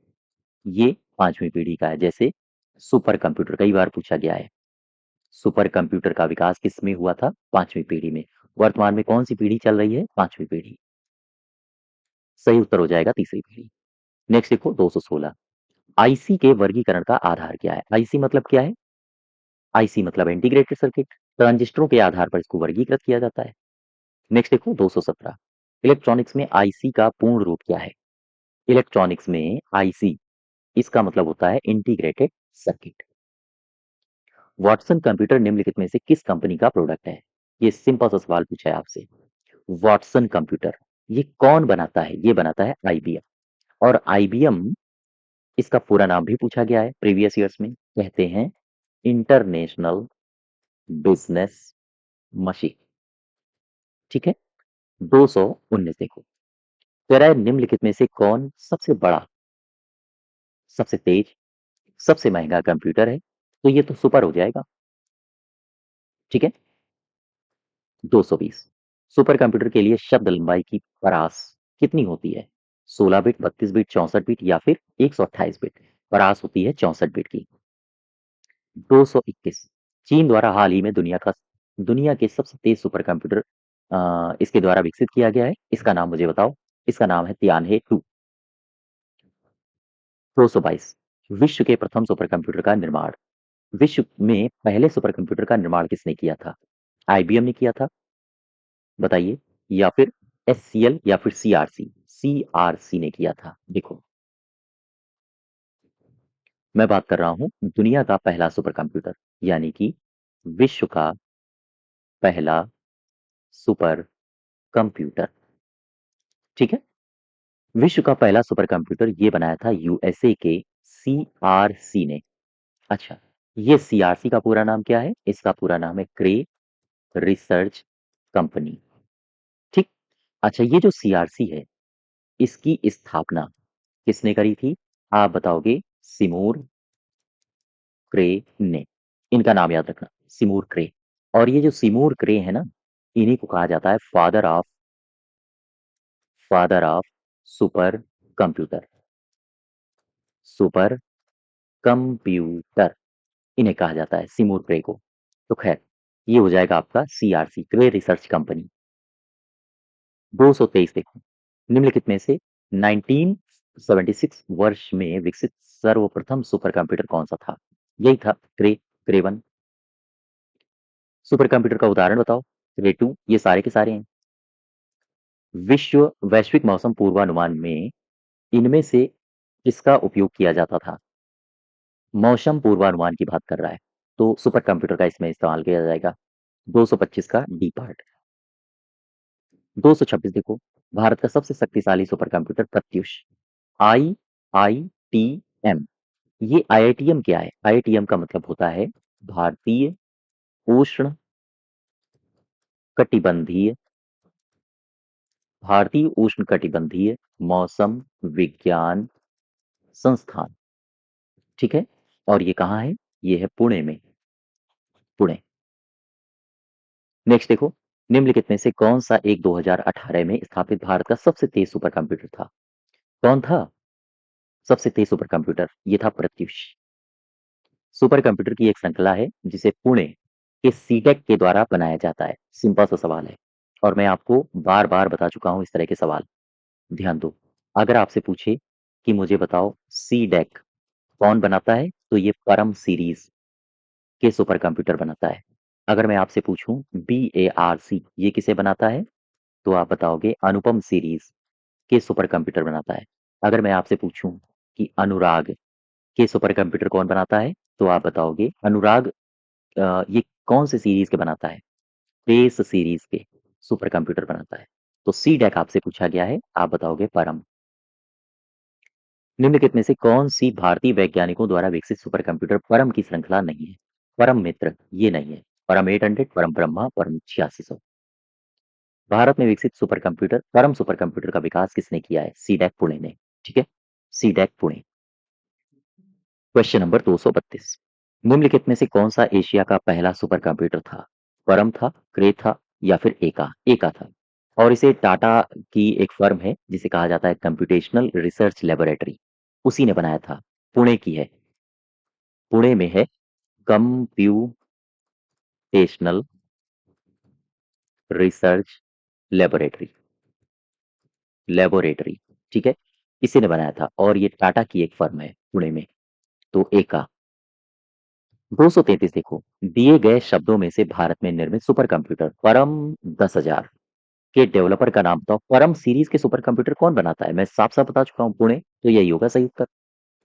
ये पांचवी पीढ़ी का है। जैसे सुपर कंप्यूटर, कई बार पूछा गया है, सुपर कंप्यूटर का विकास किस में हुआ था? पांचवी पीढ़ी में। वर्तमान में कौन सी पीढ़ी चल रही है? पांचवी पीढ़ी। सही उत्तर हो जाएगा तीसरी पीढ़ी। नेक्स्ट देखो 216, आईसी के वर्गीकरण का आधार क्या है? आईसी मतलब क्या है? आईसी मतलब इंटीग्रेटेड सर्किट। ट्रांजिस्टरों के आधार पर इसको वर्गीकृत किया जाता है। नेक्स्ट देखो 217, इलेक्ट्रॉनिक्स में आईसी का पूर्ण रूप क्या है? इलेक्ट्रॉनिक्स में आईसी, इसका मतलब होता है इंटीग्रेटेड सर्किट। वॉटसन कंप्यूटर निम्नलिखित में से किस कंपनी का प्रोडक्ट है? ये सिंपल सा सवाल पूछा है आपसे। वॉटसन कंप्यूटर, ये कौन बनाता है? ये बनाता है आईबीएम। और आईबीएम, इसका पूरा नाम भी पूछा गया है प्रीवियस ईयर्स में, कहते हैं इंटरनेशनल बिजनेस मशीन। ठीक है। 219 देखो, तेरह निम्नलिखित में से कौन सबसे बड़ा, सबसे तेज, सबसे महंगा कंप्यूटर है? तो ये तो सुपर हो जाएगा। ठीक है। 220, सुपर कंप्यूटर के लिए शब्द लंबाई की परास कितनी होती है? 16 बिट, 32 बिट, 64 बिट, या फिर 128 बिट? परास होती है 64 बिट की। 221, चीन द्वारा हाल ही में दुनिया के सबसे तेज सुपर कंप्यूटर इसके द्वारा विकसित किया गया है। इसका नाम मुझे बताओ। इसका नाम है तियानहे 2। 222, विश्व के प्रथम सुपर कंप्यूटर का निर्माण, विश्व में पहले सुपर कंप्यूटर का निर्माण किसने किया था? आईबीएम ने किया था, बताइए, या फिर एससीएल, या फिर सीआरसी? सीआरसी ने किया था। देखो, मैं बात कर रहा हूं दुनिया का पहला सुपर कंप्यूटर, यानी कि विश्व का पहला सुपर कंप्यूटर। ठीक है। विश्व का पहला सुपर कंप्यूटर ये बनाया था यूएसए के सीआरसी ने। अच्छा, ये सीआरसी का पूरा नाम क्या है? इसका पूरा नाम है क्रे रिसर्च कंपनी। ठीक। अच्छा, ये जो सीआरसी है, इसकी स्थापना किसने करी थी? आप बताओगे, सिमूर क्रे ने। इनका नाम याद रखना, सिमूर क्रे। और ये जो सिमूर क्रे है ना, इन्हीं को कहा जाता है father of super computer. Super computer इन्हें कहा जाता है, सिमूर क्रे को। तो खैर, ये हो जाएगा आपका सीआरसी, क्रे रिसर्च कंपनी। 223 देखो, निम्नलिखित में से 1976 वर्ष में विकसित सर्वप्रथम सुपर कंप्यूटर कौन सा था? यही था क्रे 1। सुपर कंप्यूटर का उदाहरण बताओ। क्रे 2, ये सारे के सारे हैं। वैश्विक मौसम पूर्वानुमान में इनमें से किसका उपयोग किया जाता था? मौसम पूर्वानुमान की बात कर रहा है, तो सुपर कंप्यूटर का इसमें इस्तेमाल किया जाएगा। 225 का डी पार्ट। 226 देखो, भारत का सबसे शक्तिशाली सुपर कंप्यूटर प्रत्युष। आईआईटीएम। ये आईआईटीएम क्या है? आईआईटीएम का मतलब होता है भारतीय उष्ण कटिबंधीय भारतीय उष्ण कटिबंधीय मौसम विज्ञान संस्थान। ठीक है, और ये कहाँ है? ये है पुणे में। पुणे। नेक्स्ट देखो, निम्नलिखित में से कौन सा एक 2018 में स्थापित भारत का सबसे तेज सुपर कंप्यूटर था? कौन था सबसे तेज सुपर कंप्यूटर? ये था प्रत्युष। सुपर कंप्यूटर की एक श्रृंखला है जिसे पुणे के सीटेक के द्वारा बनाया जाता है। सिंपल सा सवाल है, और मैं आपको बार बार बता चुका हूं इस तरह के सवाल। ध्यान दो, अगर आपसे पूछे कि मुझे बताओ सी डेक कौन बनाता है, तो ये परम सीरीज के सुपर कंप्यूटर बनाता है। अगर मैं आपसे पूछूं BARC ये किसे बनाता है, तो आप बताओगे अनुपम सीरीज के सुपर कंप्यूटर बनाता है। अगर मैं आपसे पूछूं कि अनुराग के सुपर कंप्यूटर कौन बनाता है, तो आप बताओगे अनुराग। ये कौन से सीरीज के बनाता है? स्पेस सीरीज के सुपर कंप्यूटर बनाता है। तो सी डेक आपसे पूछा गया है, आप बताओगे परम। निम्नलिखित में से कौन सी भारतीय वैज्ञानिकों द्वारा विकसित सुपर कंप्यूटर परम की श्रृंखला नहीं है? परम मित्र ये नहीं है। परम 800, परम ब्रह्मा, परम 8600। भारत में विकसित सुपर कंप्यूटर परम सुपर कंप्यूटर का विकास किसने किया है? सी डेक पुणे ने। ठीक है, सी डेक पुणे। Question number 232। निम्नलिखित में से कौन सा एशिया का पहला सुपर कंप्यूटर था? परम था, क्रे था, या फिर एका? एका था। और इसे टाटा की एक फर्म है जिसे कहा जाता है कंप्यूटेशनल रिसर्च लेबोरेटरी, उसी ने बनाया था। पुणे की है, पुणे में है कंप्यूटेशनल रिसर्च लेबोरेटरी। लेबोरेटरी, ठीक है, इसी ने बनाया था, और ये टाटा की एक फर्म है पुणे में। तो एका। 233 देखो, दिए गए शब्दों में से भारत में निर्मित सुपर कंप्यूटर परम 10,000 के डेवलपर का नाम बताओ। परम सीरीज के सुपर कंप्यूटर कौन बनाता है? मैं साफ साफ बता चुका हूँ, पुणे, तो यही होगा सही उत्तर।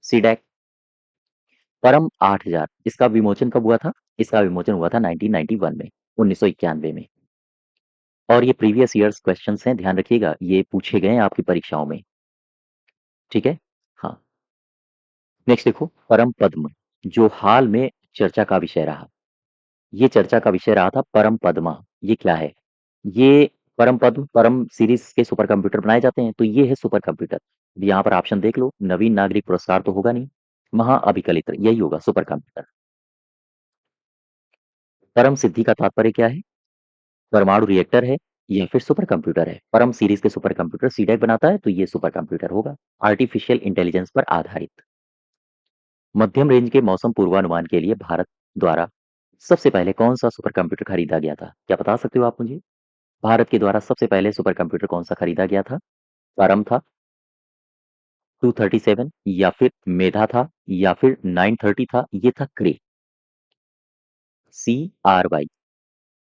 सीडैक। परम 8,000 इसका विमोचन कब हुआ था? इसका विमोचन हुआ था 1991 में, 1991 में। और ये प्रीवियस ईयर्स क्वेश्चंस हैं, ध्यान रखिएगा, ये पूछे गए हैं आपकी परीक्षाओं में। ठीक है, हाँ। नेक्स्ट देखो, परम पद्म, जो हाल में चर्चा का विषय रहा। ये चर्चा का विषय रहा था परम पद्मा। ये क्या है? ये परम पद्म, परम सीरीज के सुपर कंप्यूटर बनाए जाते हैं, तो ये है सुपर कंप्यूटर। अब यहाँ पर ऑप्शन देख लो, नवीन नागरिक पुरस्कार तो होगा नहीं, महाअभिकलित यही होगा सुपर कंप्यूटर। परम सिद्धि का तात्पर्य क्या है? परमाणु रिएक्टर है या फिर सुपर कंप्यूटर है? परम सीरीज के सुपर कंप्यूटर सीडैक बनाता है, तो ये सुपर कंप्यूटर होगा, आर्टिफिशियल इंटेलिजेंस पर आधारित। मध्यम रेंज के मौसम पूर्वानुमान के लिए भारत द्वारा सबसे पहले कौन सा सुपर कंप्यूटर खरीदा गया था? क्या बता सकते हो आप मुझे? भारत के द्वारा सबसे पहले सुपर कंप्यूटर कौन सा खरीदा गया था? परम था, 237, या फिर मेधा था, या फिर 930 था, ये था क्रे। CRY,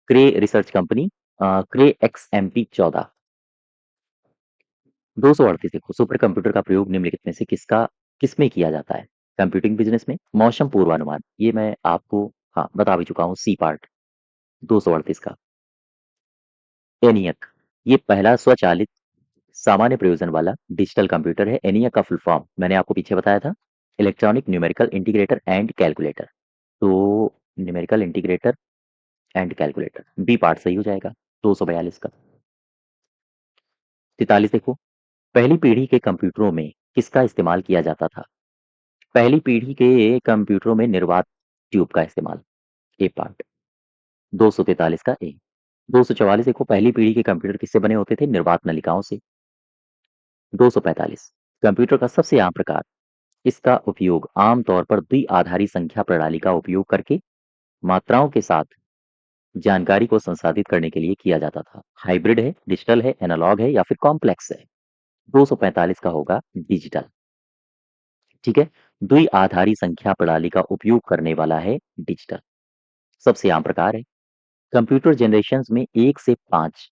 क्रे रिसर्च कंपनी, क्रे XMP 14। 238 देखो, सुपर कंप्यूटर का प्रयोग निम्नलिखित में से किसमें किया जाता है? कंप्यूटिंग बिजनेस में। मौसम पूर्वानुमान, ये मैं आपको हाँ बता भी चुका हूँ, सी पार्ट। 238 का एनियक, ये पहला स्वचालित सामान्य प्रयोजन वाला डिजिटल कंप्यूटर है। एनियक का फुल फॉर्म मैंने आपको पीछे बताया था, electronic numerical integrator and calculator. तो numerical integrator and calculator, B part सही हो जाएगा 242 का। 43 देखो, पहली पीढ़ी के कंप्यूटरों में किसका इस्तेमाल किया जाता था? पहली पीढ़ी के कंप्यूटरों में निर्वात ट्यूब का इस्तेमाल, ए पार्ट। 243 का ए। 244 देखो, पहली पीढ़ी के कंप्यूटर किससे बने होते थे? निर्वात नलिकाओं से। 245, कंप्यूटर का सबसे आम प्रकार, इसका उपयोग आमतौर पर द्विआधारी संख्या प्रणाली का उपयोग करके मात्राओं के साथ जानकारी को संसाधित करने के लिए किया जाता था। हाइब्रिड है, डिजिटल है, एनालॉग है, या फिर कॉम्प्लेक्स है? 245 का होगा डिजिटल। ठीक है, द्विआधारी संख्या प्रणाली का उपयोग करने वाला है डिजिटल, सबसे आम प्रकार है। कंप्यूटर जनरेशन में 1 से 5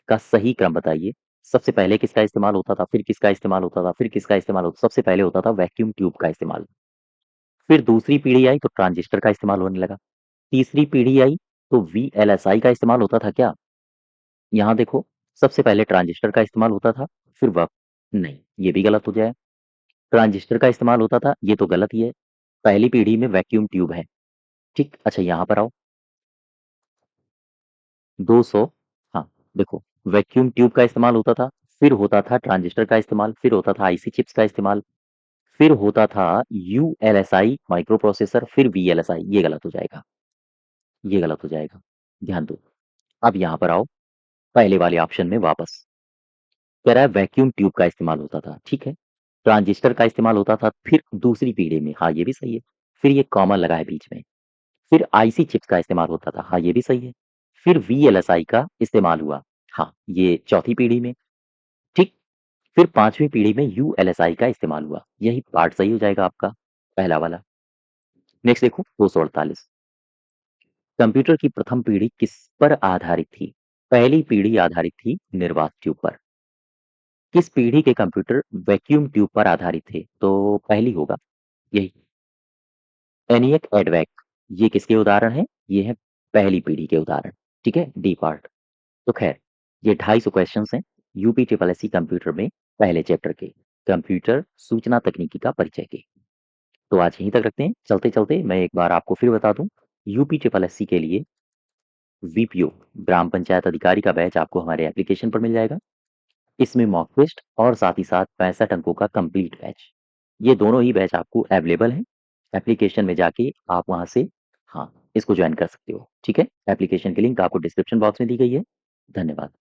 का सही क्रम बताइए। सबसे पहले किसका इस्तेमाल होता था, फिर किसका इस्तेमाल होता था, फिर किसका इस्तेमाल होता सबसे पहले होता था वैक्यूम ट्यूब का इस्तेमाल। फिर दूसरी पीढ़ी आई तो ट्रांजिस्टर का इस्तेमाल होने लगा। तीसरी पीढ़ी आई तो वीएलएसआई का इस्तेमाल होता था क्या? यहाँ देखो, सबसे पहले ट्रांजिस्टर का इस्तेमाल होता था, फिर वह नहीं, ये भी गलत हो जाए। ट्रांजिस्टर का इस्तेमाल होता था, ये तो गलत ही है। पहली पीढ़ी में वैक्यूम ट्यूब है, ठीक। अच्छा यहाँ पर आओ, 200, हाँ, देखो, वैक्यूम ट्यूब का इस्तेमाल होता था, फिर होता था ट्रांजिस्टर का इस्तेमाल, फिर होता था आईसी चिप्स का इस्तेमाल, फिर होता था यूएलएसआई माइक्रो प्रोसेसर, फिर वीएलएसआई। ये गलत हो जाएगा, ये गलत हो जाएगा, ध्यान दो। अब यहाँ पर आओ, पहले वाले ऑप्शन में वापस। कह रहा है वैक्यूम ट्यूब का इस्तेमाल होता था, ठीक है। ट्रांजिस्टर का इस्तेमाल होता था फिर दूसरी पीढ़ी में, हाँ ये भी सही है। फिर ये कॉमन लगा है बीच में। फिर आईसी चिप्स का इस्तेमाल होता था, हाँ ये भी सही है। फिर वीएलएसआई का इस्तेमाल हुआ, हाँ ये चौथी पीढ़ी में, ठीक। फिर पांचवी पीढ़ी में यूएलएसआई का इस्तेमाल हुआ, यही पार्ट सही हो जाएगा आपका, पहला वाला। नेक्स्ट देखो 248। कंप्यूटर की प्रथम पीढ़ी किस पर आधारित थी? पहली पीढ़ी आधारित थी निर्वात ट्यूब पर। किस पीढ़ी के कंप्यूटर वैक्यूम ट्यूब पर आधारित थे? तो पहली होगा यही, एनियक एडवेक। ये किसके उदाहरण है? ये है पहली पीढ़ी के उदाहरण, ठीक है, डी पार्ट। तो खैर, ये 250 क्वेश्चंस हैं यूपी ट्रिपल एससी कंप्यूटर में, पहले चैप्टर के, कंप्यूटर सूचना तकनीकी का परिचय के। तो आज यहीं तक रखते हैं। चलते चलते मैं एक बार आपको फिर बता दूं, यूपी ट्रिपल एससी के लिए वीपीओ, ग्राम पंचायत अधिकारी का बैच आपको हमारे एप्लीकेशन पर मिल जाएगा। इसमें मॉक टेस्ट और साथ ही साथ 65 अंकों का कंप्लीट बैच, ये दोनों ही बैच आपको अवेलेबल हैं। एप्लीकेशन में जाके आप वहां से, हाँ, इसको ज्वाइन कर सकते हो, ठीक है। एप्लीकेशन की लिंक आपको डिस्क्रिप्शन बॉक्स में दी गई है। धन्यवाद।